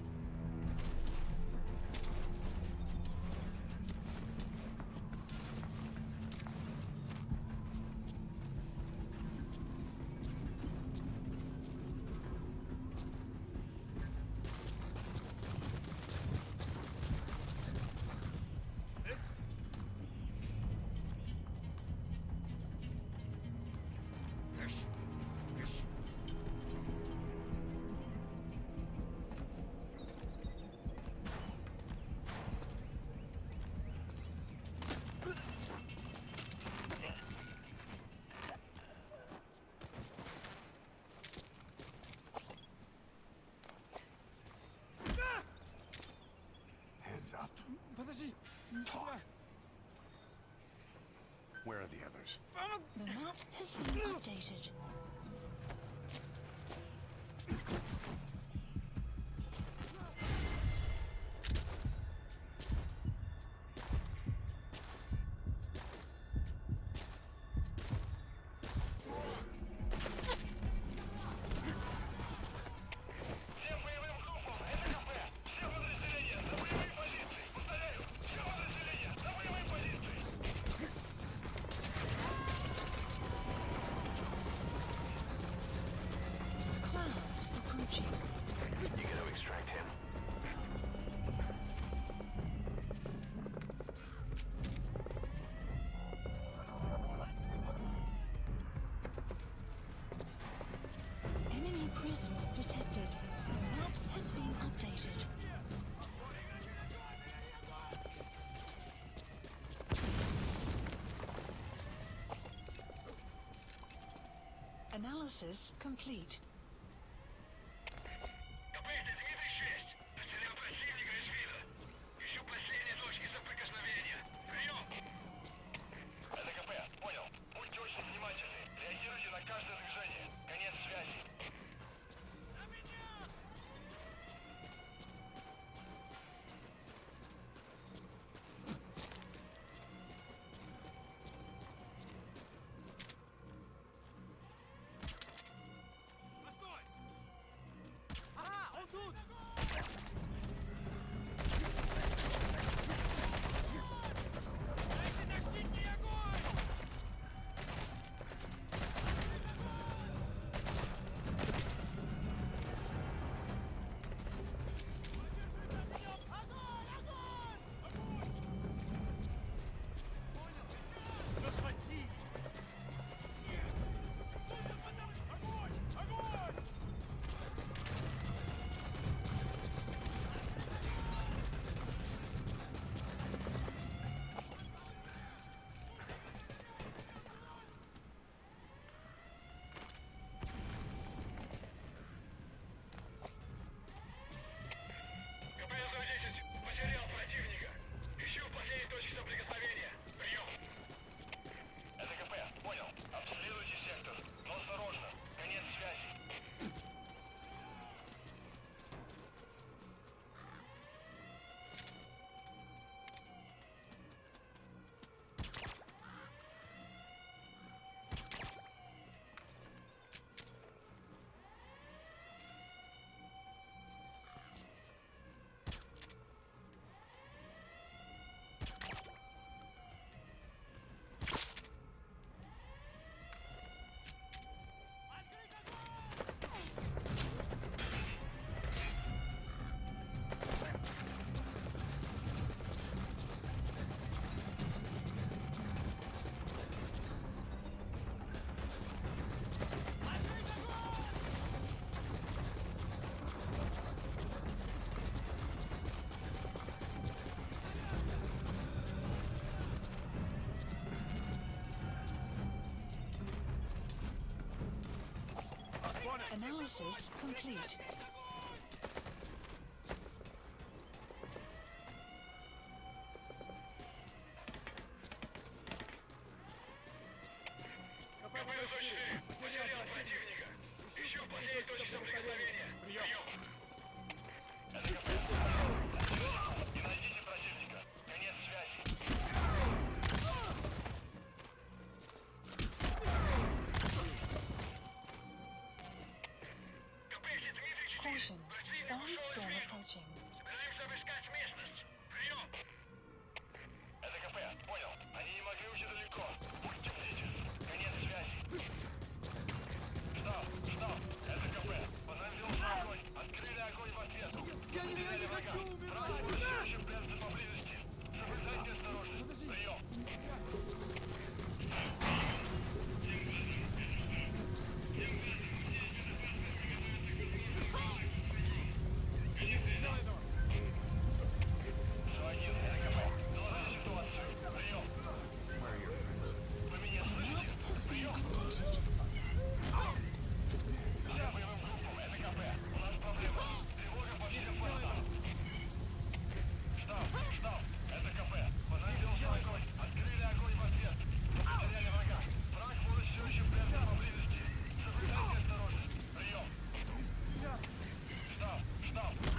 Heads up. Подожди, не стреляй. Where are the others? The map has been updated. Всем боевым группам, это КП. Все подразделения на боевые позиции. Повторяю, все подразделения на боевые позиции. Clouds approaching. You gotta extract him. Enemy presence detected. The map has been updated. Analysis complete. КП, это Дмитрий-6. Потерял противника из вида. Ищу последние точки соприкосновения. Прием! Это КП, понял. Будьте очень внимательны. Реагируйте на каждое движение. Конец связи. Analysis complete. КП-44. Материал противника. Ищу последние точки соприкосновения. Прием. Это КП. Не найдите противника. Конец связи. КП-10 Дмитрий 4. Caution. Противник Storm ушел из storm виду. approaching. Собираемся обыскать местность. Прием. Это КП. Понял. Они не могли уйти далеко. Будьте бдительны. Конец связи. Стоп. Это КП. Понадобился огонь. Открыли огонь в ответку. Я не хочу умирать! Ищем прятаться поблизости. Соблюдайте осторожность. Прием. Один, это КП. Доложи ситуацию. Прием. Вы меня слышите? Прием. Всем боевым группам, это КП. У нас проблема. Тревога по всем постам. Стоп. Это КП. Понадобился огонь. Открыли огонь в ответ. Мы потеряли врага. Враг может все еще прятаться поблизости. Соблюдайте осторожность. Прием. Стоп.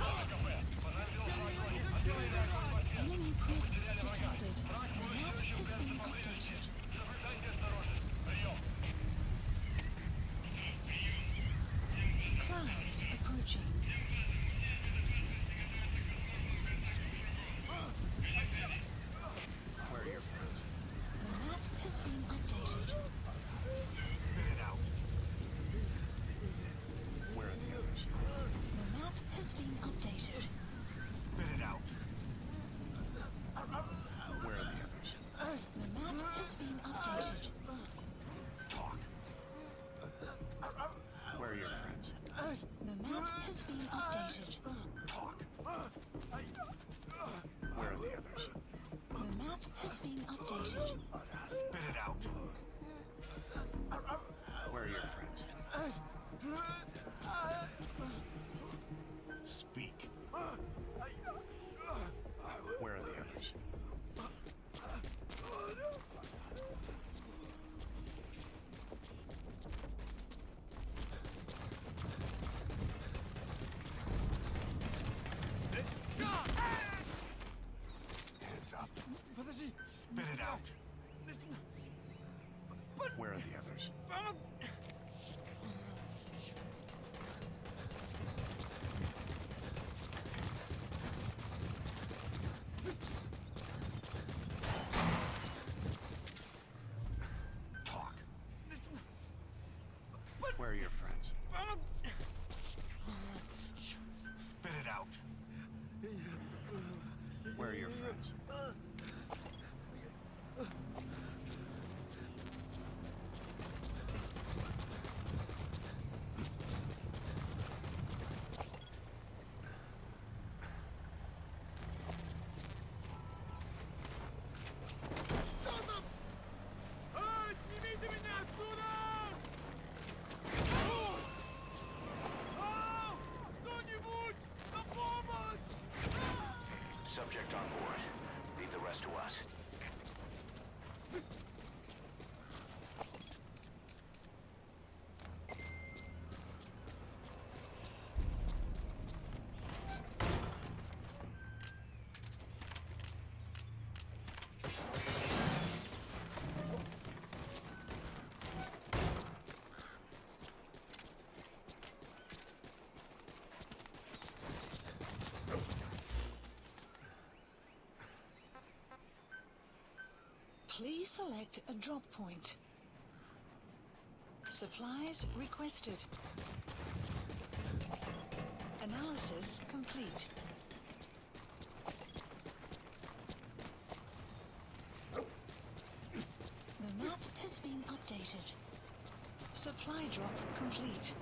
Это КП. Понадобился огонь. Открыли огонь в ответ. Enemy Мы proof потеряли врага. detected. Враг The может map все еще has прятаться been поблизости. updated. Соблюдайте осторожность. Прием. Clouds approaching. Where are your friends? The map has been updated. Spit it out. Where are the others? The map has been updated. Spit it out. Where are the others? The map has been updated. Talk. Where are your friends? The map has been updated. Talk. Where are the others? The map has been updated. Spit it out. Where are your friends? Speak. Where are the others? Heads up. Подожди! Spit it out. Where are the others? Talk. Where are your friends? Spit it out. Where are your friends? Снимите меня отсюда! Кто-нибудь! На помощь! Subject on board. Leave the rest to us. Please select a drop point. Supplies requested. Analysis complete. The map has been updated. Supply drop complete.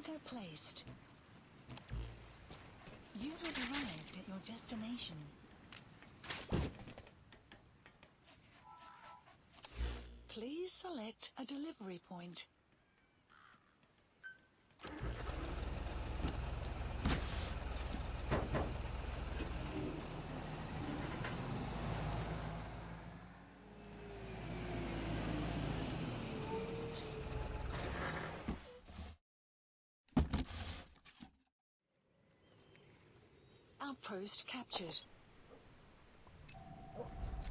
Cargo placed. You have arrived at your destination. Please select a delivery point. Outpost captured.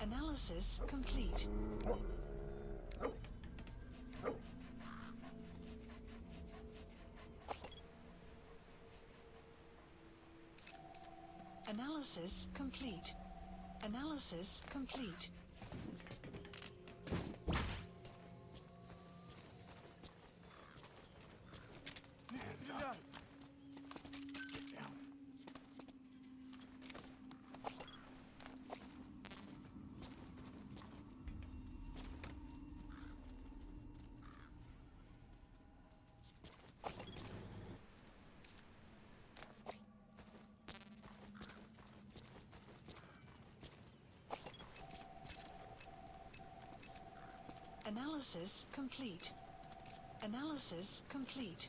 Analysis complete. Analysis complete. Analysis complete. Стреляй! Analysis complete. Analysis complete.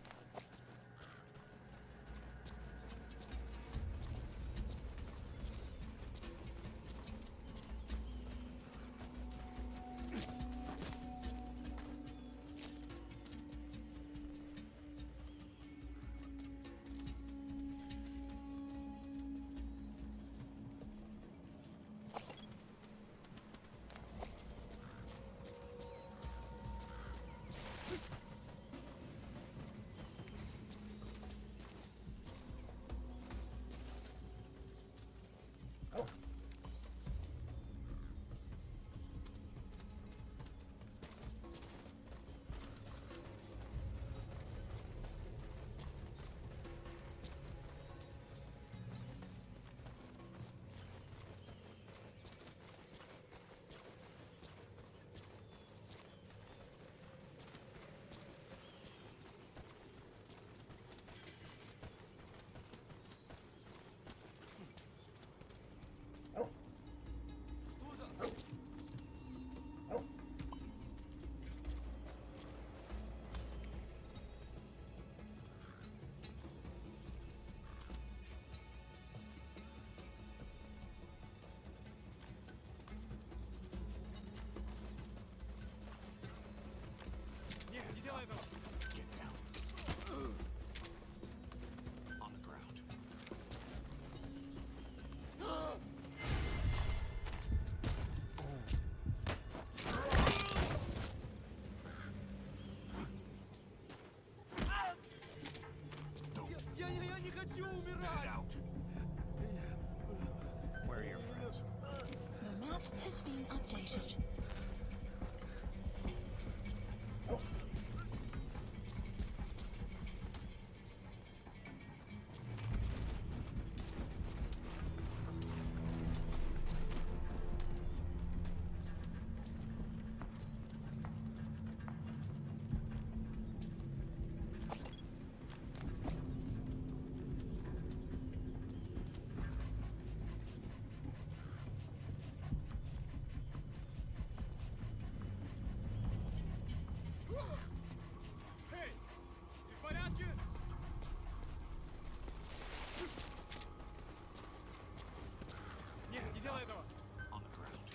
Нет, не делай этого! Get down. On the ground. Я не хочу умирать! Out. Where are your friends? The map has been updated. Эй! Ты в порядке? Нет, не делай этого! On the ground.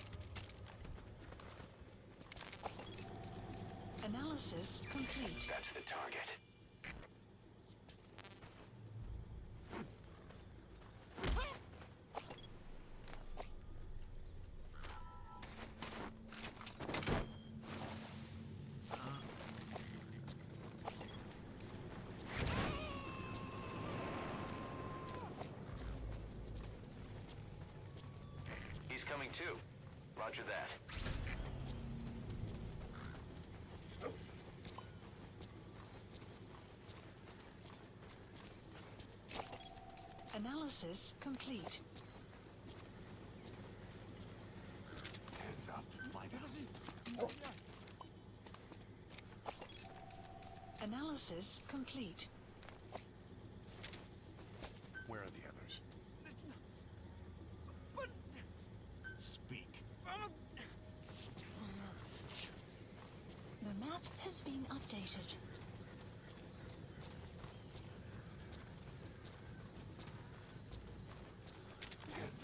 Analysis complete. That's the target. He's coming too. Roger that. Analysis complete. Hands up. Find out. Подожди! Не стреляй! Analysis complete. been updated.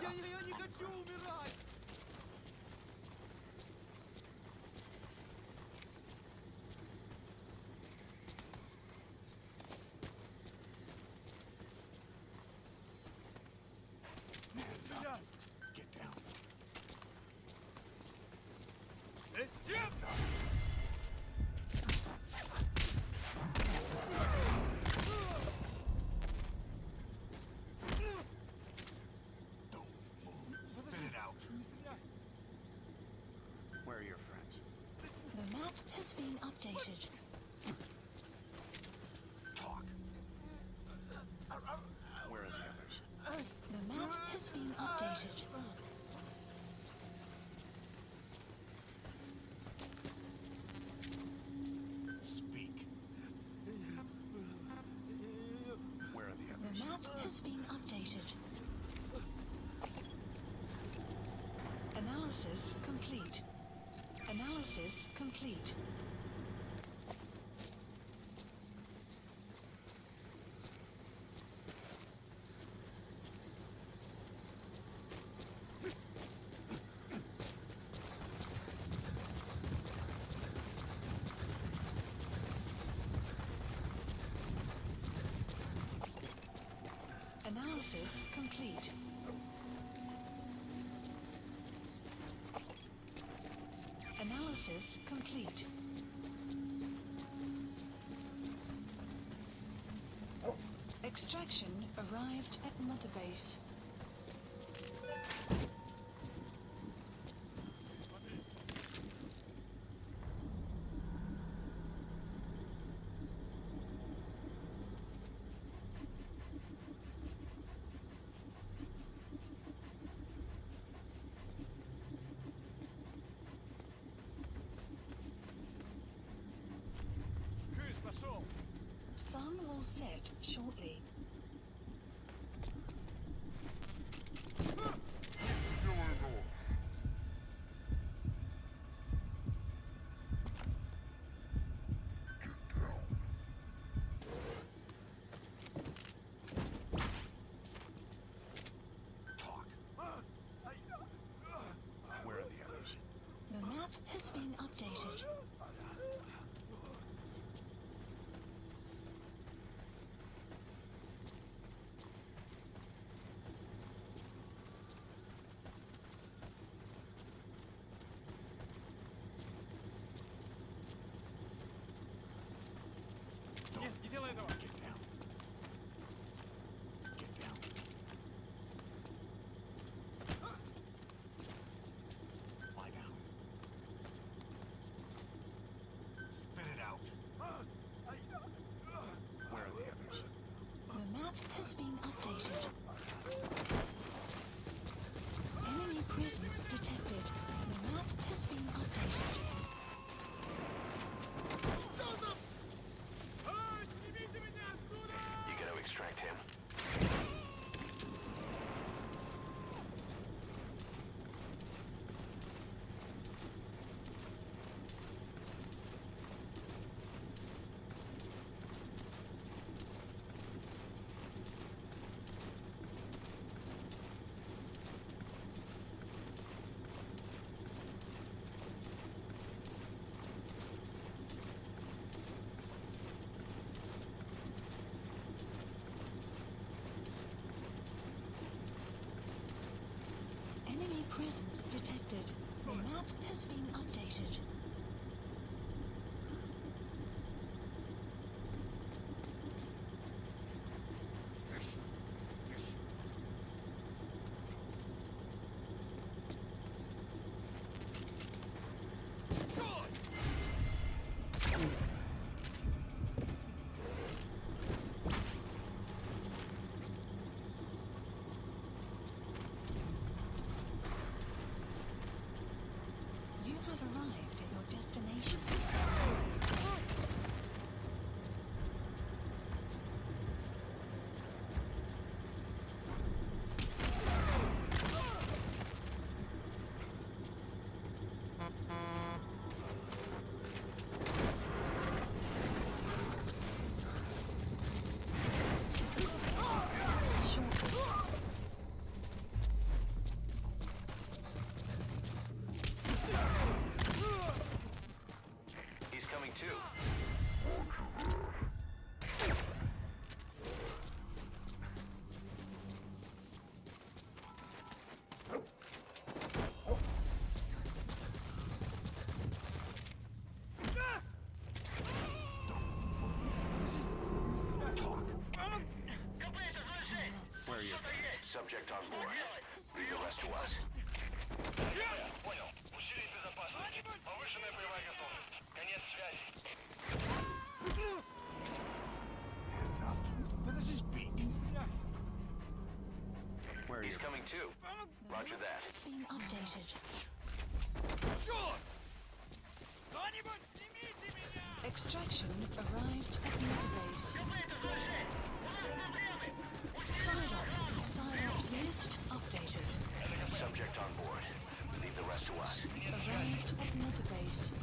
Я не хочу умирать! Стреляй! Get down. Don't move. Spit it out. Не стреляй! Where are your friends? The map has been updated. Talk. Where are the others? The map has been updated. Speak. Where are the The others? map has been updated. Analysis complete. Analysis complete. Analysis complete. Analysis complete. Extraction arrived at Mother Base. Крыс пошел! Sun will set shortly. Talk. Where are the others? The map has been updated. Не делай этого! Get down. Get down. Lie down. Spit it out. Where are the others? The map has been updated. Enemy presence detected. The map has been updated. Снимите меня отсюда! You gotta extract him. Enemy presence detected. The map has been updated. You have arrived at on board. Leave the rest to us. Понял. Усилить безопасность. Повышенная боевая готовность. Конец связи. Hands up. Подожди, speak. Where are He's you? coming too. Roger that. It's been updated. Черт! Кто-нибудь снимите меня! Extraction arrived at the base. Psyops list updated. Subject on board. Leave the rest to us. Arrived at another base.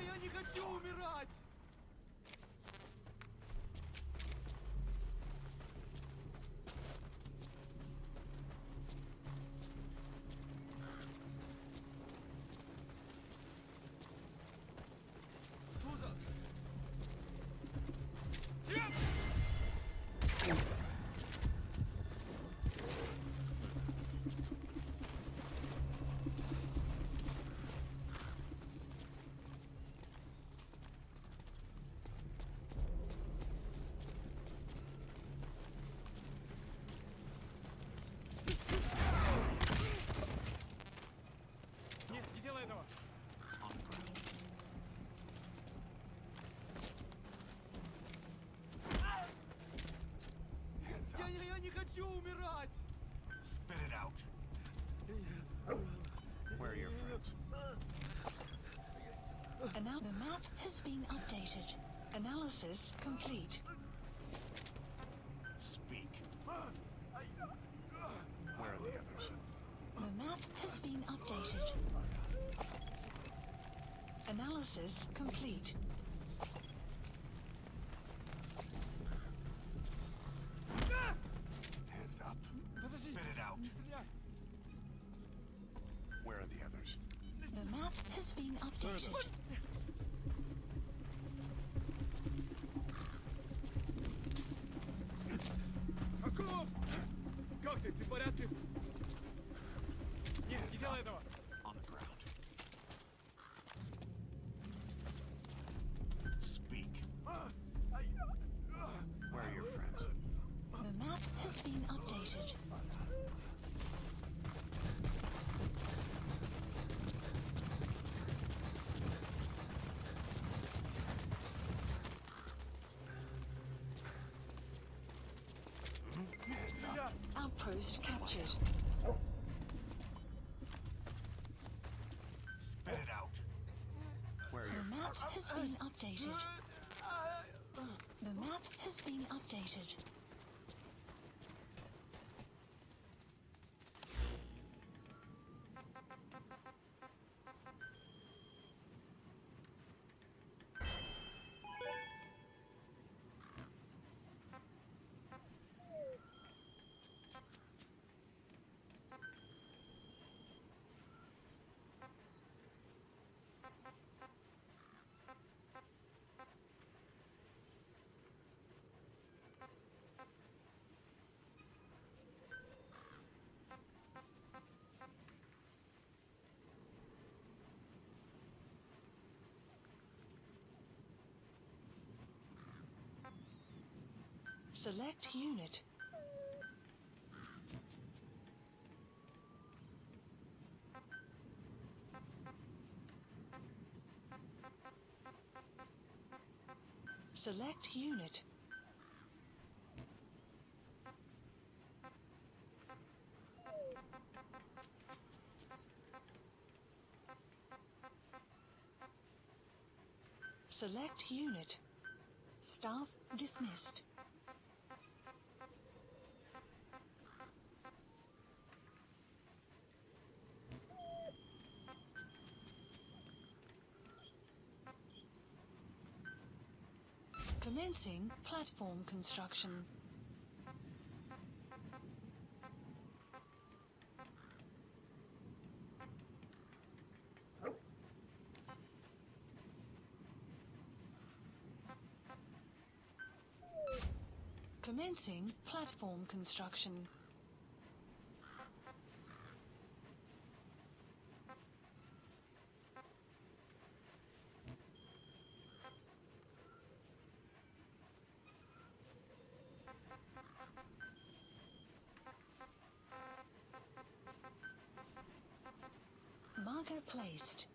Я не хочу умирать! Туда! Нет, не делай этого! Hands up. Я не хочу умирать! Spit it out. Where are your friends? And now the map has been updated. Analysis complete. Speak. Where are the others? The map has been updated. Analysis complete. Hands up. Spit it out. Не стреляй! Where are the others? The map has been updated. Каков? Как ты? Ты в порядке? Нет, не делай этого! On the ground. Speak. Where are your friends? The map has been updated. Outpost captured. Spit it out. Where are The your map has been updated. The map has been updated. Select unit. Select unit. Select unit. Staff dismissed. Commencing platform construction. Commencing platform construction. Marker placed.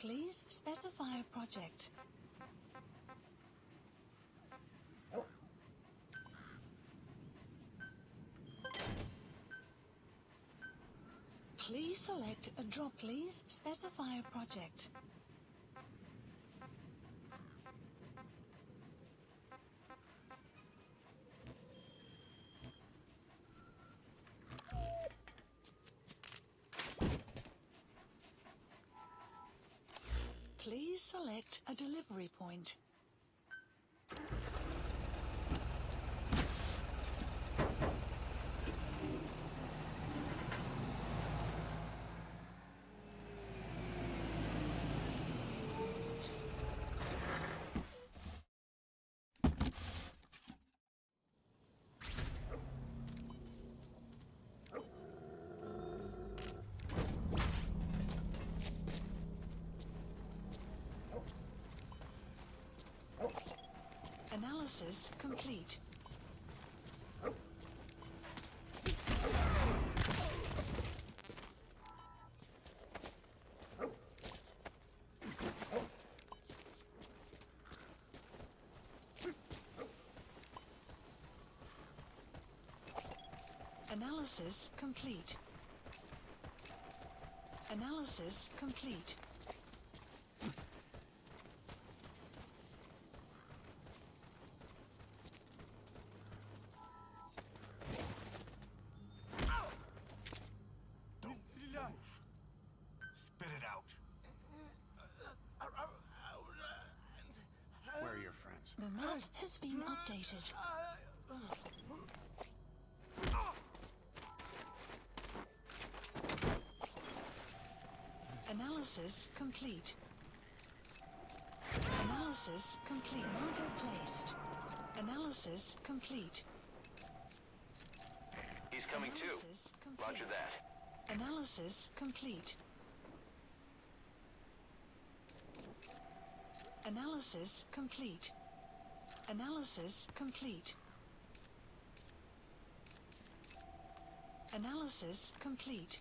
Please specify a project. Please select a drop. Please specify a project. Please select a delivery point. Analysis complete. Analysis complete. Analysis complete. Spit it out. Where are your friends? The map has been updated. Analysis complete. Analysis complete. Marker placed. Analysis complete. He's coming too. Analysis complete. Roger that. Analysis complete. Analysis complete. Analysis complete. Analysis complete.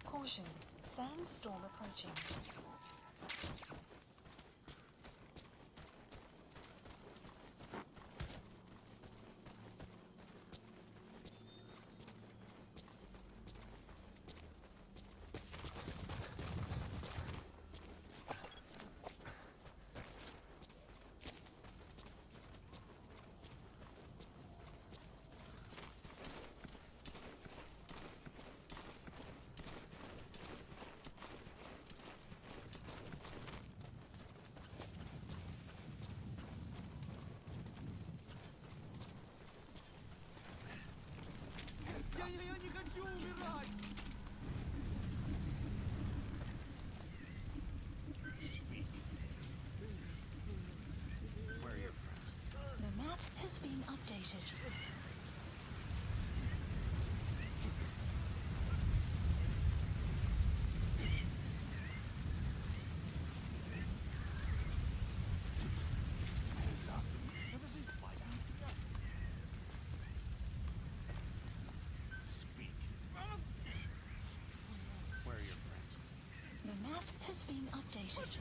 Caution, sandstorm approaching. Я не хочу умирать! Where are your friends? The map has been updated. Where are your friends? The map has been updated.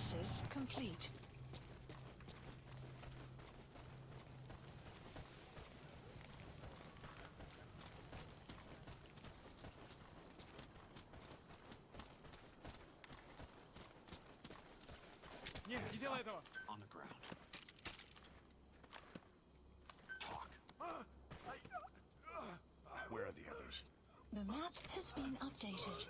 Analysis complete. Нет, не делай этого! On the ground. Talk. Where are the others? The map has been updated.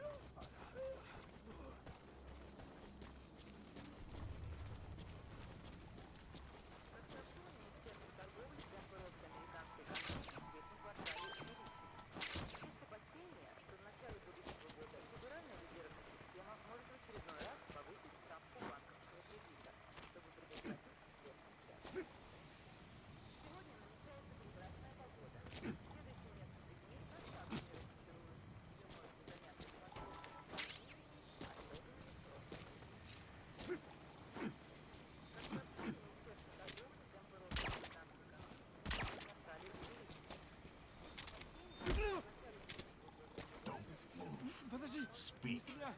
Подожди! Не Speak. стреляй!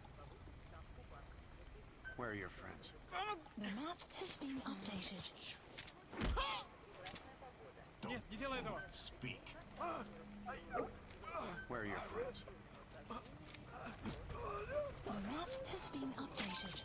Where are your friends? The map has been updated. Нет, не делай этого! Speak. Where are your friends? The map has been updated.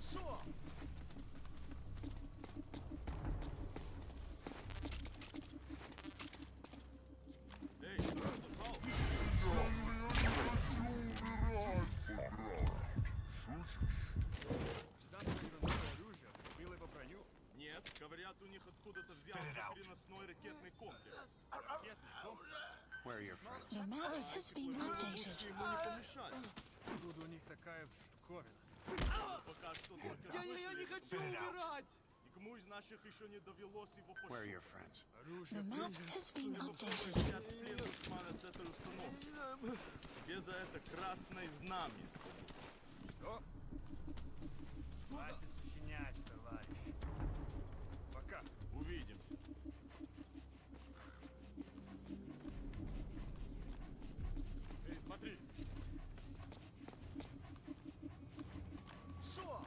Шо? Эй, что ты, Партизанское гранатное оружие было по броню? Нет, говорят, у них откуда-то взялся переносной ракетный комплекс. Ракетный комплекс? Where are your friends? The map has been updated. Ему не помешать. Откуда у них такая штуковина? Пока что только Я не хочу умирать! Никому из наших еще не довелось его Where are пощупать. your friends? The map has been updated. Снять плен душмана с этой установки. Тебе за это красное знамя. Что? Хватит сочинять, товарищ. Пока. Увидимся. Эй, смотри. Шо?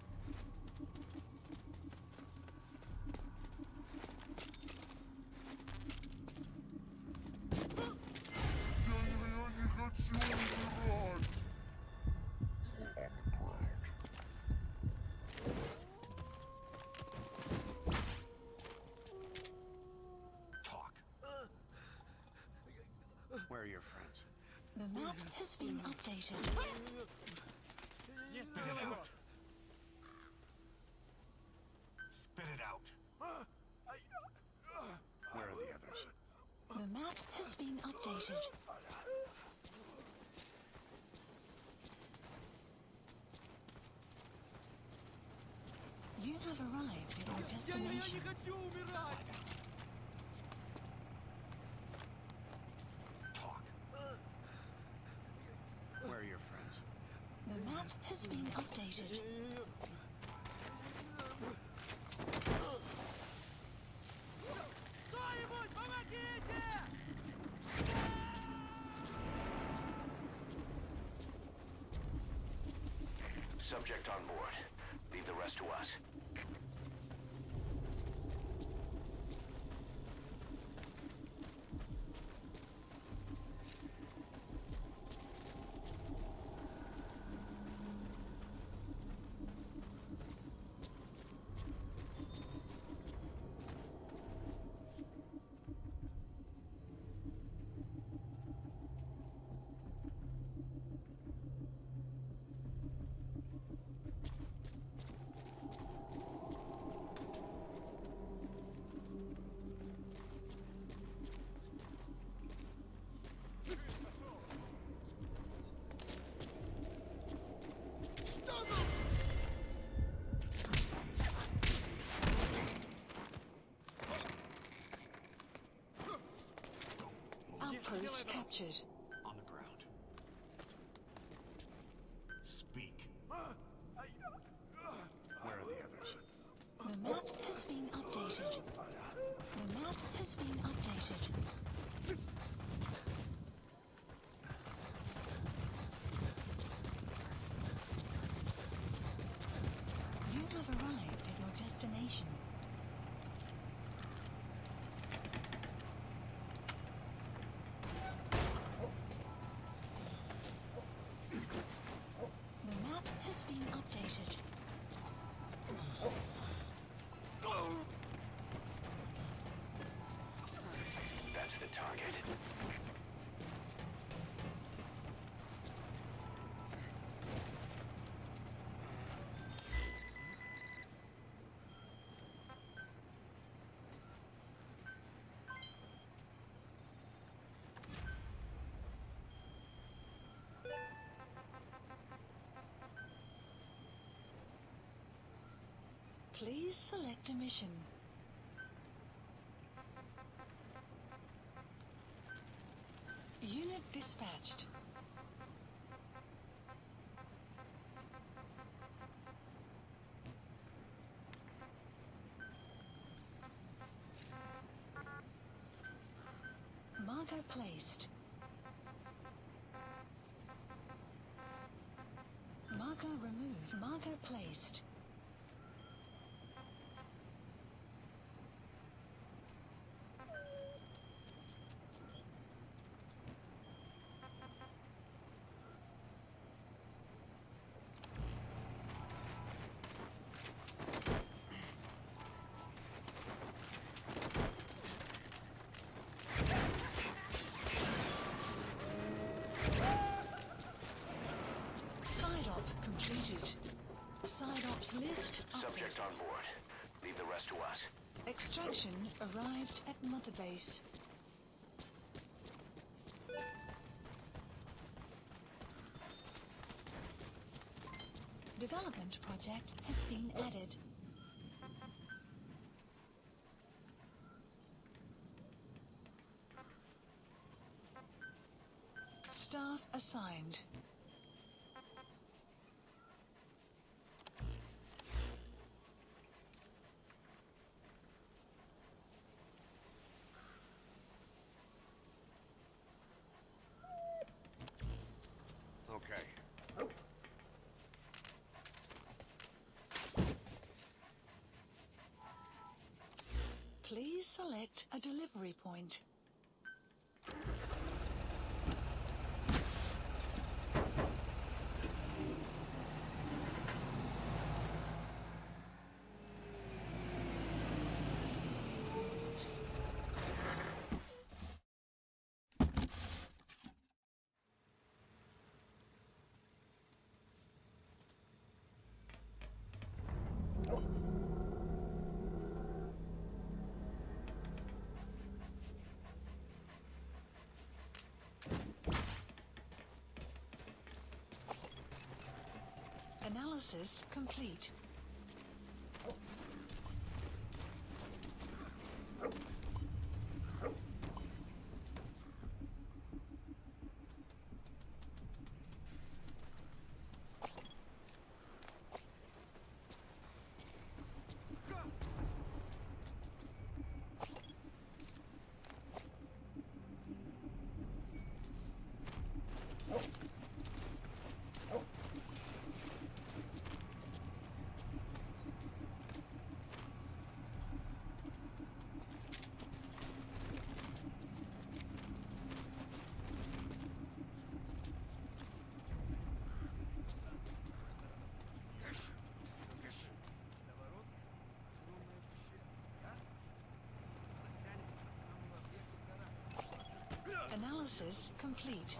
Talk. Where are your friends? The map has been updated. Нет, не делай этого. Spit it out. Where are the others? The map has been updated. You have arrived at your Я не destination. хочу умирать! Talk. Where are your friends? The map has been updated. Кто-нибудь, помогите! Subject on board. Leave the rest to us. captured. On the ground. Speak. Where are the others? The map has been updated. The map has been updated. You have arrived at your destination. The map has been updated. That's the target. Please select a mission. Unit dispatched. Marker placed. Marker removed. Marker placed. Side op completed. Side ops list Subject updated. on board. Leave the rest to us. Extraction arrived at Mother Base. Development project has been added. Staff assigned. Okay. Please select a delivery point. Analysis complete. Analysis complete.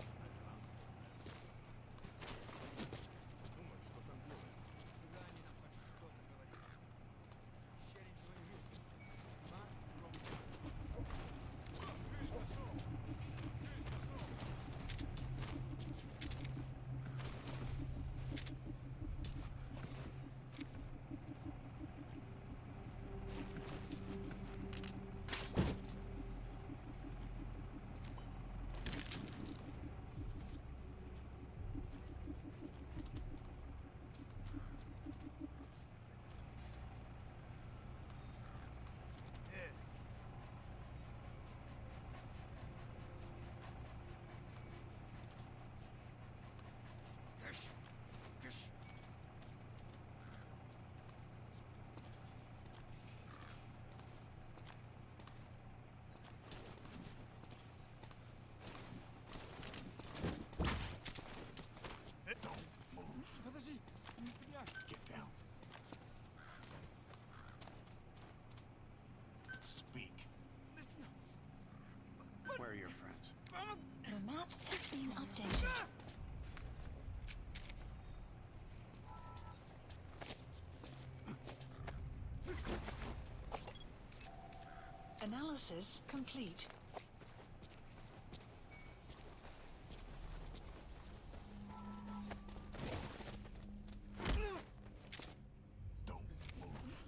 Analysis complete.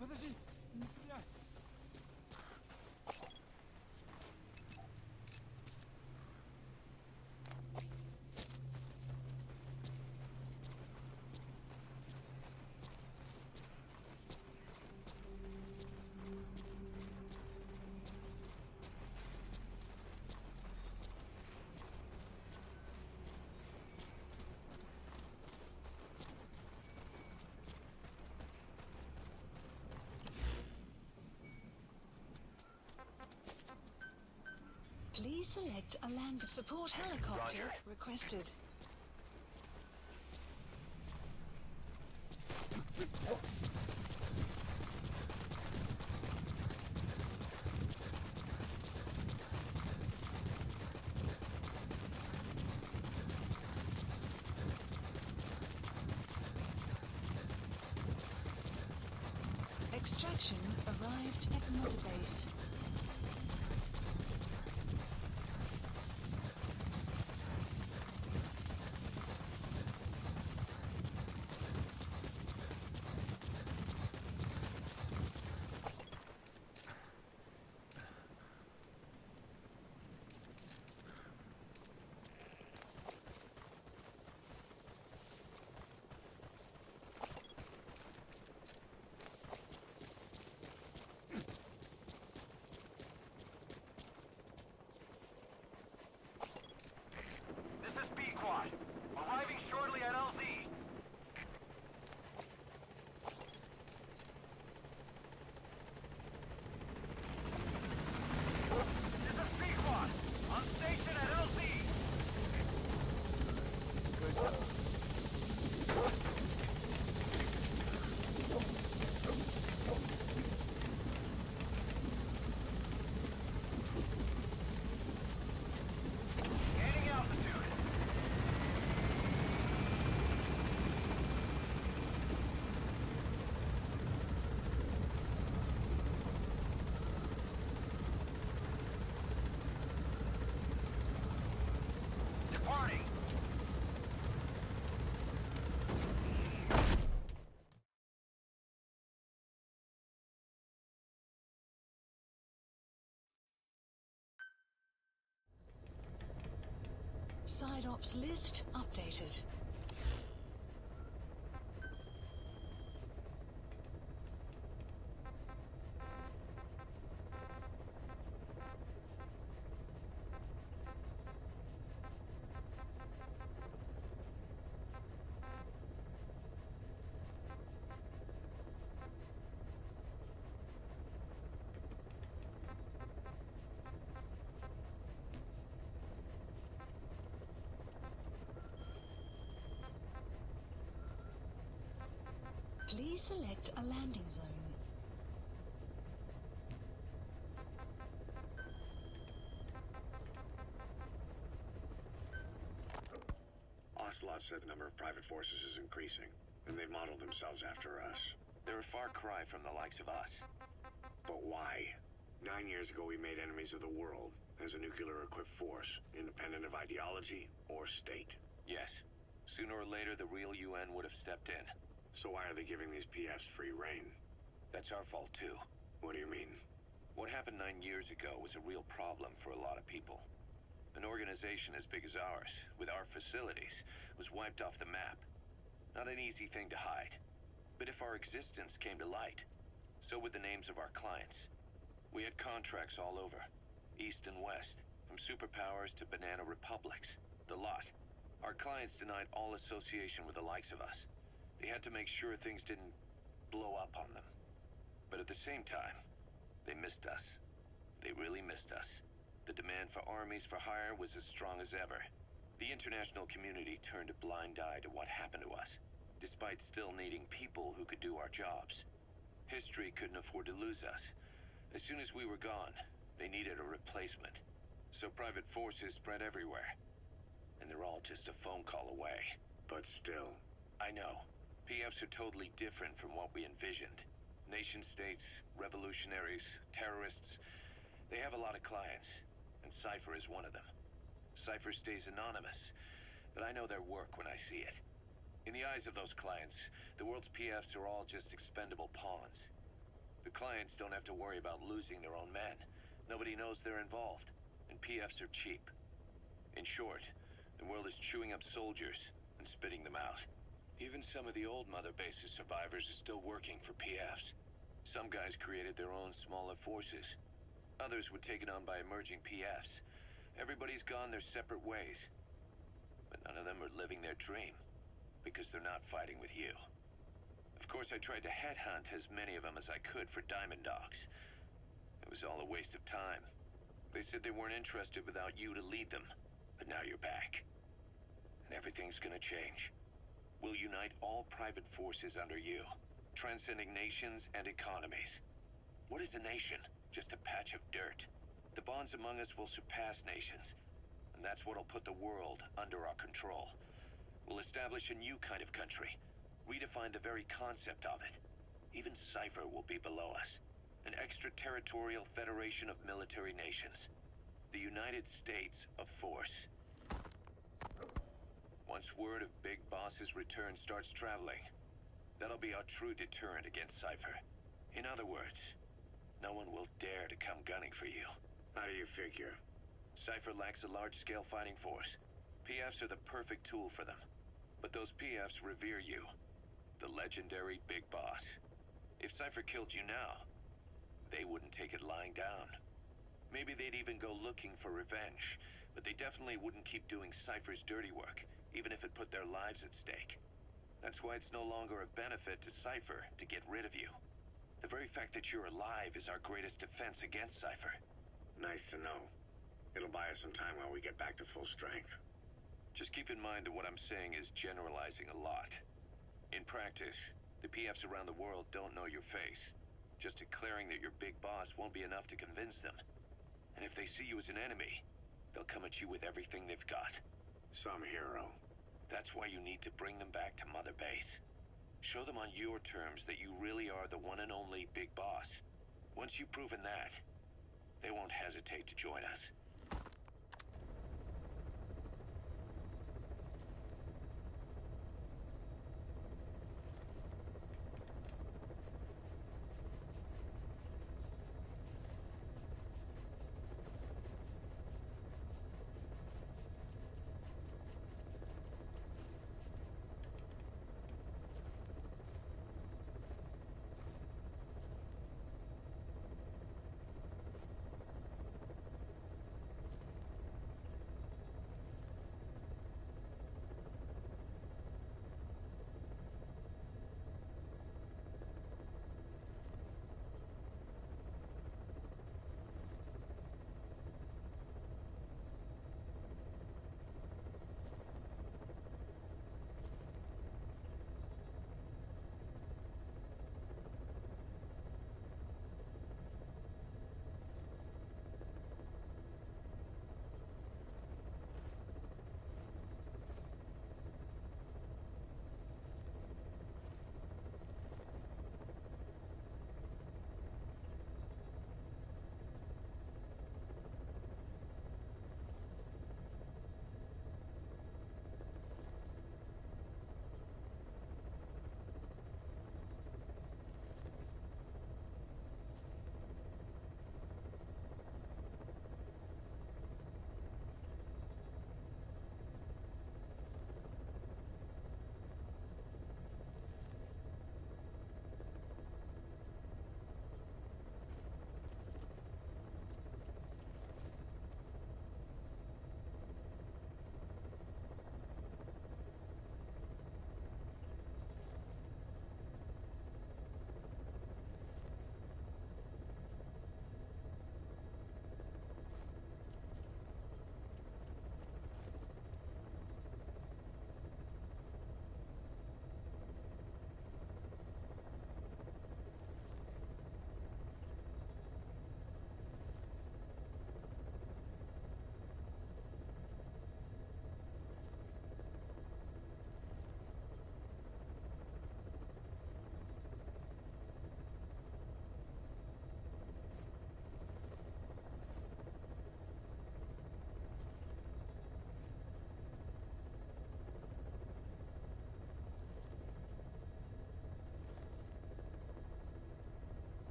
Подожди, не стреляй. Please select a land support helicopter Roger. requested. Extraction arrived at Mother Base. This is B-Quad. Arriving shortly at LZ. This is B-Quad. On station at LZ. Gaining altitude. Departing. Side ops list updated. Please select a landing zone. Ocelot said the number of private forces is increasing, and they've modeled themselves after us. They're a far cry from the likes of us. But why? 9 years ago, we made enemies of the world as a nuclear-equipped force, independent of ideology or state. Yes. Sooner or later, the real UN would have stepped in. So why are they giving these PFs free reign? That's our fault, too. What do you mean? What happened 9 years ago was a real problem for a lot of people. An organization as big as ours, with our facilities, was wiped off the map. Not an easy thing to hide. But if our existence came to light, so would the names of our clients. We had contracts all over, east and west, from superpowers to banana republics. The lot. Our clients denied all association with the likes of us. They had to make sure things didn't blow up on them. But at the same time, they missed us. They really missed us. The demand for armies for hire was as strong as ever. The international community turned a blind eye to what happened to us, despite still needing people who could do our jobs. History couldn't afford to lose us. As soon as we were gone, they needed a replacement. So private forces spread everywhere. And they're all just a phone call away. But still. I know. PFs are totally different from what we envisioned. Nation-states, revolutionaries, terrorists. They have a lot of clients, and Cypher is one of them. Cypher stays anonymous, but I know their work when I see it. In the eyes of those clients, the world's PFs are all just expendable pawns. The clients don't have to worry about losing their own men. Nobody knows they're involved, and PFs are cheap. In short, the world is chewing up soldiers and spitting them out. Even some of the old Mother Base's survivors are still working for PFs. Some guys created their own smaller forces. Others were taken on by emerging PFs. Everybody's gone their separate ways. But none of them are living their dream, because they're not fighting with you. Of course, I tried to headhunt as many of them as I could for Diamond Dogs. It was all a waste of time. They said they weren't interested without you to lead them, but now you're back. And everything's gonna change. We'll unite all private forces under you, transcending nations and economies. What is a nation? Just a patch of dirt. The bonds among us will surpass nations, and that's what'll put the world under our control. We'll establish a new kind of country, redefine the very concept of it. Even Cypher will be below us. An extraterritorial federation of military nations. The United States of Force. Once word of Big Boss's return starts traveling, that'll be our true deterrent against Cypher. In other words, no one will dare to come gunning for you. How do you figure? Cypher lacks a large-scale fighting force. PFs are the perfect tool for them. But those PFs revere you. The legendary Big Boss. If Cypher killed you now, they wouldn't take it lying down. Maybe they'd even go looking for revenge, but they definitely wouldn't keep doing Cypher's dirty work, even if it put their lives at stake. That's why it's no longer a benefit to Cypher to get rid of you. The very fact that you're alive is our greatest defense against Cypher. Nice to know. It'll buy us some time while we get back to full strength. Just keep in mind that what I'm saying is generalizing a lot. In practice, the PFs around the world don't know your face. Just declaring that you're Big Boss won't be enough to convince them. And if they see you as an enemy, they'll come at you with everything they've got. Some hero. That's why you need to bring them back to Mother Base. Show them on your terms that you really are the one and only Big Boss. Once you've proven that, they won't hesitate to join us.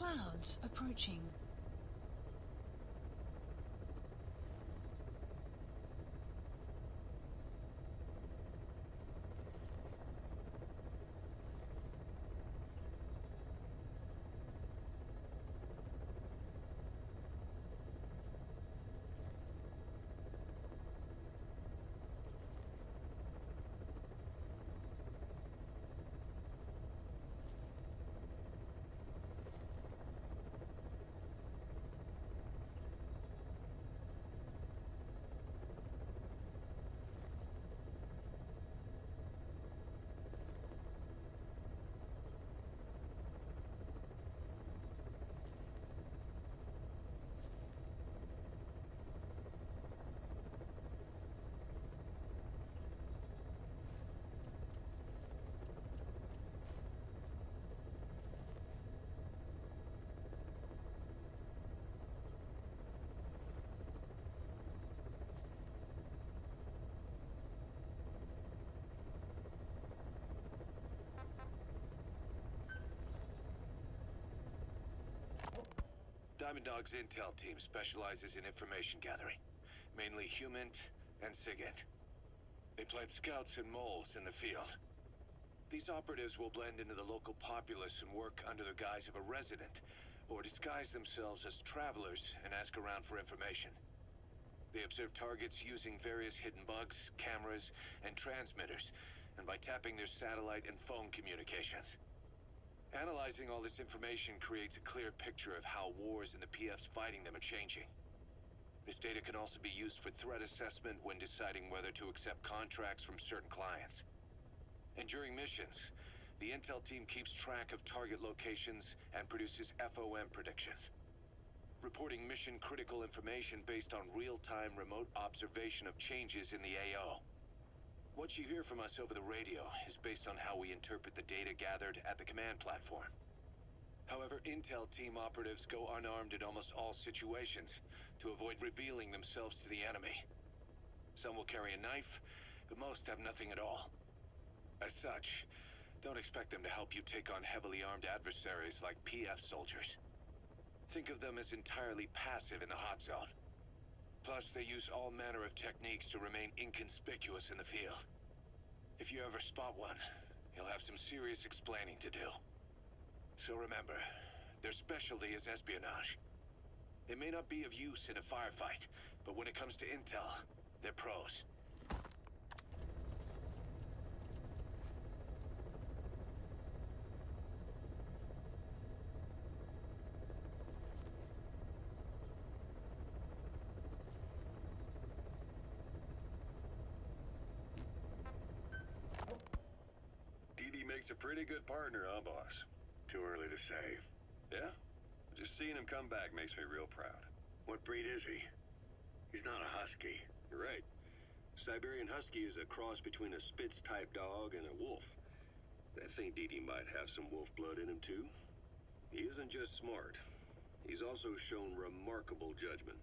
Clouds approaching. Diamond Dog's intel team specializes in information gathering, mainly HUMINT and SIGINT. They plant scouts and moles in the field. These operatives will blend into the local populace and work under the guise of a resident, or disguise themselves as travelers and ask around for information. They observe targets using various hidden bugs, cameras, and transmitters, and by tapping their satellite and phone communications. Analyzing all this information creates a clear picture of how wars and the PFs fighting them are changing. This data can also be used for threat assessment when deciding whether to accept contracts from certain clients. And during missions, the intel team keeps track of target locations and produces FOM predictions, reporting mission-critical information based on real-time remote observation of changes in the AO. What you hear from us over the radio is based on how we interpret the data gathered at the command platform. However, intel team operatives go unarmed in almost all situations to avoid revealing themselves to the enemy. Some will carry a knife, but most have nothing at all. As such, don't expect them to help you take on heavily armed adversaries like PF soldiers. Think of them as entirely passive in the hot zone. Plus, they use all manner of techniques to remain inconspicuous in the field. If you ever spot one, you'll have some serious explaining to do. So remember, their specialty is espionage. They may not be of use in a firefight, but when it comes to intel, they're pros. Makes a pretty good partner, huh, boss? Too early to say. Yeah? Just seeing him come back makes me real proud. What breed is he? He's not a husky. You're right. Siberian Husky is a cross between a Spitz-type dog and a wolf. I think Didi might have some wolf blood in him, too. He isn't just smart. He's also shown remarkable judgment.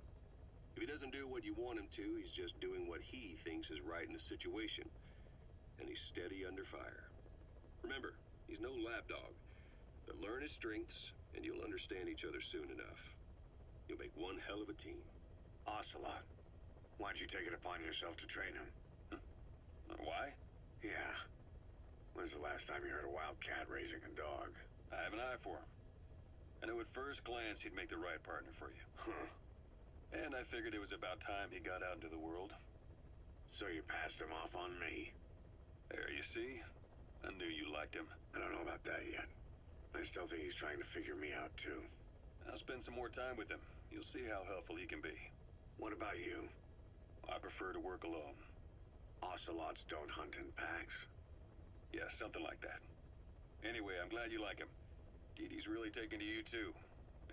If he doesn't do what you want him to, he's just doing what he thinks is right in the situation. And he's steady under fire. Remember, he's no lapdog, but learn his strengths, and you'll understand each other soon enough. You'll make one hell of a team. Ocelot, why'd you take it upon yourself to train him? Why? Yeah. When's the last time you heard a wildcat raising a dog? I have an eye for him. I knew at first glance he'd make the right partner for you. Huh. And I figured it was about time he got out into the world. So you passed him off on me? There, you see? I knew you liked him. I don't know about that yet. I still think he's trying to figure me out, too. I'll spend some more time with him. You'll see how helpful he can be. What about you? I prefer to work alone. Ocelots don't hunt in packs. Yeah, something like that. Anyway, I'm glad you like him. Didi's really taken to you, too.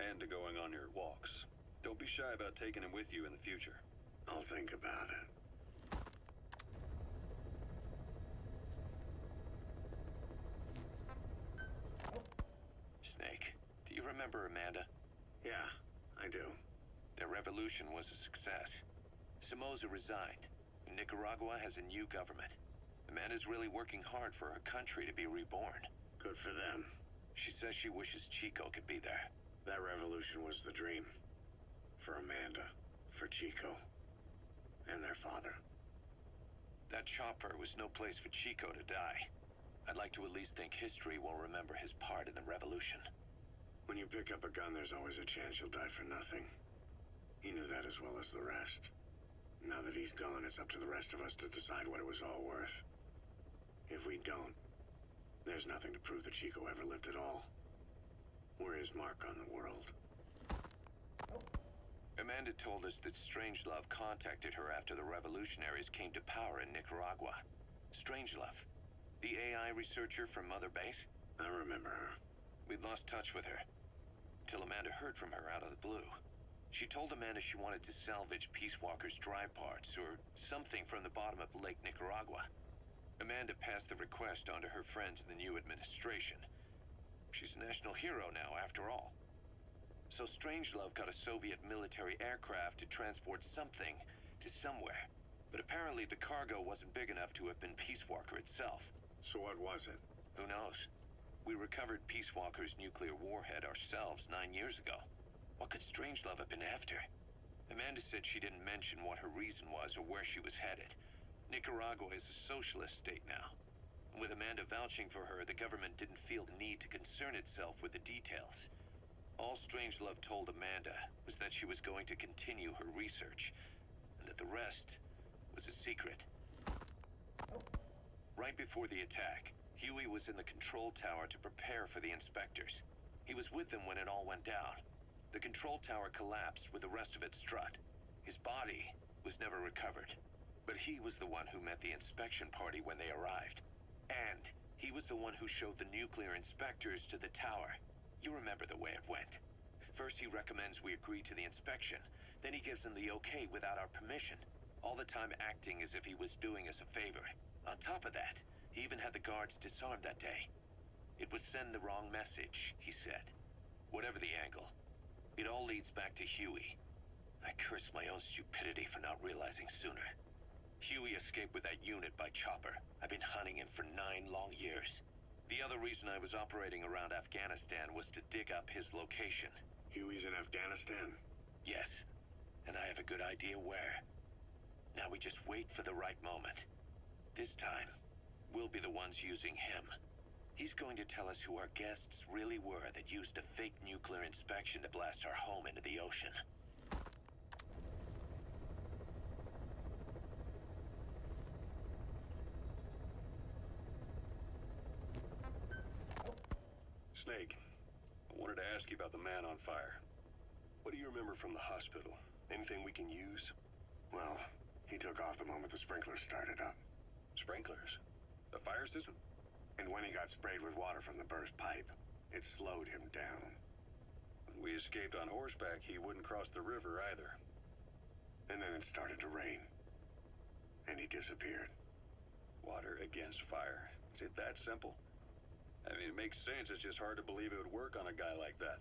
And to going on your walks. Don't be shy about taking him with you in the future. I'll think about it. Snake, do you remember Amanda? Yeah, I do. Their revolution was a success. Somoza resigned, and Nicaragua has a new government. Amanda's really working hard for her country to be reborn. Good for them. She says she wishes Chico could be there. That revolution was the dream. For Amanda, for Chico, and their father. That chopper was no place for Chico to die. I'd like to at least think history will remember his part in the revolution. When you pick up a gun, there's always a chance you'll die for nothing. He knew that as well as the rest. Now that he's gone, it's up to the rest of us to decide what it was all worth. If we don't, there's nothing to prove that Chico ever lived at all. We're his mark on the world. Amanda told us that Strangelove contacted her after the revolutionaries came to power in Nicaragua. Strangelove, the AI researcher from Mother Base? I remember her. We'd lost touch with her, till Amanda heard from her out of the blue. She told Amanda she wanted to salvage Peace Walker's drive parts, or something from the bottom of Lake Nicaragua. Amanda passed the request on to her friends in the new administration. She's a national hero now, after all. So Strangelove got a Soviet military aircraft to transport something to somewhere. But apparently the cargo wasn't big enough to have been Peace Walker itself. So what was it? Who knows? We recovered Peace Walker's nuclear warhead ourselves 9 years ago. What could Strangelove have been after? Amanda said she didn't mention what her reason was or where she was headed. Nicaragua is a socialist state now. With Amanda vouching for her, the government didn't feel the need to concern itself with the details. All Strangelove told Amanda was that she was going to continue her research, and that the rest was a secret. Right before the attack, Huey was in the control tower to prepare for the inspectors. He was with them when it all went down. The control tower collapsed with the rest of its strut. His body was never recovered, but he was the one who met the inspection party when they arrived. And he was the one who showed the nuclear inspectors to the tower. You remember the way it went. First he recommends we agree to the inspection. Then he gives them the okay without our permission. All the time acting as if he was doing us a favor. On top of that, he even had the guards disarmed that day. It would send the wrong message, he said. Whatever the angle, it all leads back to Huey. I curse my own stupidity for not realizing sooner. Huey escaped with that unit by chopper. I've been hunting him for 9 long years. The other reason I was operating around Afghanistan was to dig up his location. Huey's in Afghanistan? Yes, and I have a good idea where. Now we just wait for the right moment. This time, we'll be the ones using him. He's going to tell us who our guests really were that used a fake nuclear inspection to blast our home into the ocean. Snake, I wanted to ask you about the man on fire. What do you remember from the hospital? Anything we can use? Well, he took off the moment the sprinklers started up. Sprinklers? The fire system? And when he got sprayed with water from the burst pipe, it slowed him down. When we escaped on horseback, he wouldn't cross the river either. And then it started to rain. And he disappeared. Water against fire. Is it that simple? I mean, it makes sense. It's just hard to believe it would work on a guy like that.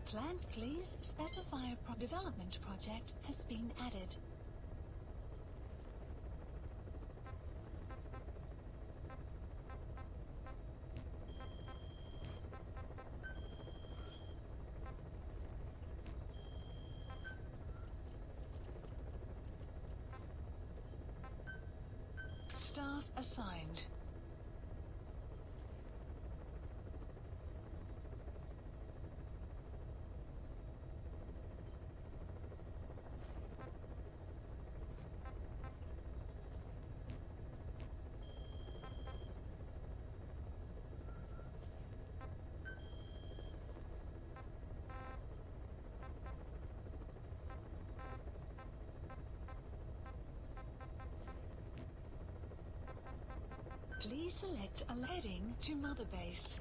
Plant, please specify a development project has been added. Staff assigned. Please select a heading to Mother Base.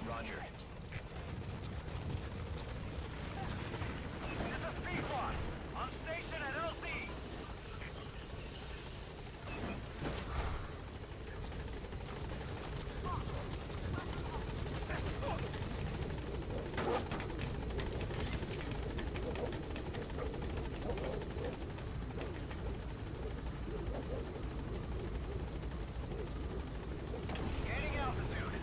Roger. This is P1. On station at LC. Gaining altitude.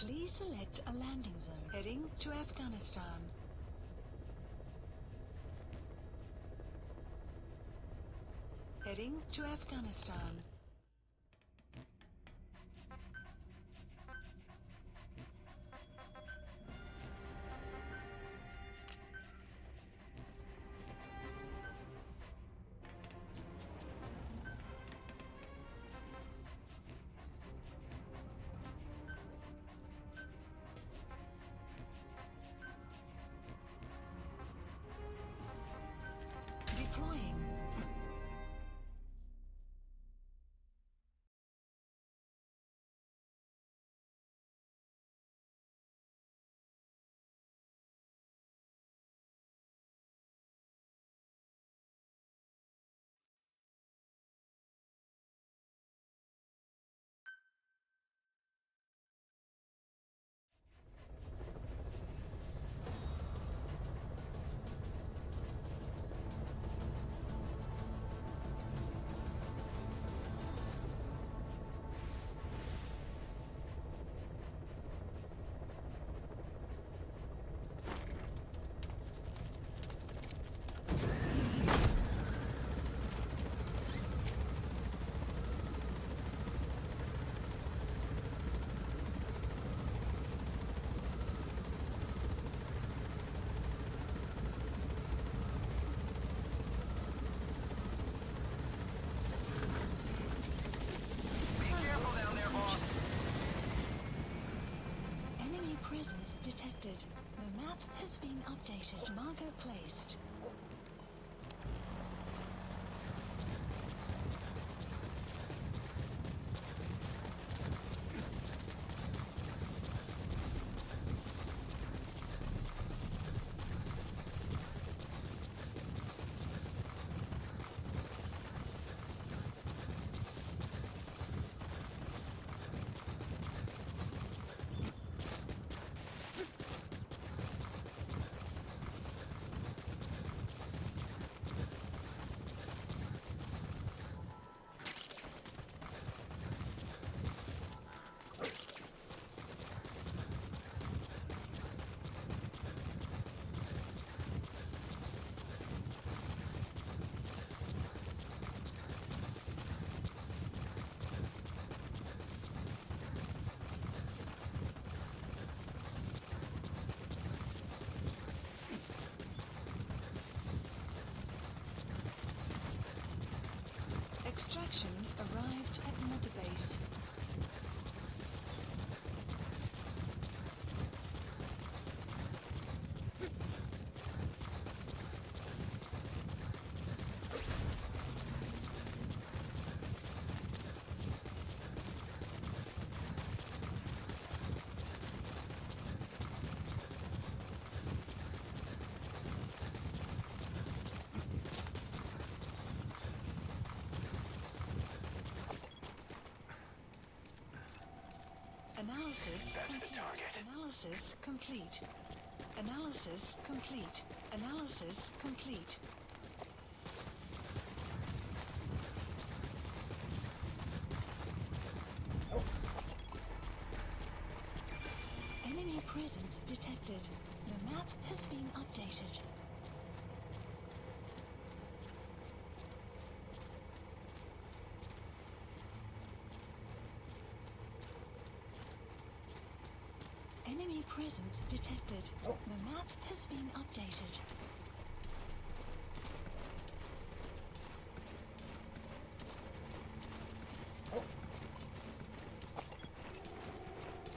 Please select a landing zone heading to Afghanistan. Heading to Afghanistan. Deploying. updated. Marker placed. Extraction arrived at Mother Base. Analysis complete. Analysis complete. Analysis complete. Enemy presence detected. The map has been updated. Enemy presence detected. The map has been updated.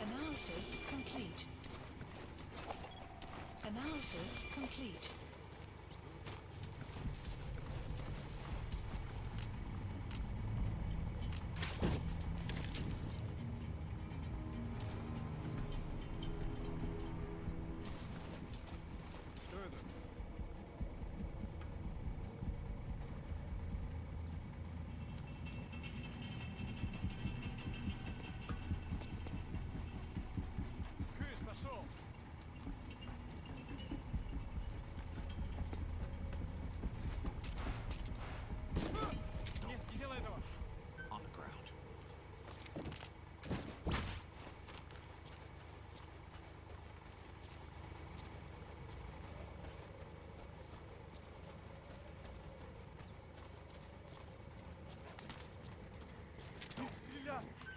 Analysis complete. Analysis complete.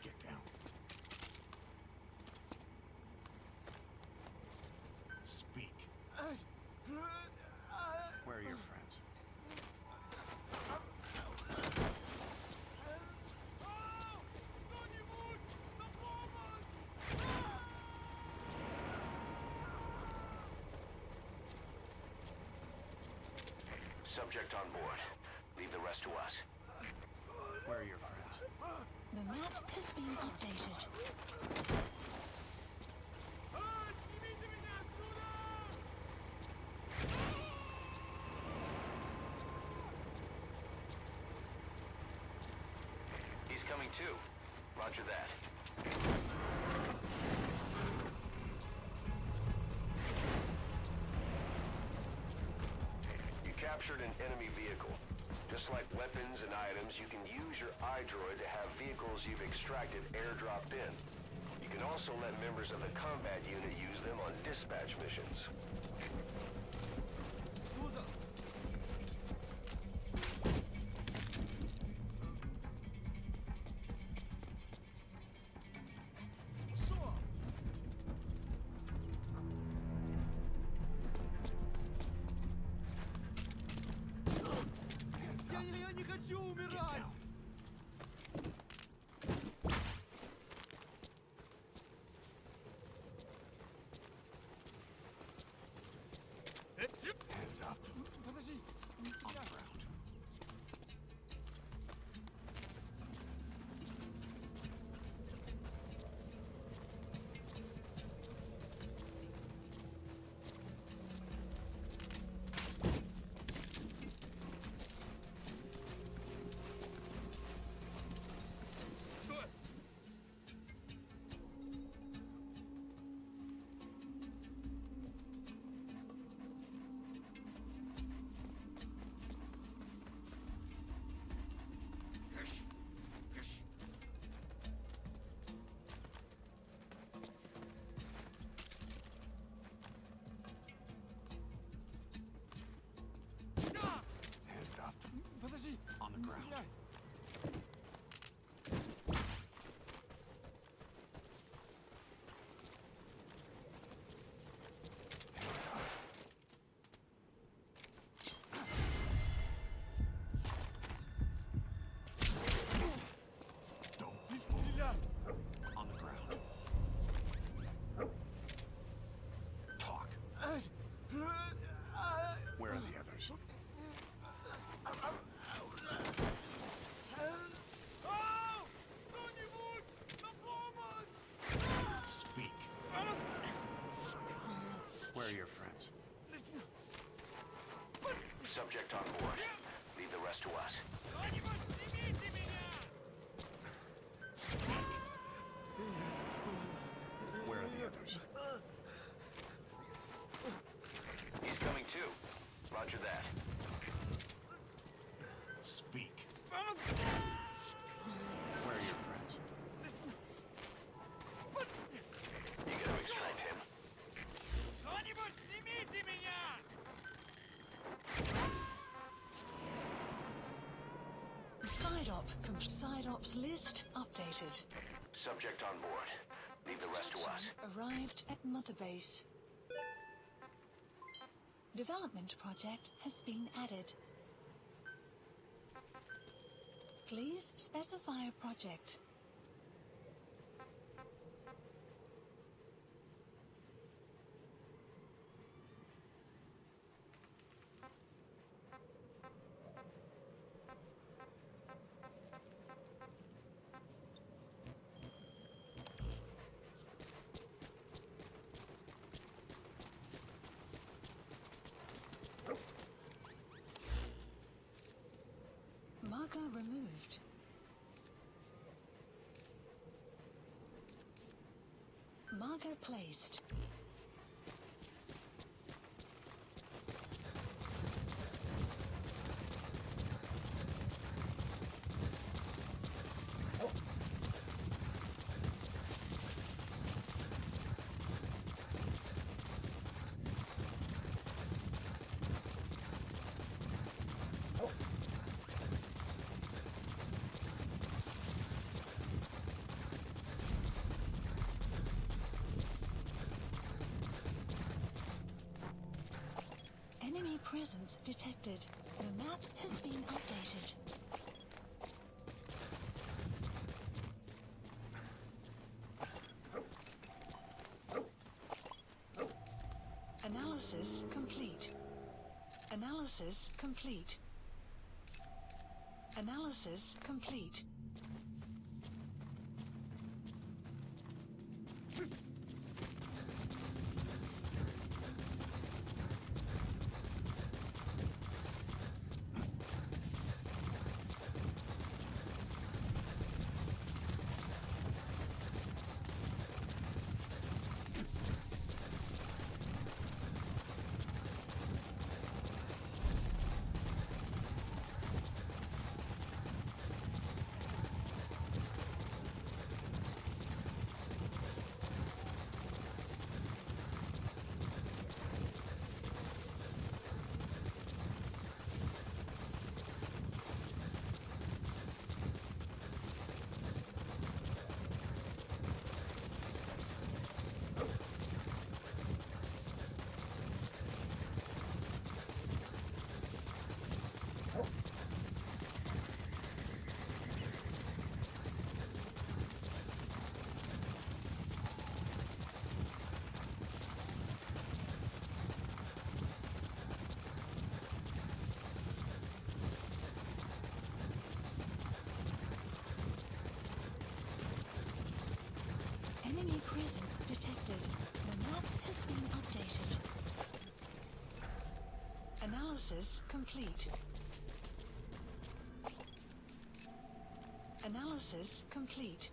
Get down. Speak. Where are your friends? Subject on board. Leave the rest to us. Where are your friends? The map has been updated. He's coming too. Roger that. You captured an enemy vehicle. Just like weapons and items, you can use your iDroid to have vehicles you've extracted airdropped in. You can also let members of the combat unit use them on dispatch missions. Я не хочу умирать! others? Speak. Where are your friends? Subject on board. Leave the rest to us. Where are the others? He's coming too. Roger that. Speak. Where are your friends? You gotta extract him. Side ops list updated. Subject on board. Leave the rest to us. Arrived at Mother Base. Development project has been added. Please specify a project. Marker removed. Marker placed. Enemy presence detected. The map has been updated. Analysis complete. Analysis complete. Analysis complete. Enemy presence detected. The map has been updated. Analysis complete. Analysis complete.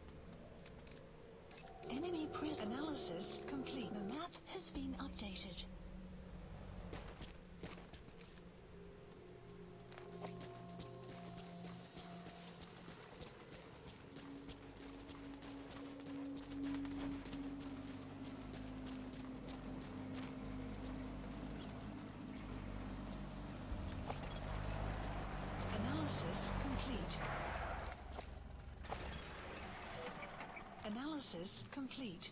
Enemy presence analysis complete. The map has been updated. Analysis complete. Analysis complete.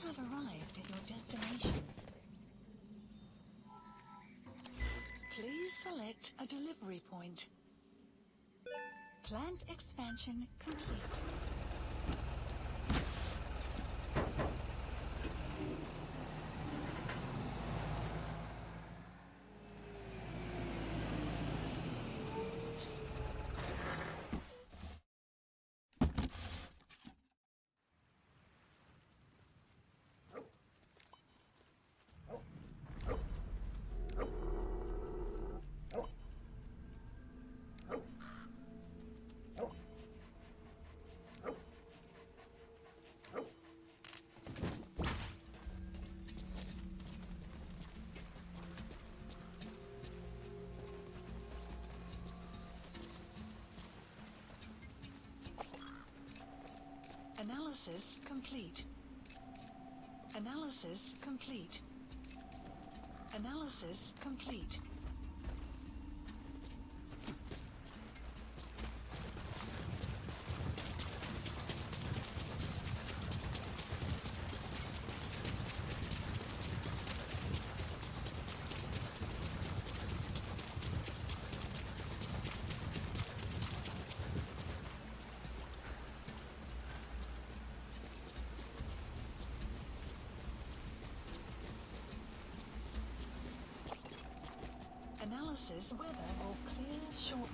have arrived at your destination. Please select a delivery point. Plant expansion complete. Analysis complete. Analysis complete. Analysis complete. Analysis weather will clear shortly.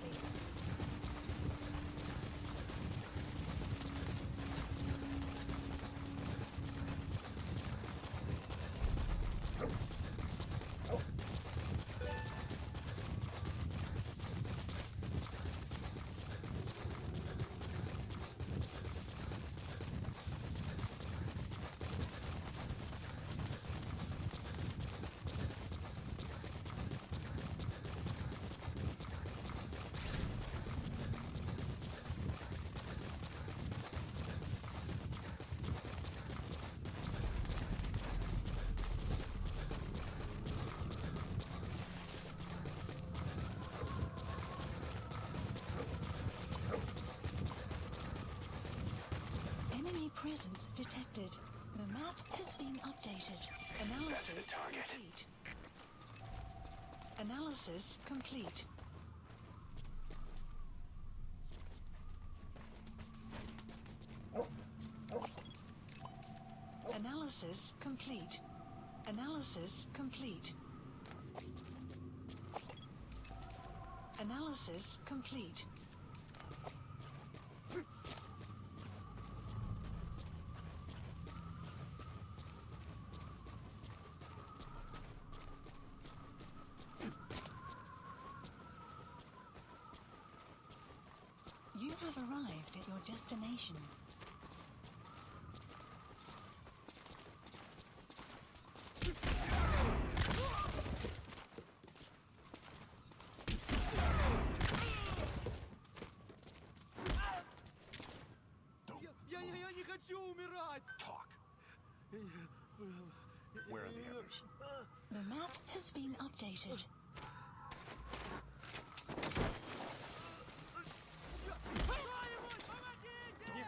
Enemy presence detected. The map has been updated. Analysis That's the target. complete. Analysis complete. Analysis complete. Analysis complete. Analysis complete. You have arrived at your destination. Я не хочу умирать! Talk. Where are the others? The map has been updated.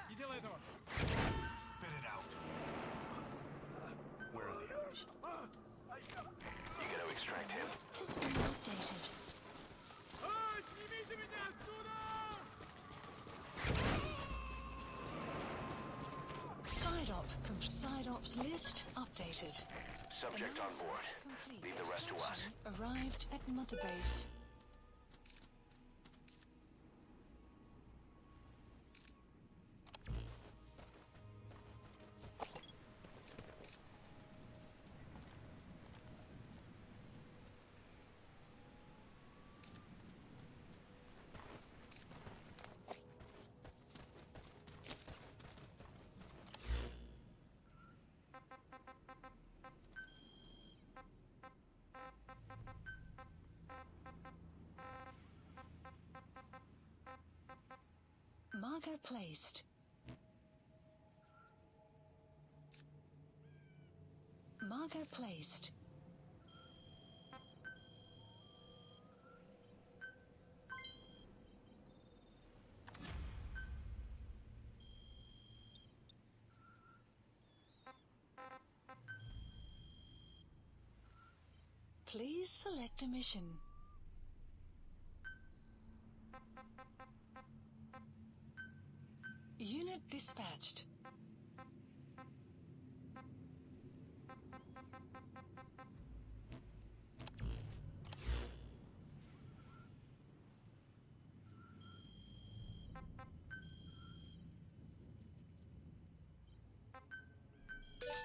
Не делай этого! Spit it out. Where are the others? You gotta extract him. Has been updated. Снимите меня отсюда! Side ops list updated. Subject on board. Complete. Leave the rest to us. Arrived at Mother Base. Marker placed. Marker placed. Please select a mission. Unit dispatched.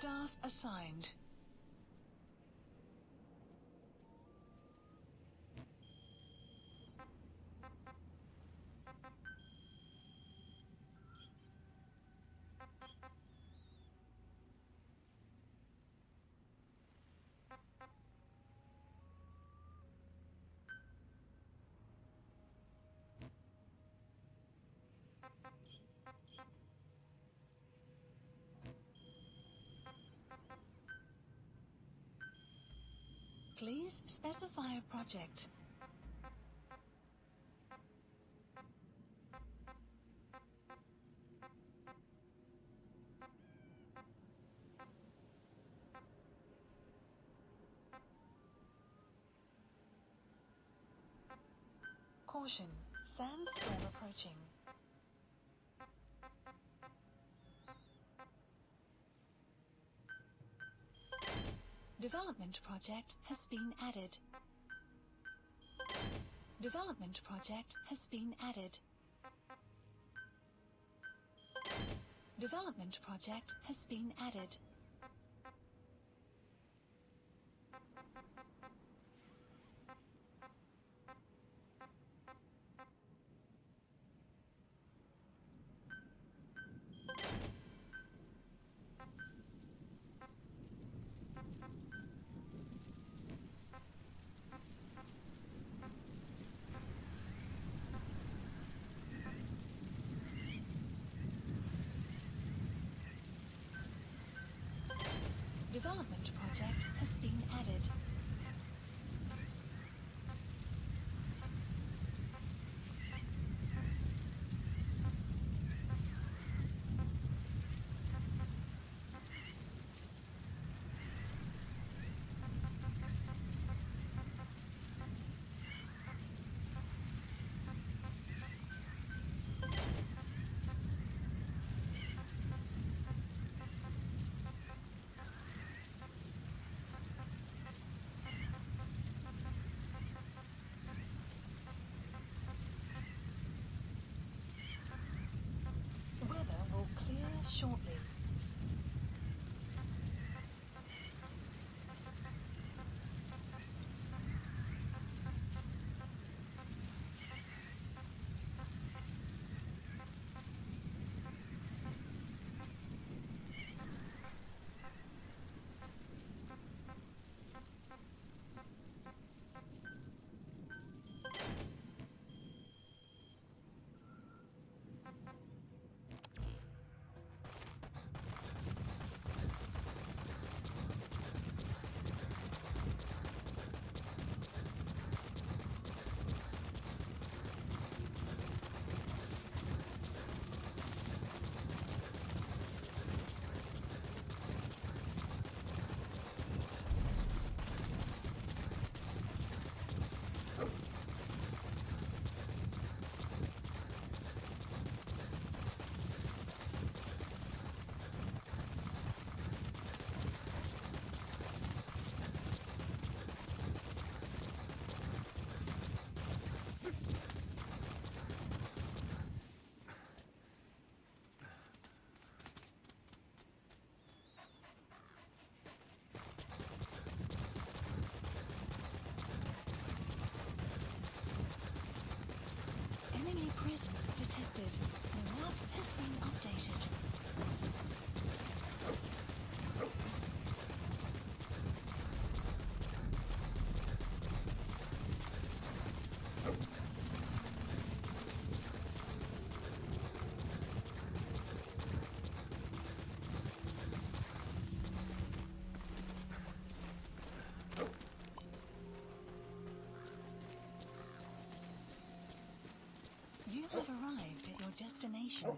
Staff assigned. Please specify a project. Caution, sandstorm approaching. Development project has been added. Development project has been added. Development project has been added. Development project has been added. Weather will clear shortly. Enemy presence detected. The map has been updated. You have arrived at your destination.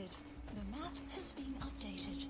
detected. The map has been updated.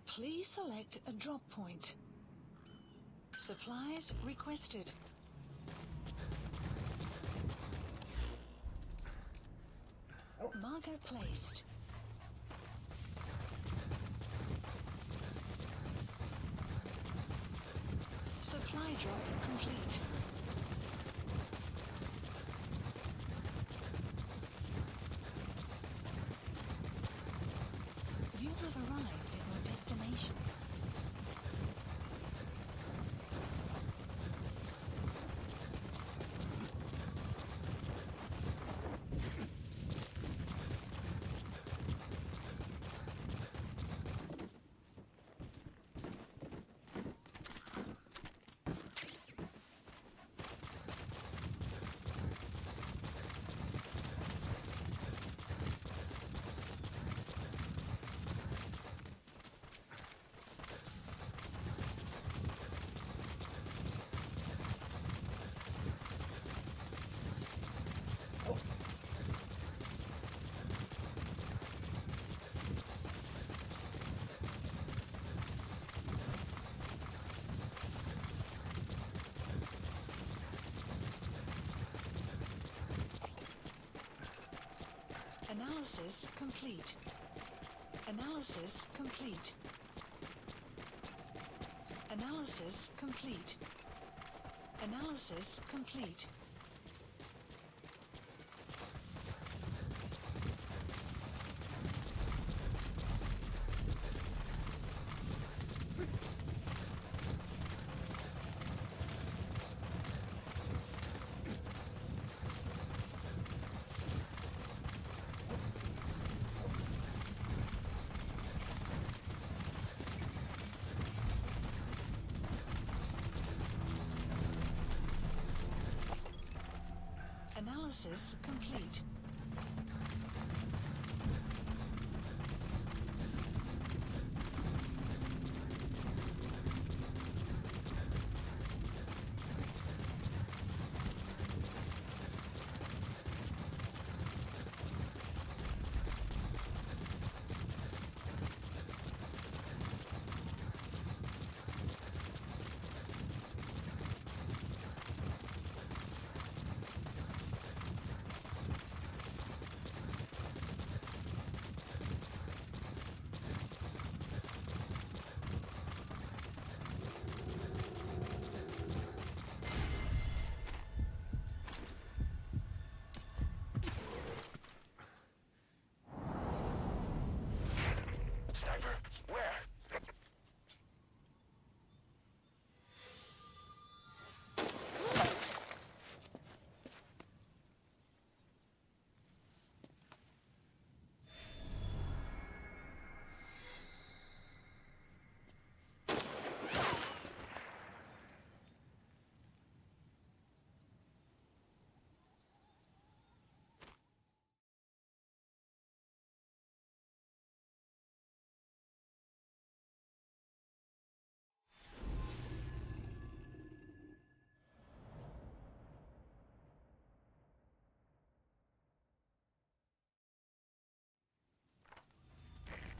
Please select a drop point. Supplies requested. Marker placed. Supply drop complete. You have arrived at your destination. Analysis complete. Analysis complete. Analysis complete. Analysis complete. Analysis complete. Sniper, where?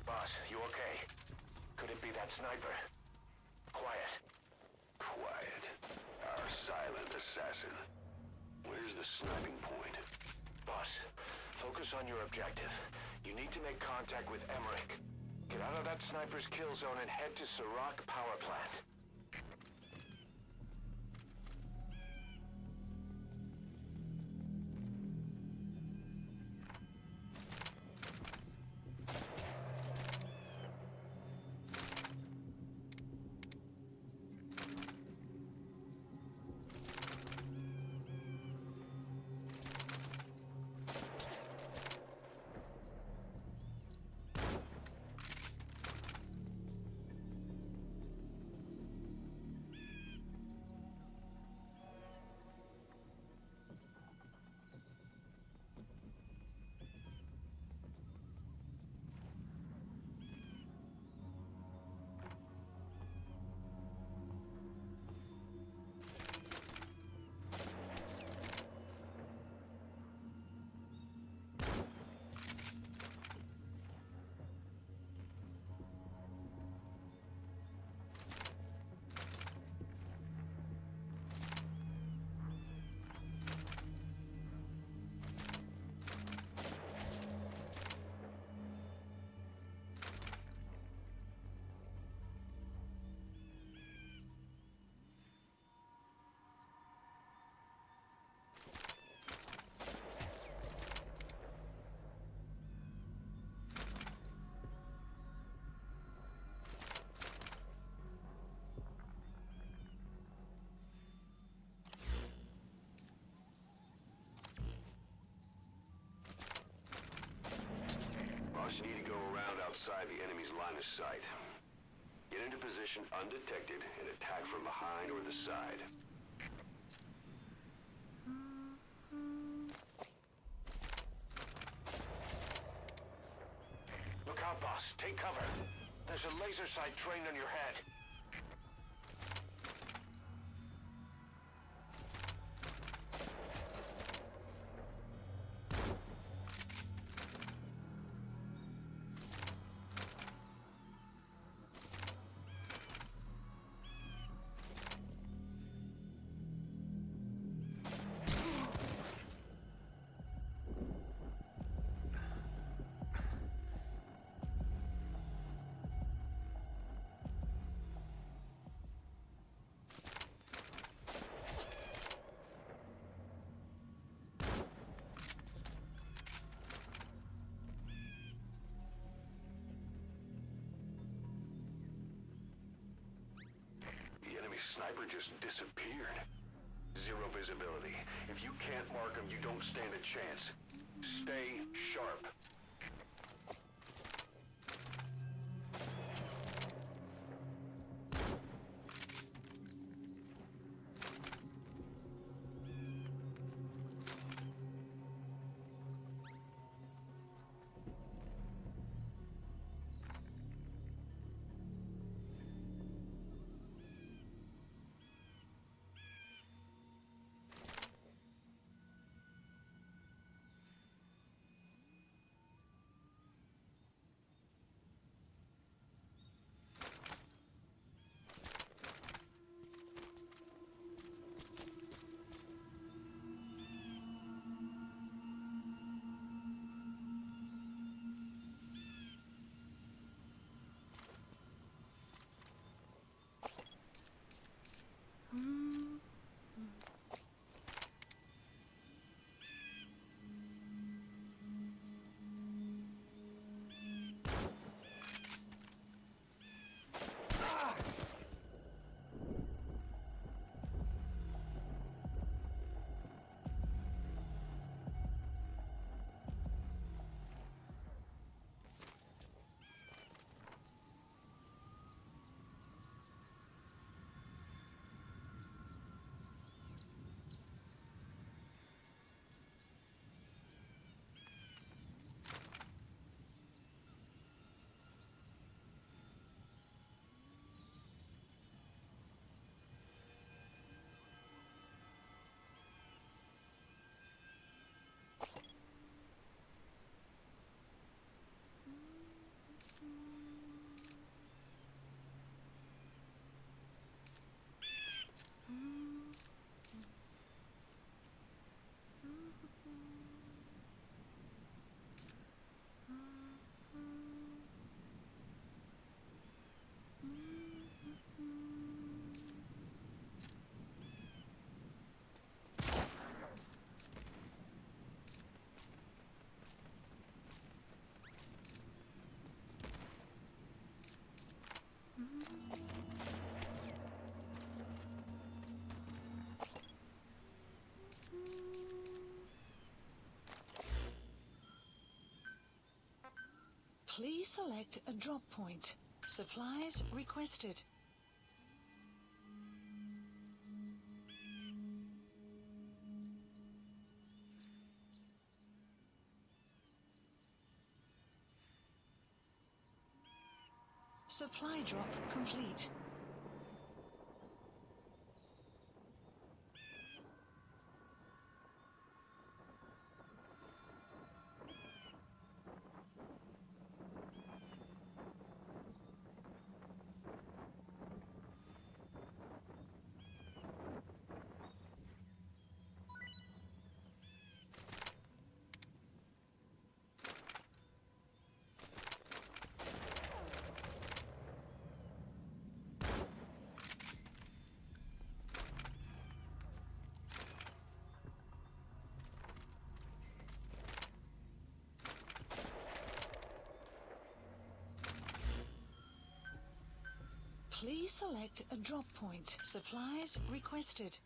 Boss, you okay? Could it be that sniper? Quiet. Quiet. Our silent assassin. Where's the sniping point? Boss, focus on your objective. You need to make contact with Emmerich. Get out of that sniper's kill zone and head to Serac power plant. sight. Get into position undetected and attack from behind or the side. Look out, boss. Take cover. There's a laser sight trained on your head. Sniper just disappeared. Zero visibility. If you can't mark him, you don't stand a chance. Stay sharp. Please select a drop point. Supplies requested. Supply drop complete. Please select a drop point. Supplies requested.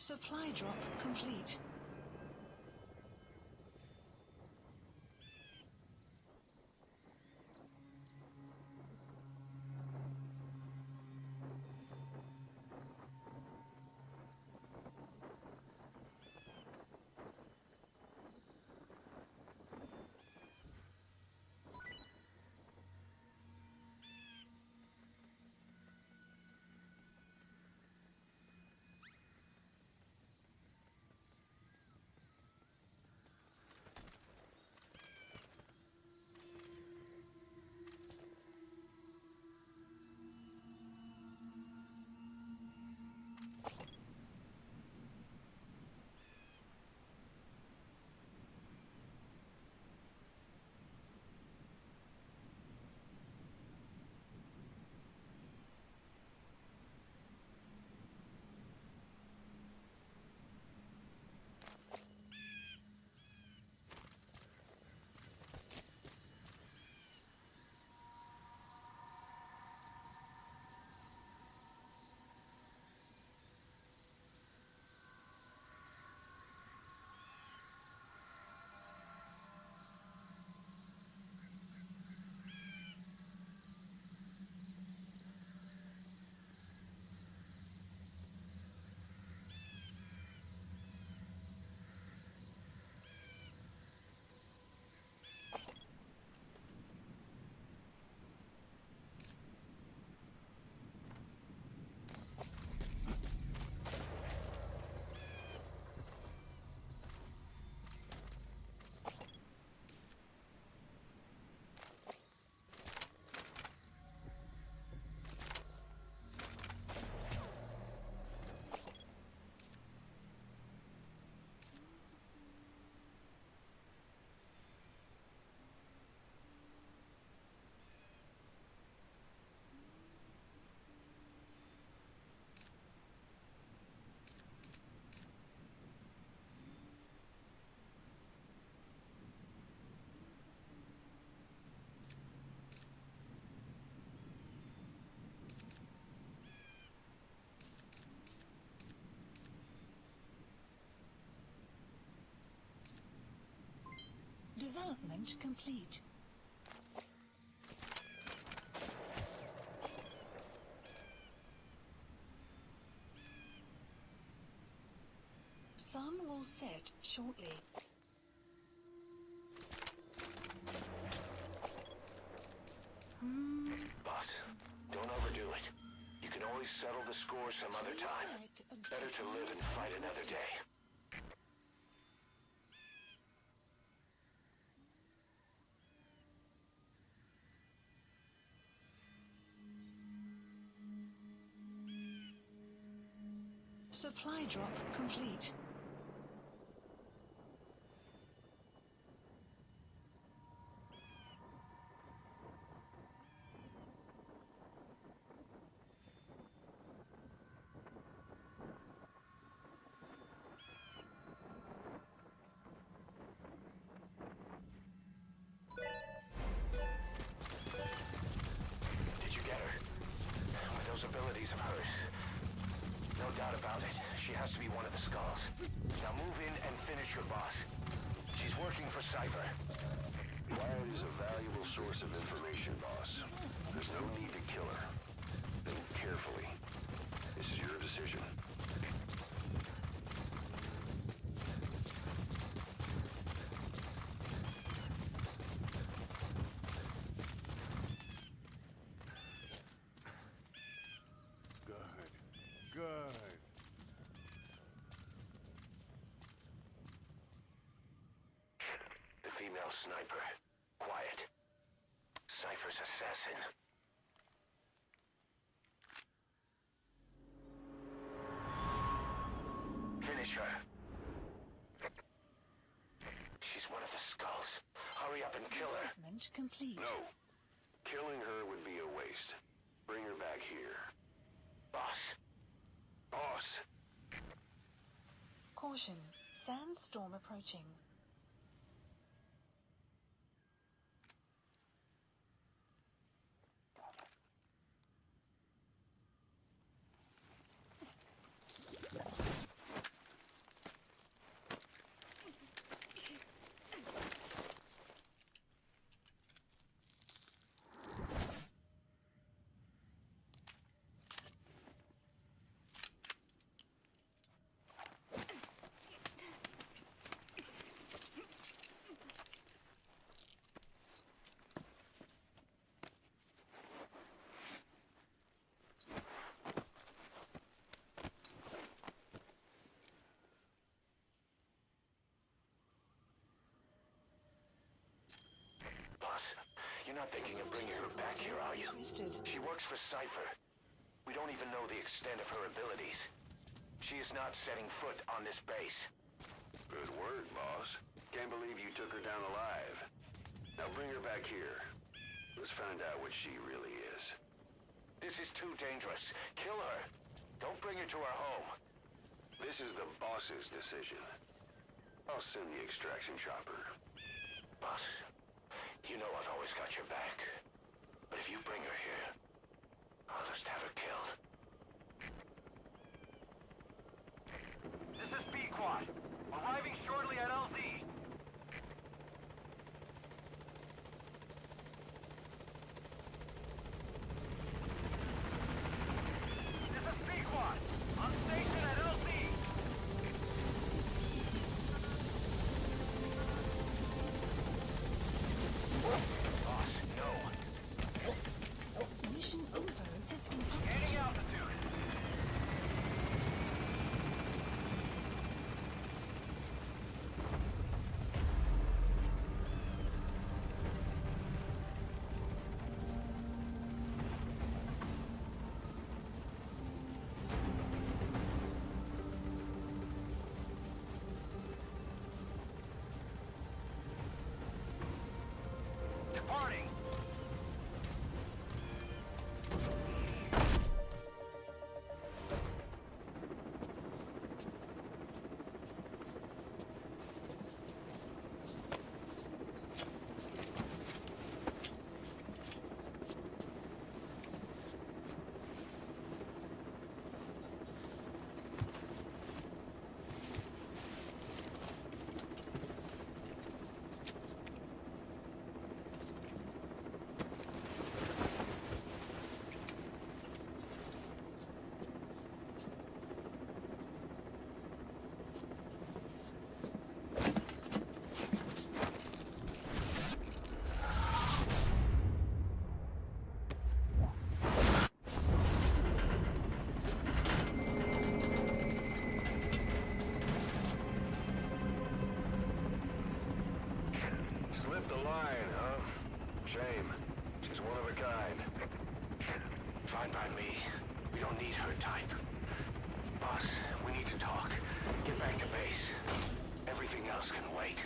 Supply drop complete. Development complete. Sun will set shortly. Boss, don't overdo it. You can always settle the score some other time. Better to live and fight another day. Supply drop complete. Did you get her? With those abilities of hers. No doubt about it. She has to be one of the skulls. Now move in and finish your boss. She's working for Cypher. Maen is a valuable source of information, boss. There's no need to kill her. Think carefully. This is your decision. Good. The female sniper. Quiet. Cypher's assassin. Finish her. She's one of the skulls. Hurry up and kill her. Development complete. No. Killing her would be a waste. Bring her back here. Boss. Boss. Caution. Sandstorm approaching. not thinking of bringing her back here, are you? Twisted. She works for Cypher. We don't even know the extent of her abilities. She is not setting foot on this base. Good word, boss. Can't believe you took her down alive. Now bring her back here. Let's find out what she really is. This is too dangerous. Kill her. Don't bring her to our home. This is the boss's decision. I'll send the extraction chopper. Boss, you know I've always got your back. But if you bring her here, I'll just have her killed. This is B-Quad. Arriving shortly at LZ. This is B-Quad. On station at LZ. Boss, no. Mission info has been updated. Gaining altitude. Departing. Slipped the line, huh? Shame. She's one of a kind. Fine by me. We don't need her type. Boss, we need to talk. Get back to base. Everything else can wait.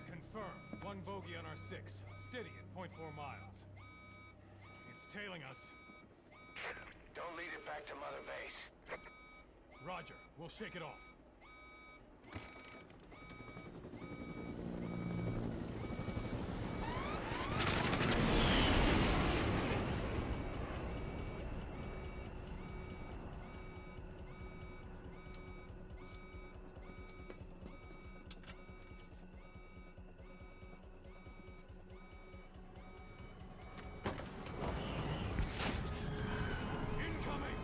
Confirm. One bogey on our 6. Steady at .4 miles. It's tailing us. Don't lead it back to Mother Base. Roger. We'll shake it off. Incoming!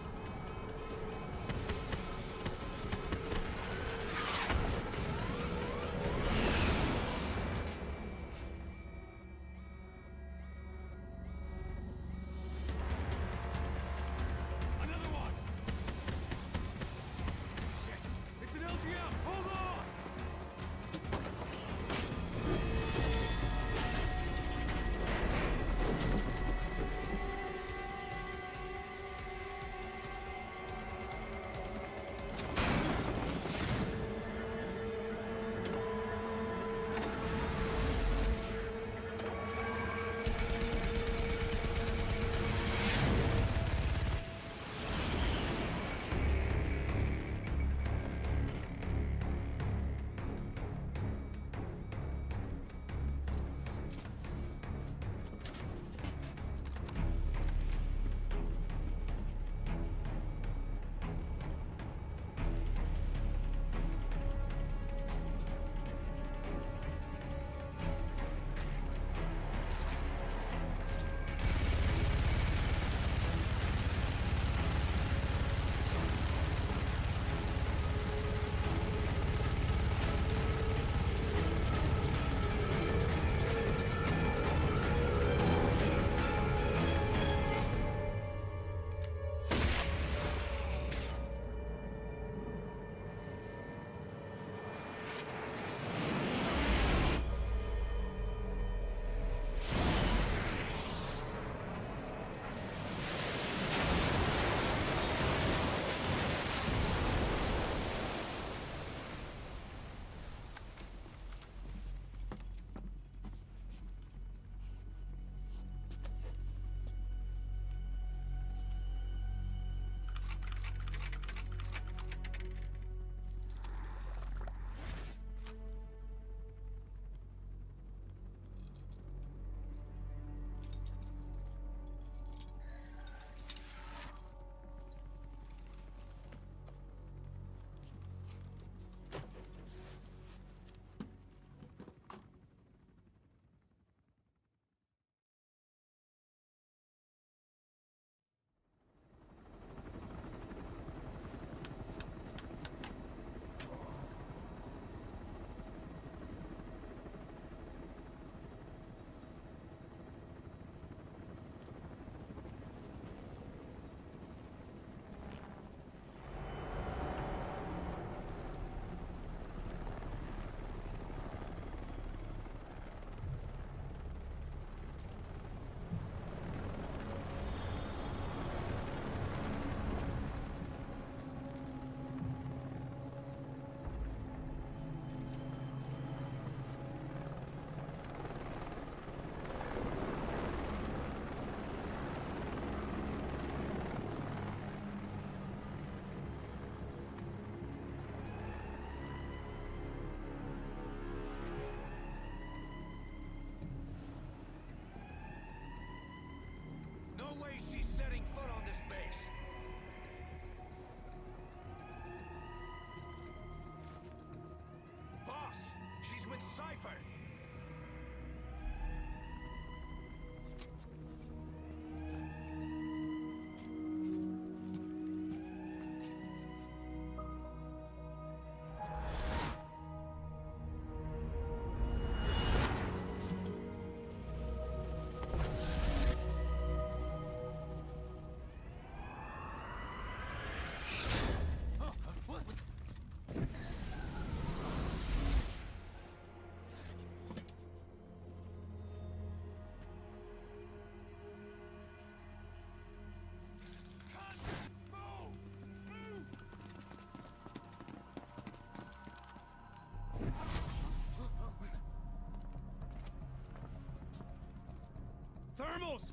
Thermals!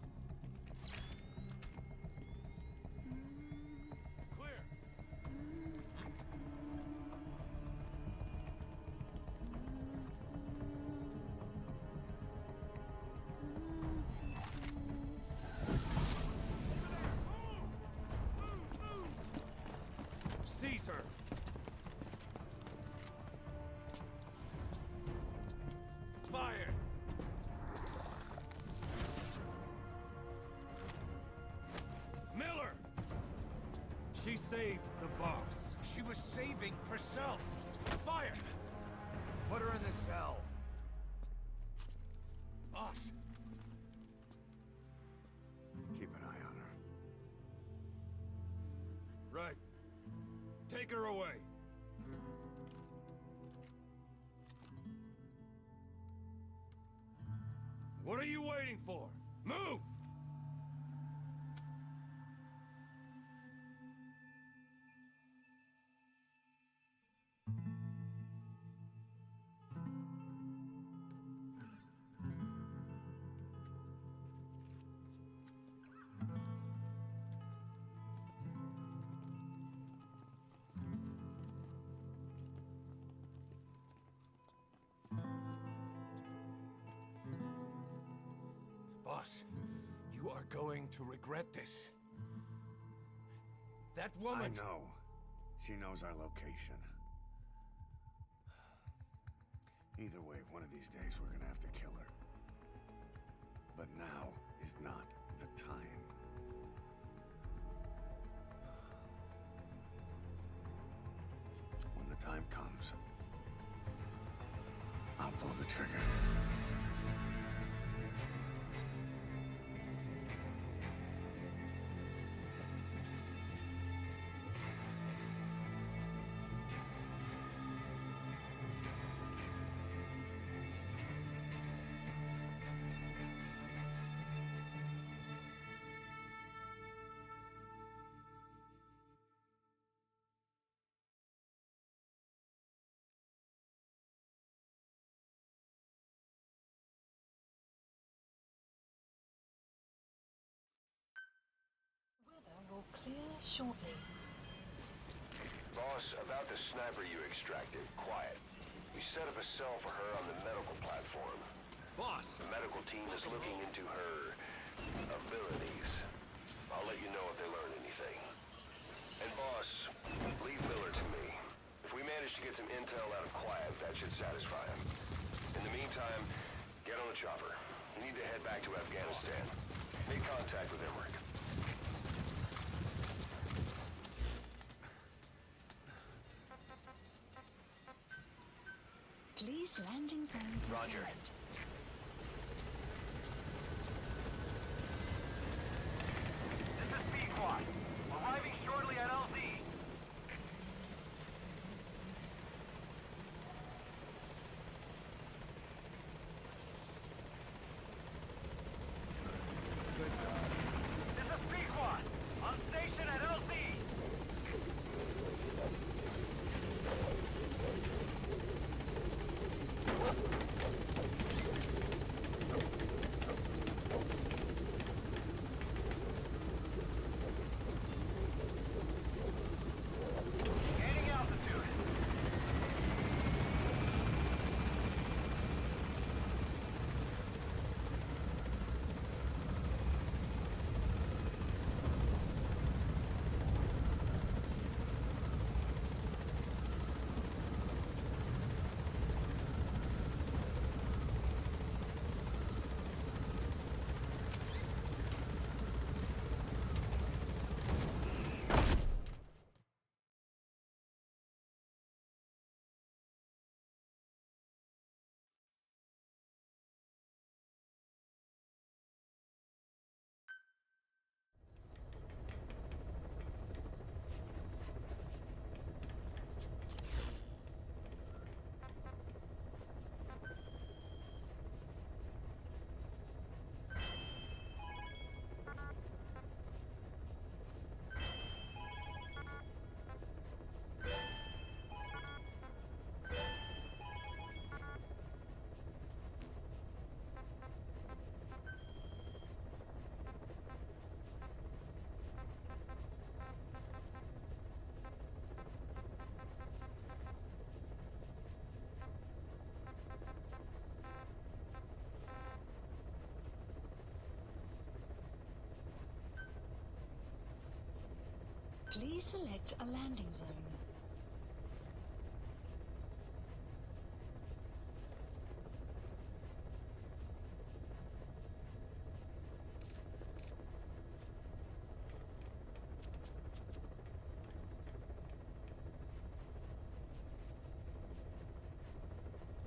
Clear. Seize her! Fire! Miller! She saved the boss. She was saving herself. Fire! Put her in the cell. Boss. Keep an eye on her. Right. Take her away. What are you waiting for? Move! Boss, you are going to regret this. That woman... I know. She knows our location. Either way, one of these days we're gonna have to kill her. But now is not the time. When the time comes, I'll pull the trigger. Weather will clear shortly. Boss, about the sniper you extracted, quiet. We set up a cell for her on the medical platform. Boss! The medical team is looking into her abilities. I'll let you know if they learn anything. And boss, leave Miller to me. If we manage to get some intel out of Quiet, that should satisfy him. In the meantime, get on the chopper. You need to head back to Afghanistan. Make contact with Emmerich. Please landing zone Roger. confirmed. This is Pequod. Arriving shortly at LZ. This is Pequod. On station at LZ. Please select a landing zone.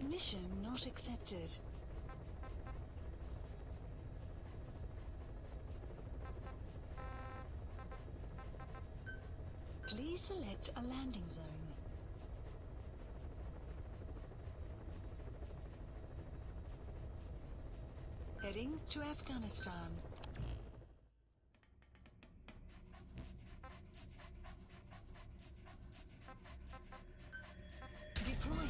Mission not accepted. Please select a landing zone. Heading to Afghanistan. Deploying.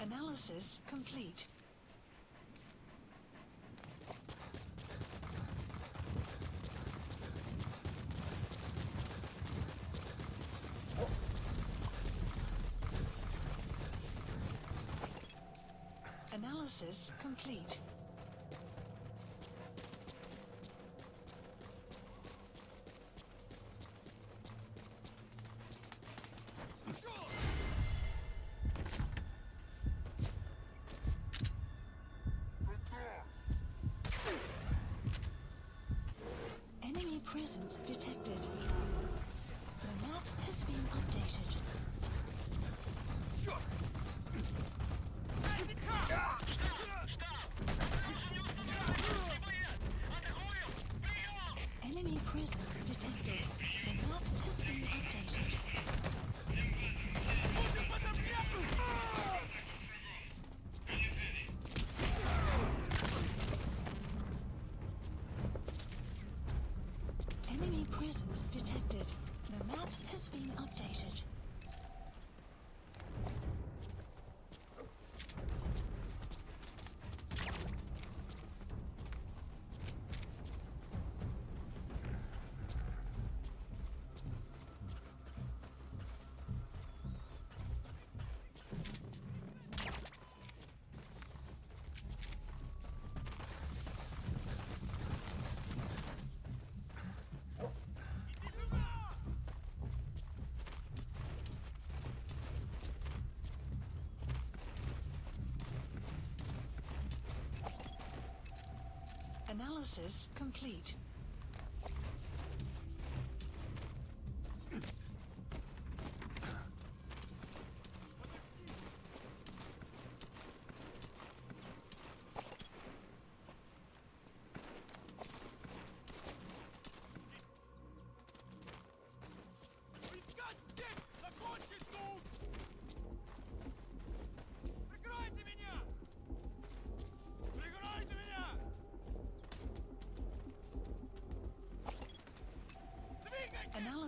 Analysis complete. Analysis complete. Enemy presence detected. The map has been updated. Enemy presence detected. The map has been updated. Enemy presence detected. The map has been updated. Analysis complete.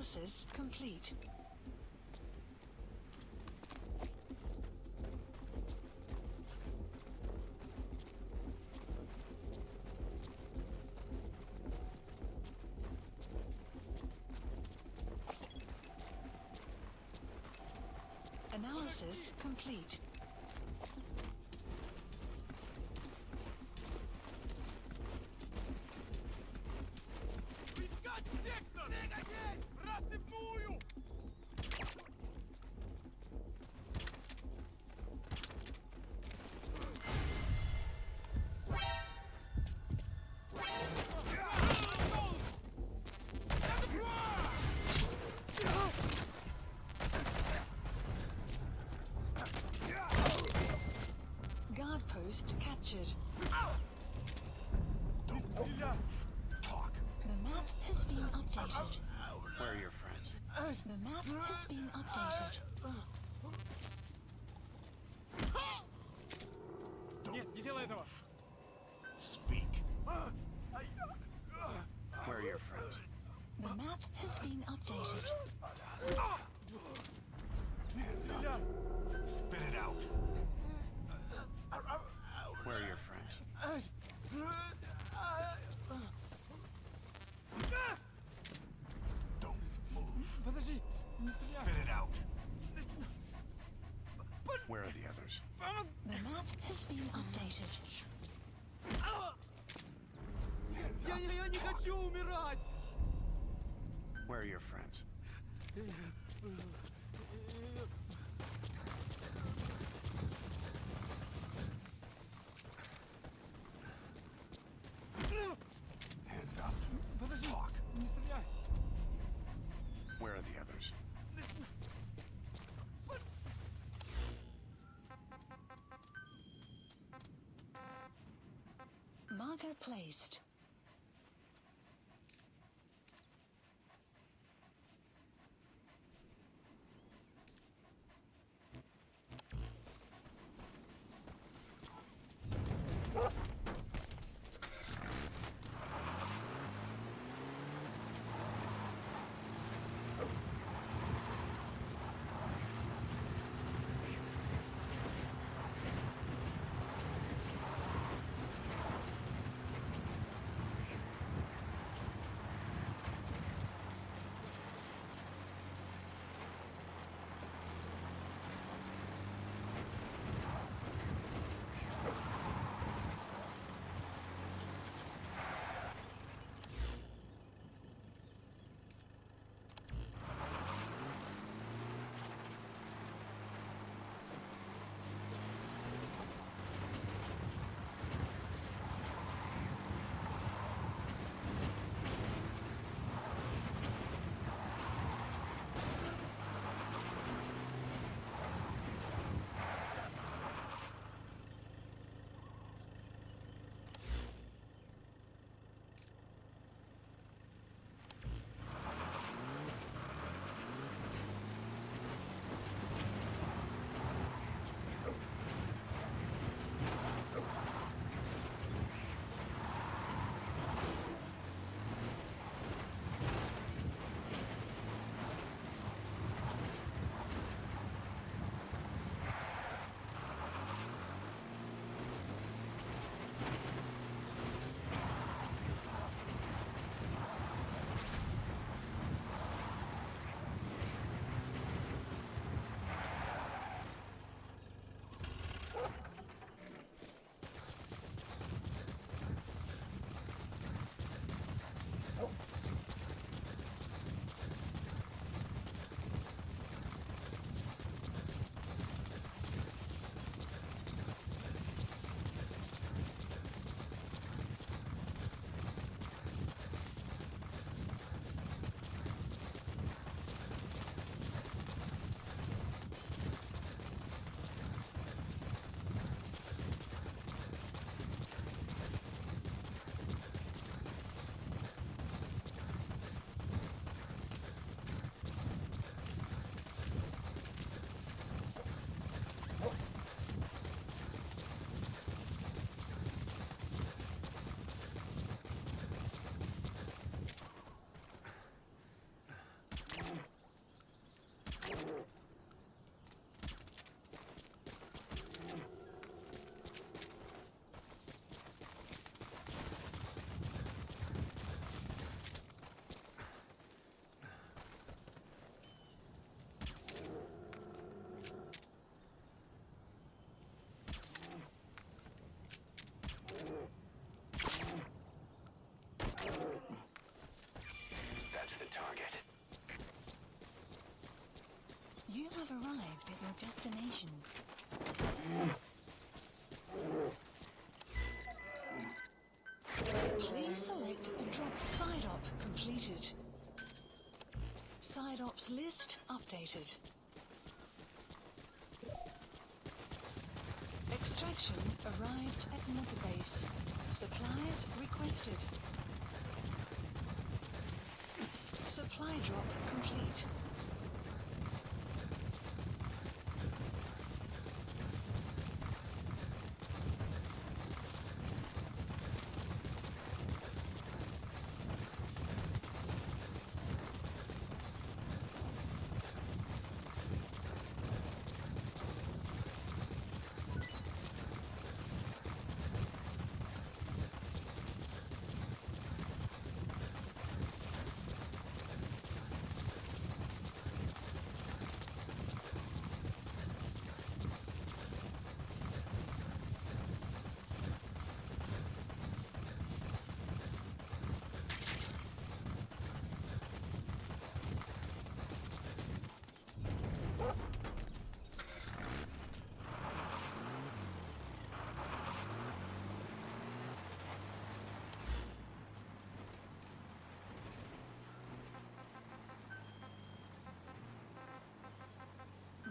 Analysis complete. Analysis complete. Искать сектор! Пригодись! Рассыпную! Guard post captured. Talk. The map has been updated. Where are your friends? The map has been updated. Нет, не делай этого! Speak. Where are your friends? The map has been updated. Spit it out. Where are your friends? Don't move. Подожди! Не стреляй! Spit it out. Where are the others? The map has been updated. Я не хочу умирать! Where are your friends? Hands up. Подожди! Talk. Не стреляй! Where are the others? Marker placed. destination. Please select drop side op completed. Side ops list updated. Extraction arrived at Mother Base. Supplies requested. Supply drop complete.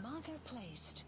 Marker placed.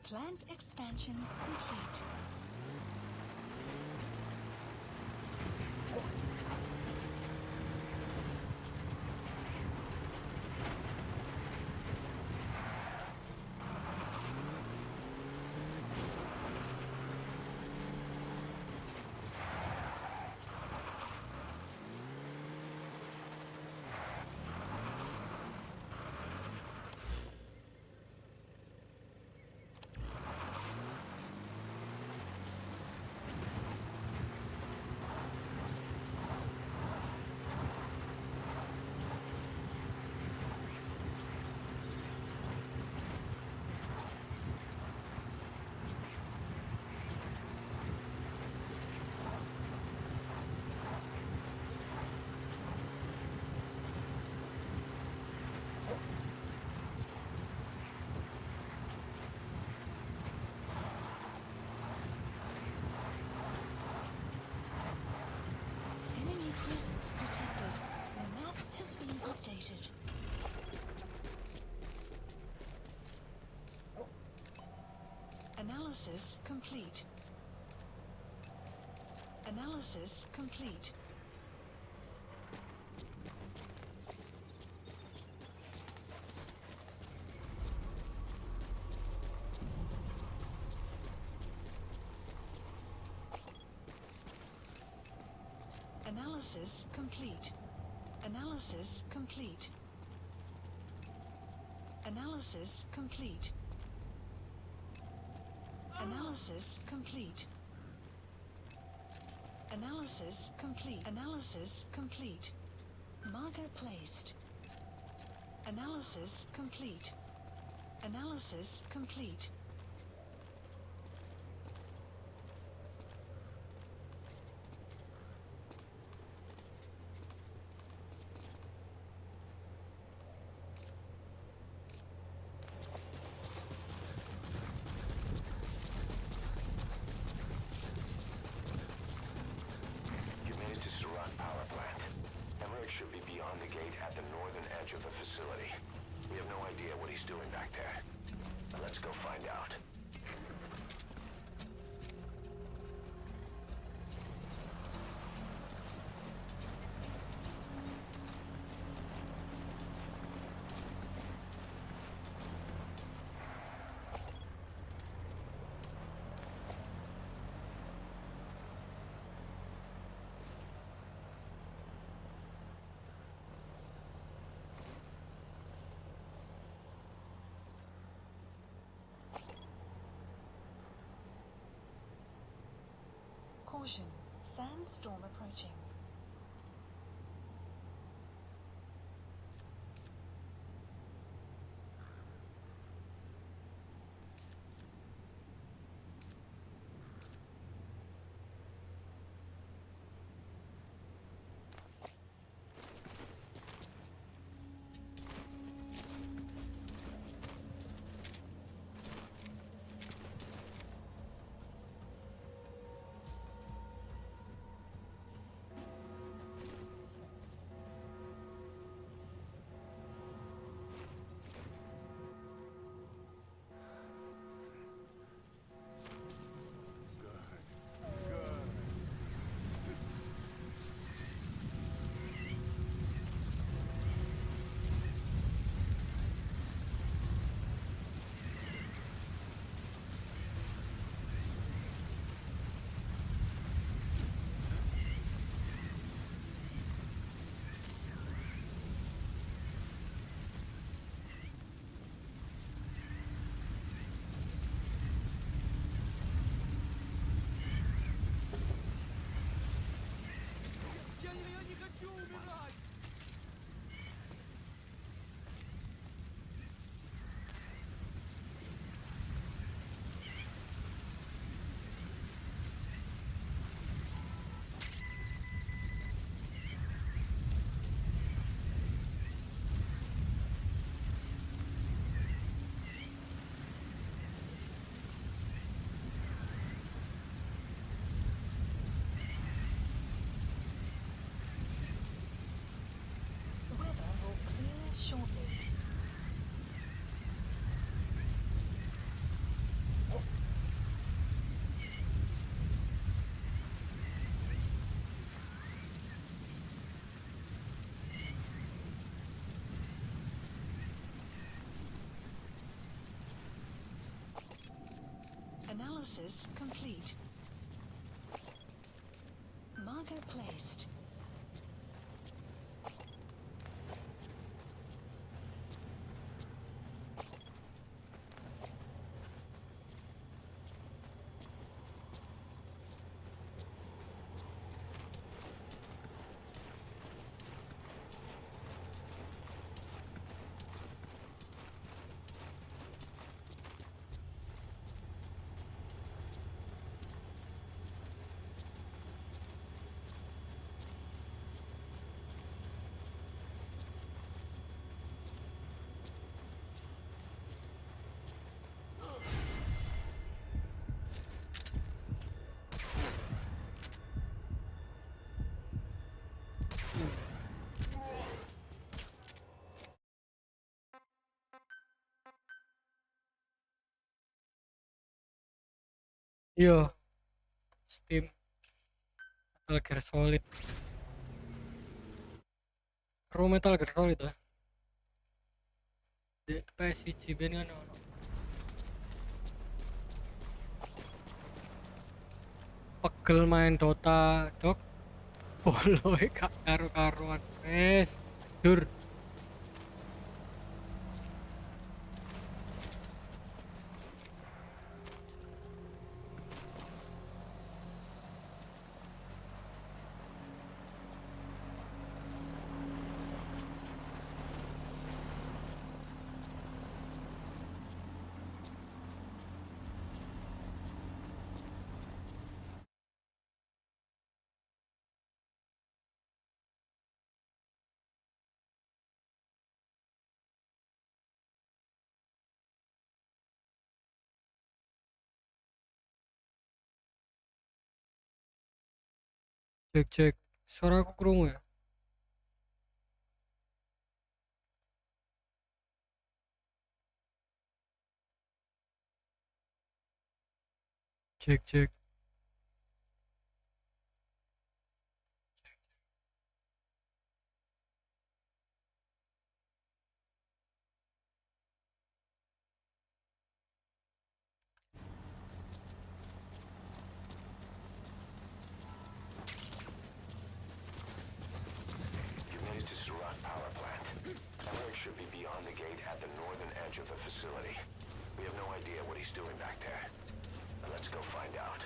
Plant expansion complete. Enemy presence detected. The map has been updated. Analysis complete. Analysis complete. Analysis complete. Analysis complete. Analysis complete. Analysis complete. Analysis complete. Analysis complete. Marker placed. Analysis complete. Analysis complete. You made it to Surat Power Plant. Emmerich should be beyond the gate at the northern edge of the facility. We have no idea what he's doing back there. But let's go find out. Caution, sandstorm approaching. Я не хочу умирать! The weather will clear shortly. Analysis complete. Marker placed. Yo, Steam Metal Gear Solid. Ro Metal Gear Solid ya. Di PS1 ben kan ono. Pegel main Dota, Dok. Poloe gak karo-karuan. Wes, dur. Cek cek. Suara aku krungu ya? Cek cek. You made it to Surat Power Plant. Emmerich should be beyond the gate at the northern edge of the facility. We have no idea what he's doing back there. Now let's go find out.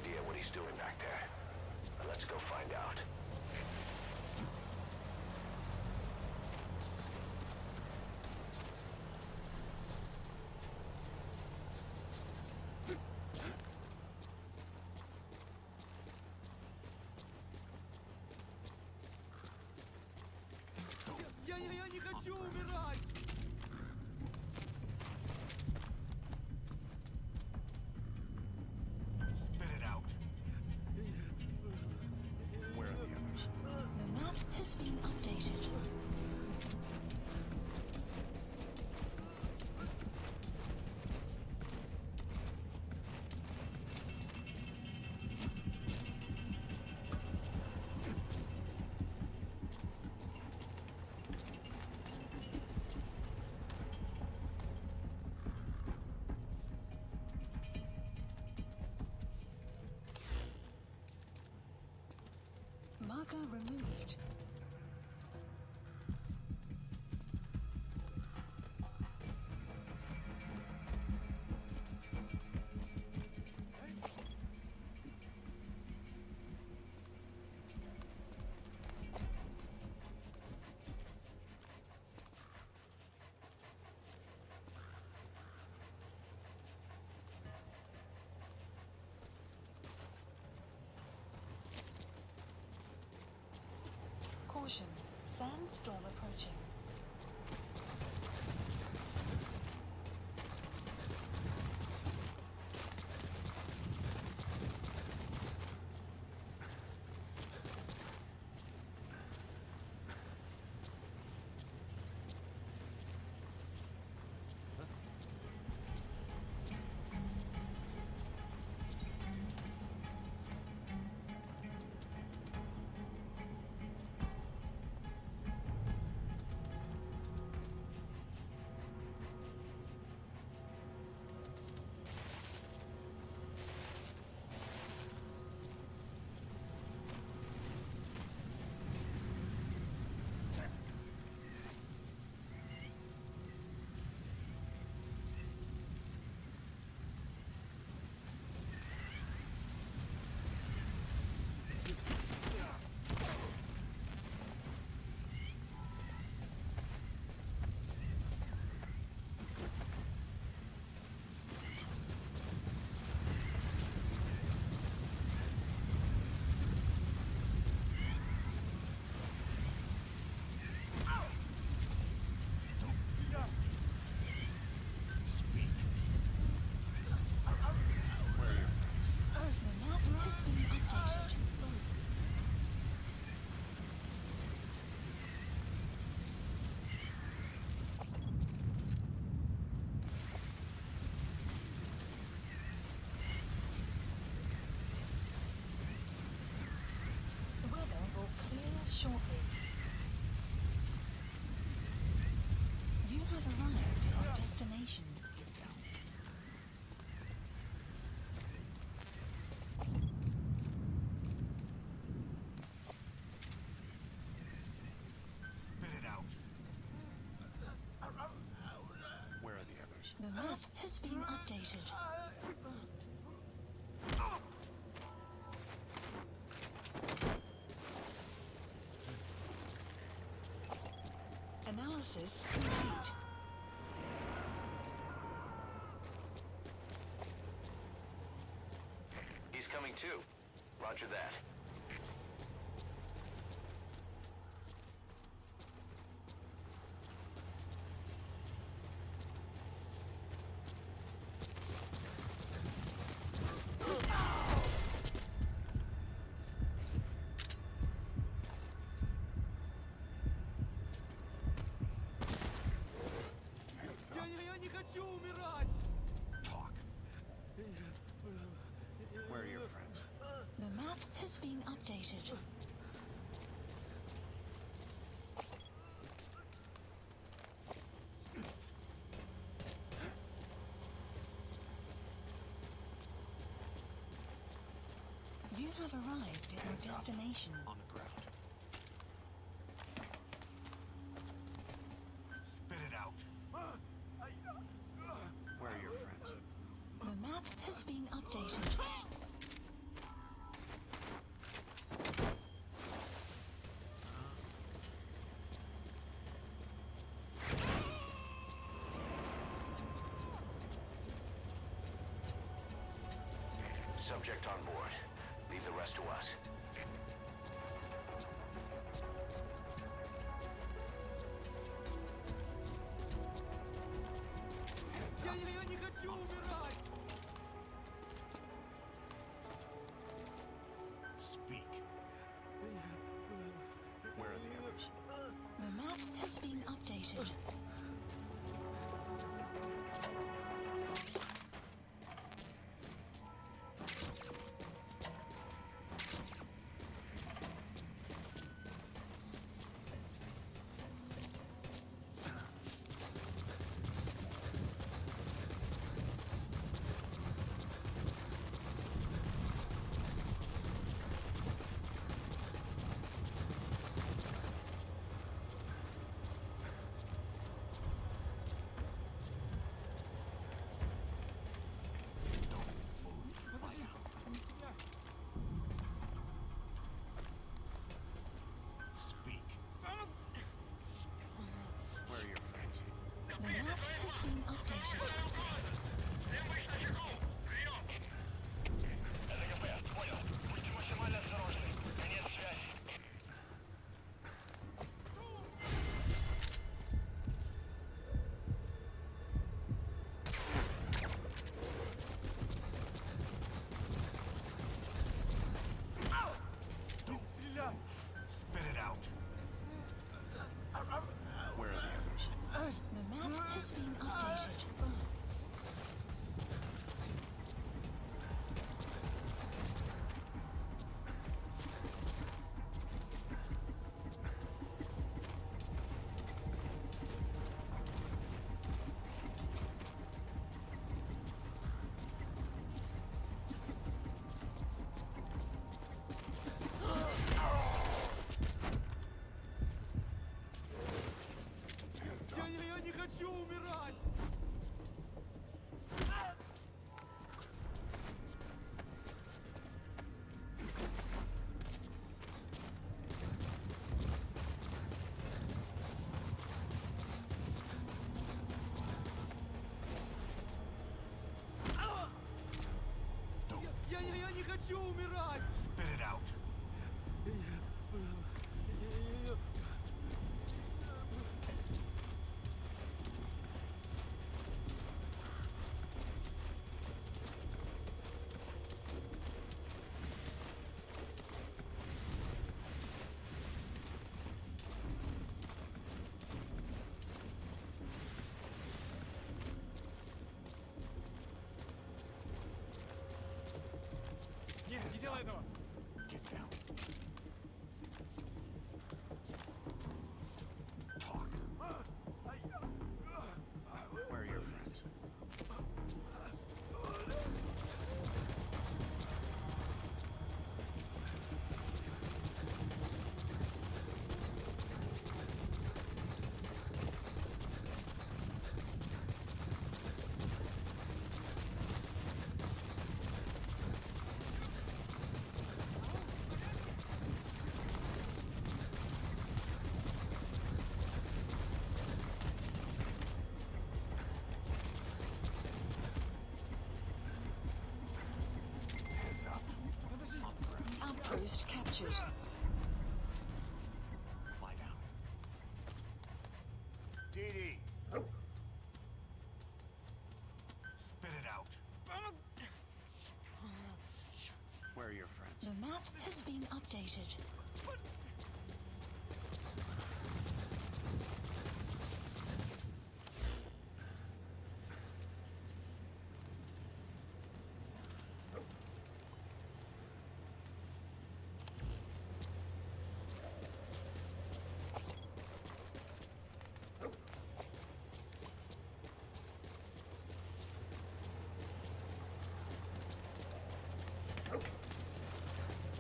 idea what he's doing back there. Let's go find out. Я не хочу умирать! Spit it out. Where are the others? The map has been updated. Marker removed. Caution, sandstorm approaching. Shortly. You have arrived at your destination. Spit it out. Where are the others? The map has been updated. Analysis complete. He's coming too. Roger that. Я не хочу умирать! Talk. Where are your friends? The map has been updated. You have arrived at your destination. On the ground. Spit it out. Where are your friends? The map has been updated. subject on board. Leave the rest to us. Я не хочу умирать! Speak. Where are the others? The map has been updated. Speak. Where are your friends? The map has been updated. Всем быть начеку! Прием! Это КП, понял. Будьте максимально осторожны. Конец связи. Spit it out. Where are the others? The map has been updated. Я не хочу умирать! Я не хочу умирать! Spit it out. Нет, не делай этого! Get down. Talk. Where are your friends? Heads up. Outpost captured. Lie down. Dee. Spit it out. Where are your friends? The map has been updated.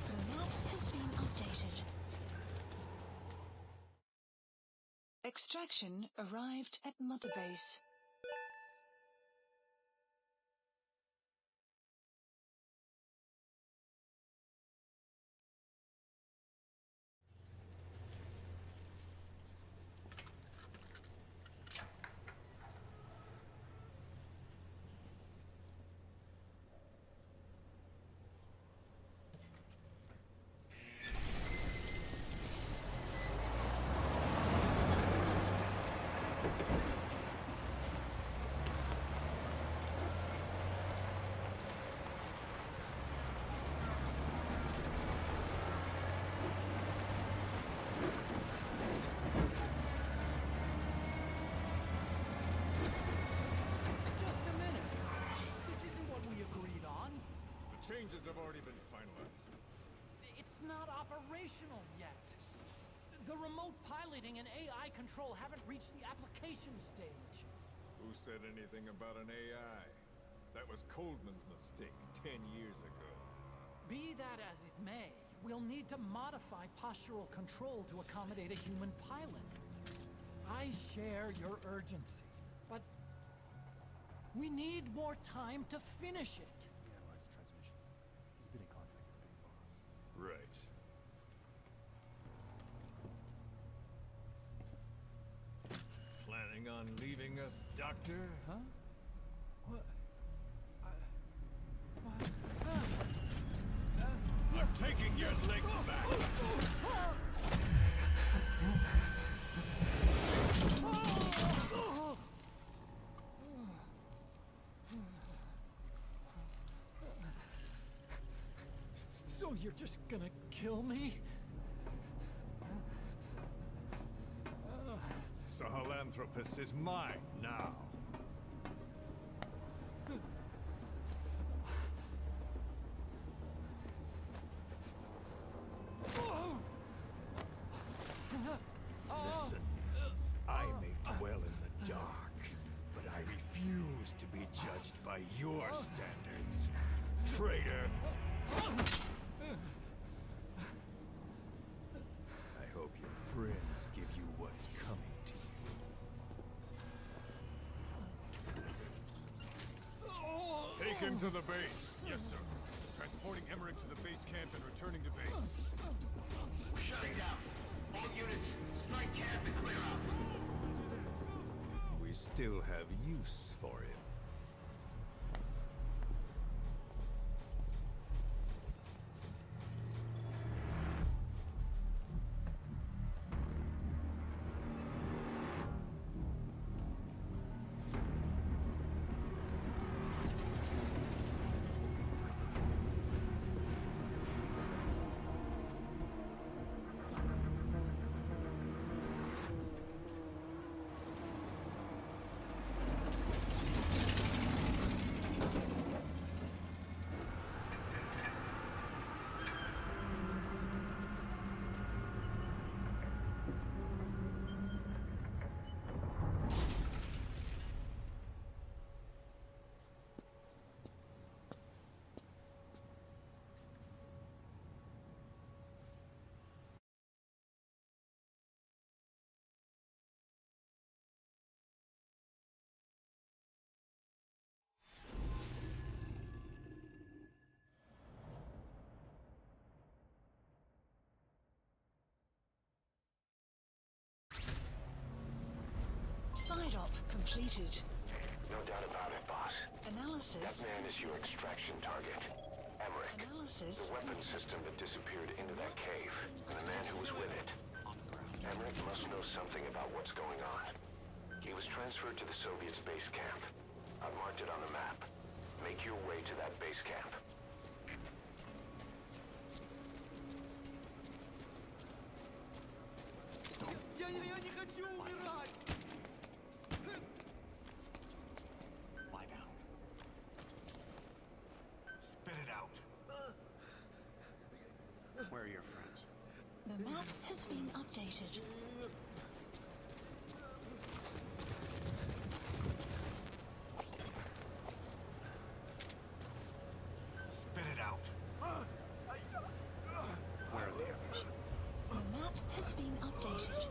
The map has been updated. Extraction arrived at Mother Base. changes have already been finalized. It's not operational yet. The remote piloting and AI control haven't reached the application stage. Who said anything about an AI? That was Coldman's mistake 10 years ago. Be that as it may, we'll need to modify postural control to accommodate a human pilot. I share your urgency, but we need more time to finish it. We analyzed transmissions. He's been in contact with Big Boss. Right. Planning on leaving us, Doctor? Huh? What? I'm taking your legs back! So you're just gonna kill me? Sahelanthropus is mine now. Listen, I may dwell in the dark, but I refuse to be judged by your standards, traitor. I hope your friends give you what's coming to you. Take him to the base. Yes, sir. Transporting Emmerich to the base camp and returning to base. We're shutting down. All units, strike camp and clear out. We still have use for him. Side op completed. No doubt about it, boss. Analysis. That man is your extraction target. Emmerich. Analysis. The weapon system that disappeared into that cave, and the man who was with it. Emmerich must know something about what's going on. He was transferred to the Soviets' base camp. I've marked it on the map. Make your way to that base camp. Я не хочу умирать! Lie down. Spit it out. Where are your friends? The map has been updated. Spit it out. Where are the others? The map has been updated.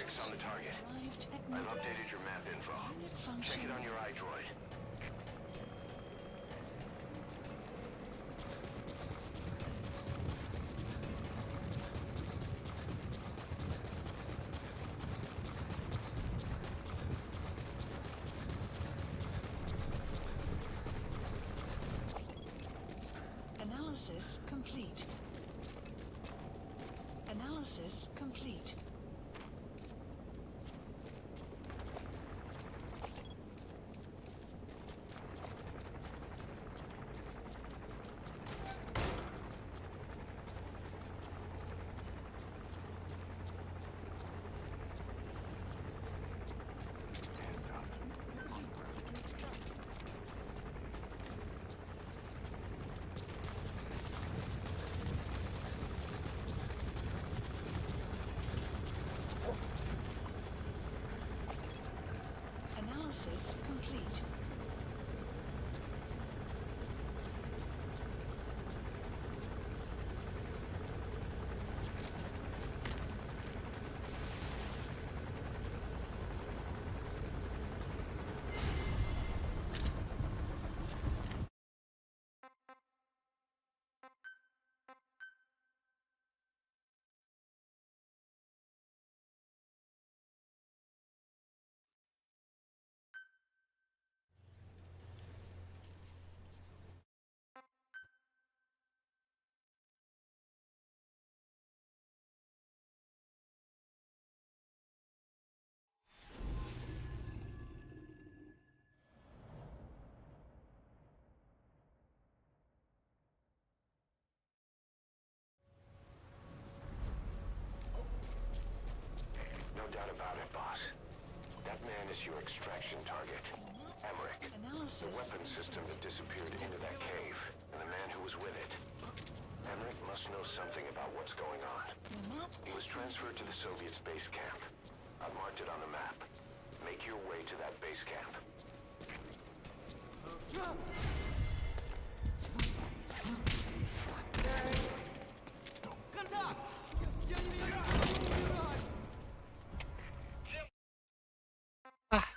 fix on the target. Arrived at I've updated your map info. Check it on your iDroid. Analysis complete. Analysis complete. Analysis complete. No doubt about it, boss. That man is your extraction target. Emmerich. Analysis. The weapon system that disappeared into that cave, and the man who was with it. Emmerich must know something about what's going on. The map He was transferred to the Soviets' base camp. I've marked it on the map. Make your way to that base camp. Ah,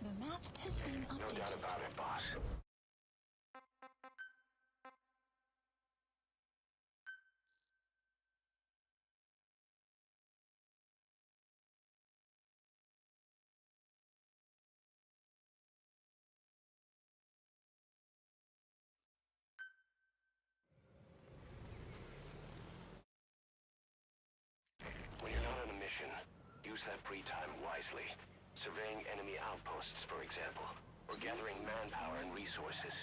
The map has been No doubt updated. about it, boss. When you're not on a mission, use that free time wisely. Surveying enemy outposts, for example, or gathering manpower and resources.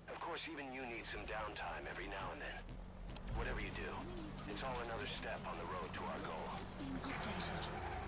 Of course, even you need some downtime every now and then. Whatever you do, it's all another step on the road to our goal. Has been updated.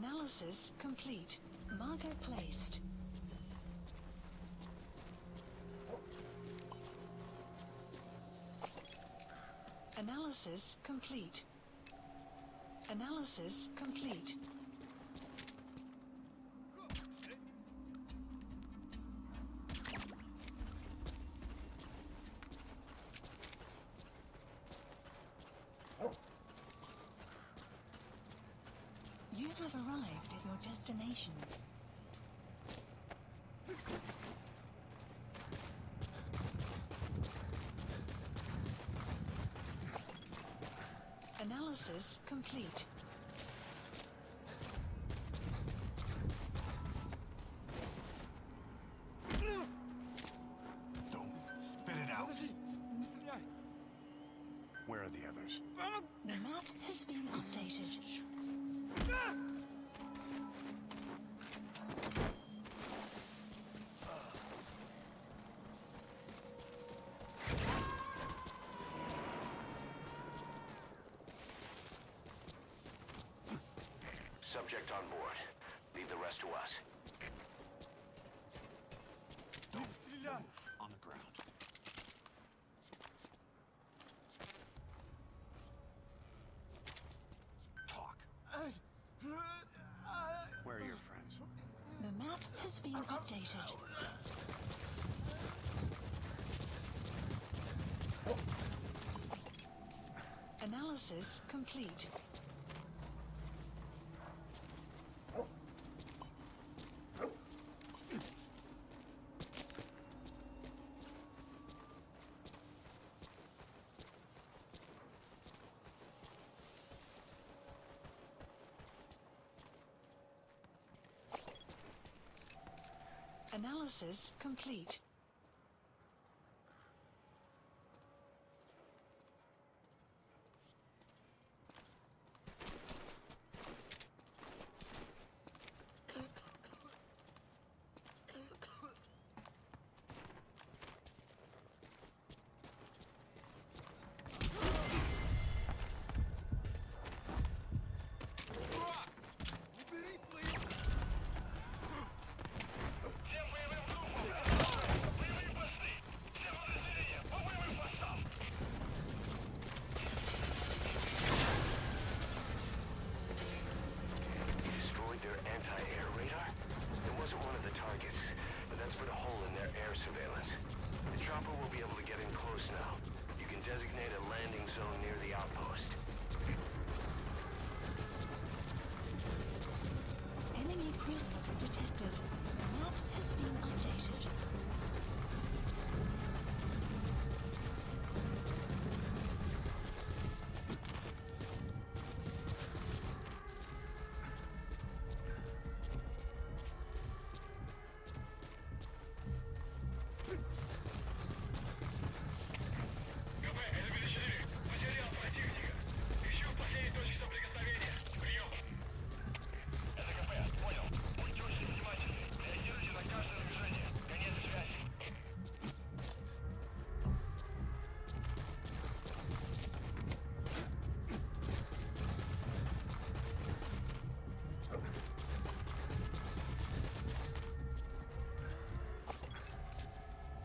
Analysis complete. Marker placed. Analysis complete. Analysis complete. You have arrived at your destination. Analysis complete. Don't spit it out. Where are the others? The map has been updated. Subject on board. Leave the rest to us. Don't move on the ground. Talk. Where are your friends? The map has been updated. Analysis complete. Analysis complete.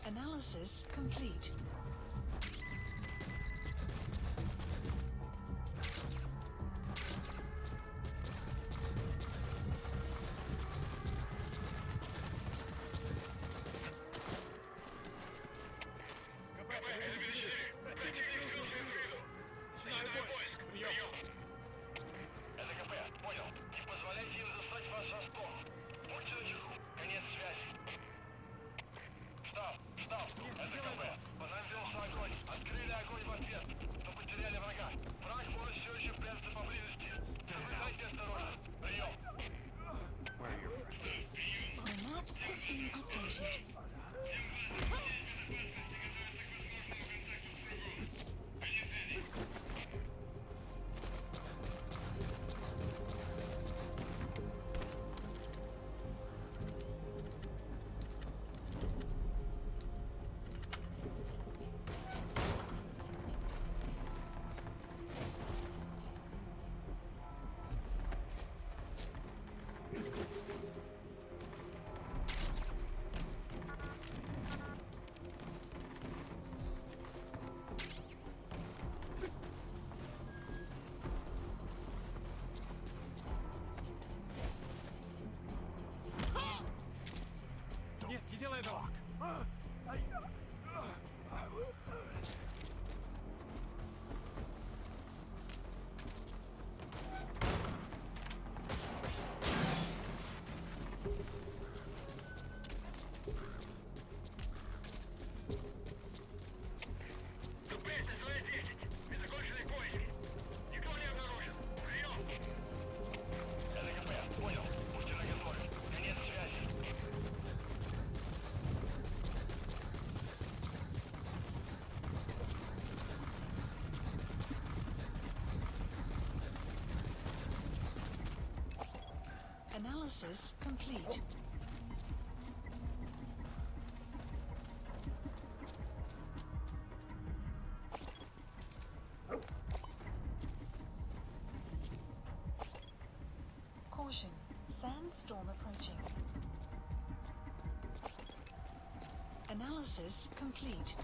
Analysis complete. Analysis complete. Caution, sandstorm approaching. Analysis complete.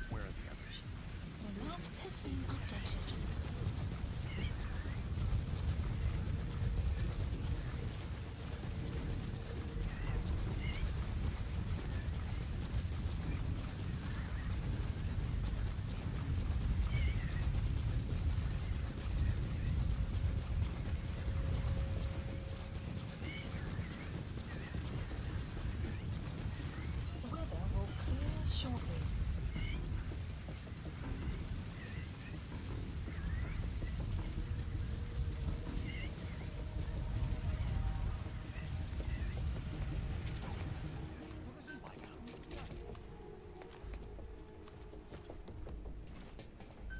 Where are the others? The map has been updated. The weather will clear shortly.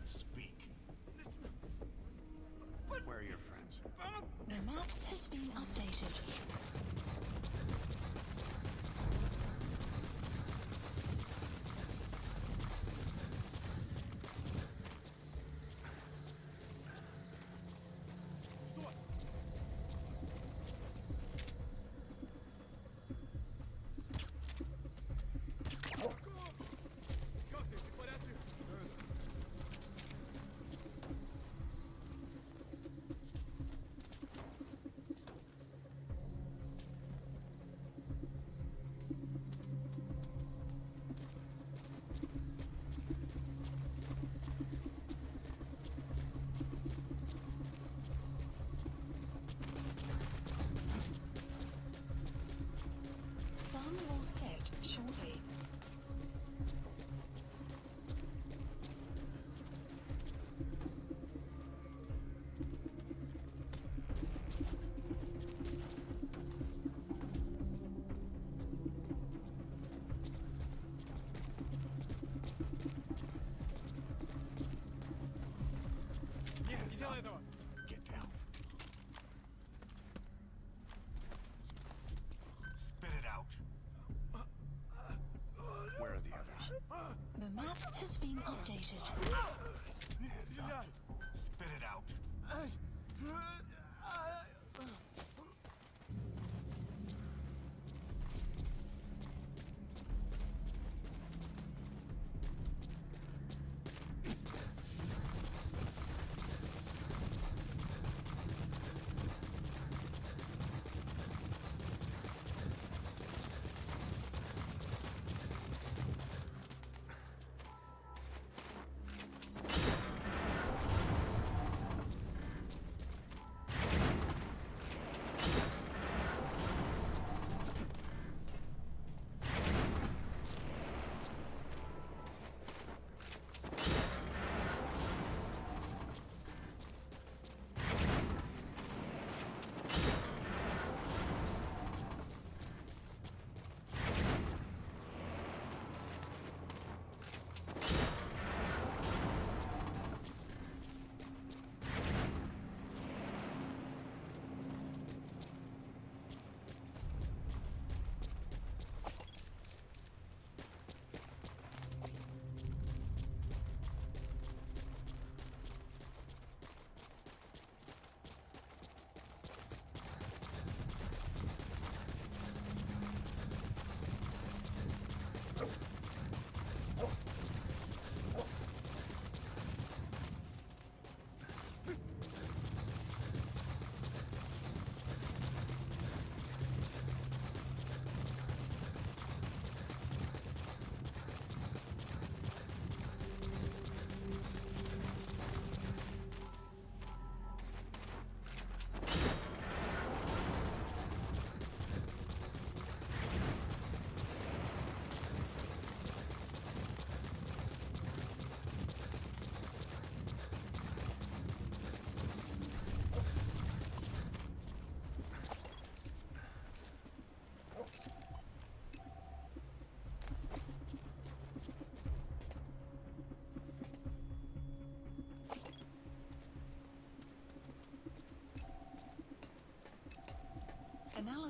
Speak. Where are your friends? The map has been updated. Как ты? Ты в порядке? Sun will set shortly. Нет, не делай этого! Get down. Spit it out. Where are the others? The map has been updated. Не стреляй! Spit it out.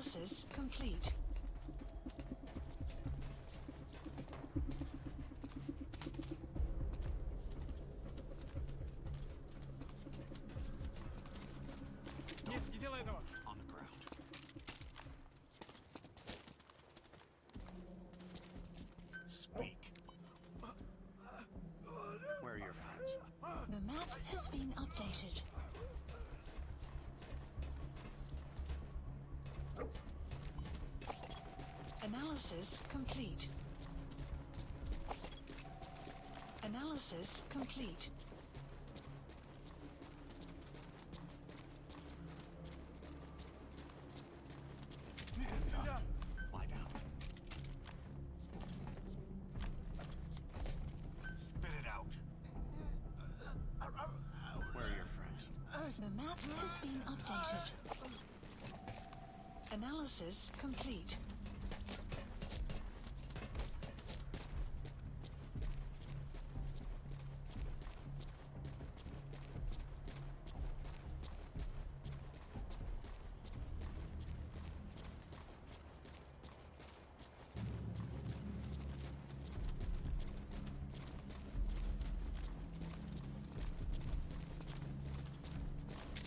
Analysis complete. Нет, не делай этого! On the ground. Speak. Where are your friends? The map has been updated. Analysis complete. Analysis complete. Hands up. Lie down. Spit it out. Where are your friends? The map has been updated. Analysis complete.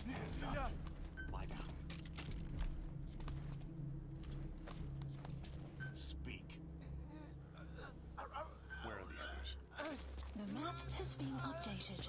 Hands up. Lie down. Speak. Where are the others? The map has been updated.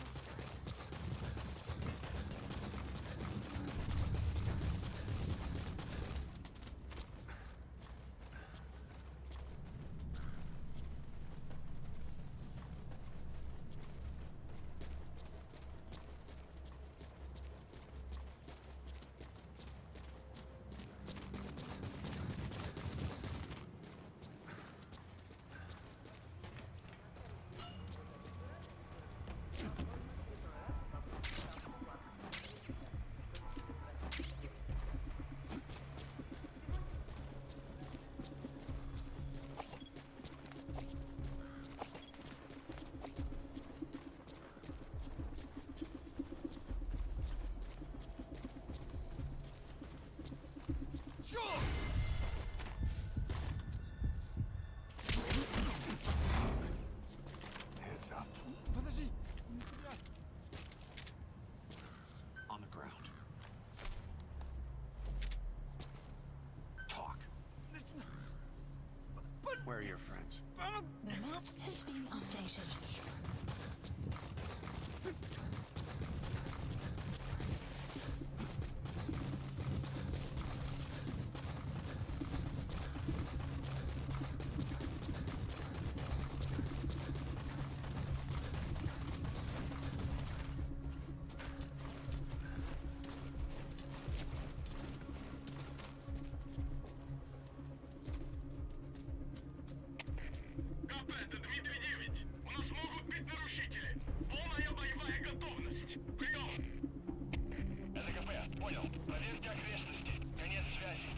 Hands up. Подожди, не стреляй. On the ground. Talk. Where are your friends? The map has been updated. КП, это Дмитрий 9. У нас могут быть нарушители. Полная боевая готовность. Прием! Это КП, понял. Проверьте окрестности. Конец связи.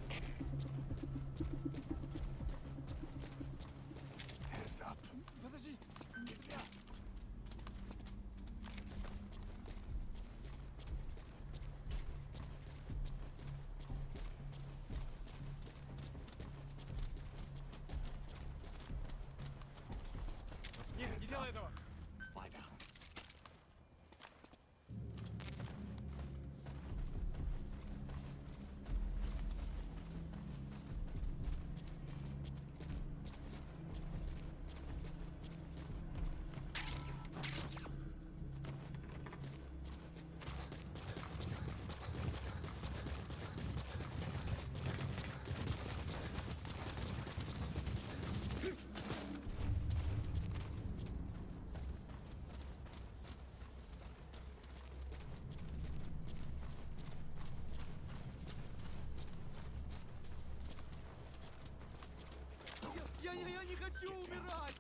Hands up. Подожди, не стреляй. Нет, не делай этого! Lie down. Я не хочу умирать!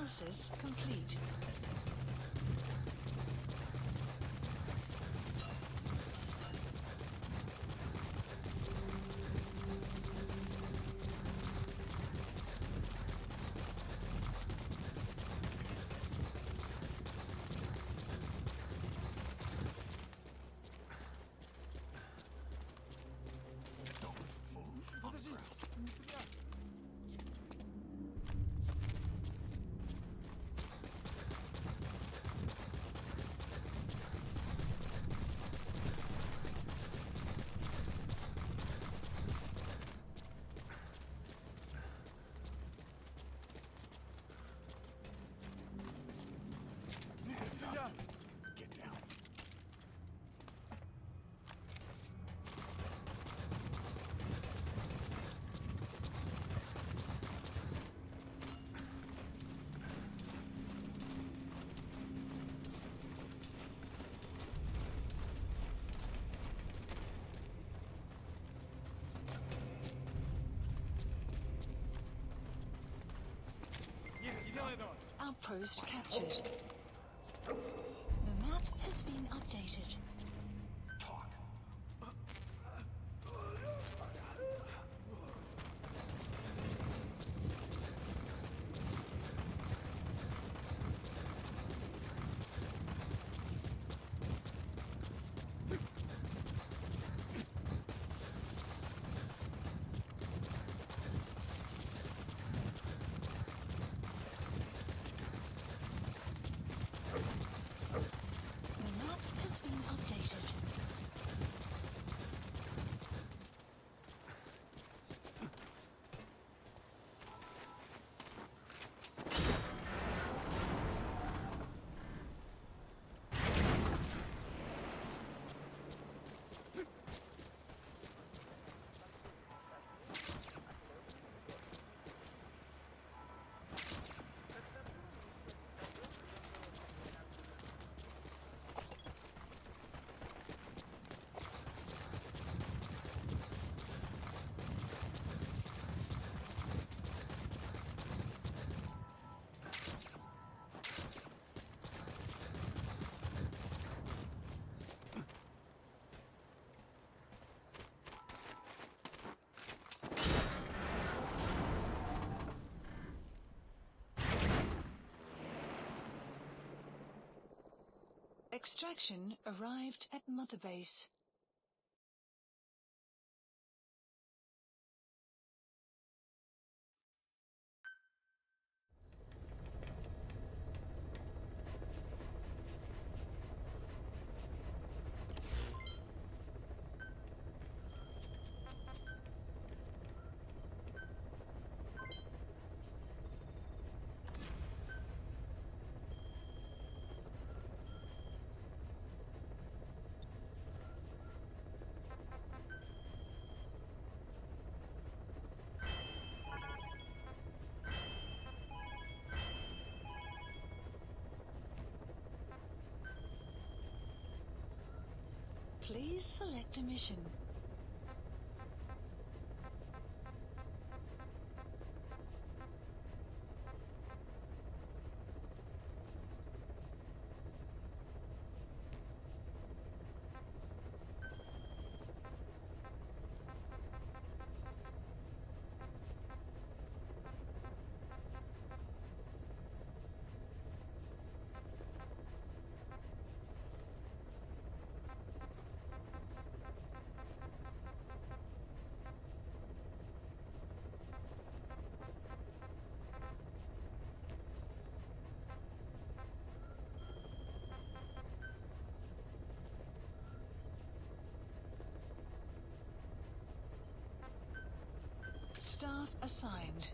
Analysis complete. Get down. Outpost captured. The map has been updated. Talk. The map has been updated. Extraction arrived at Mother Base. Please select a mission. Staff assigned.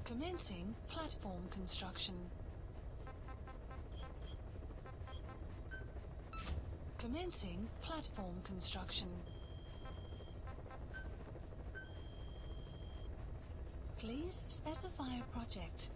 Commencing platform construction. Commencing platform construction. Please specify a project.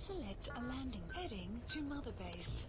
select a landing heading to Mother Base.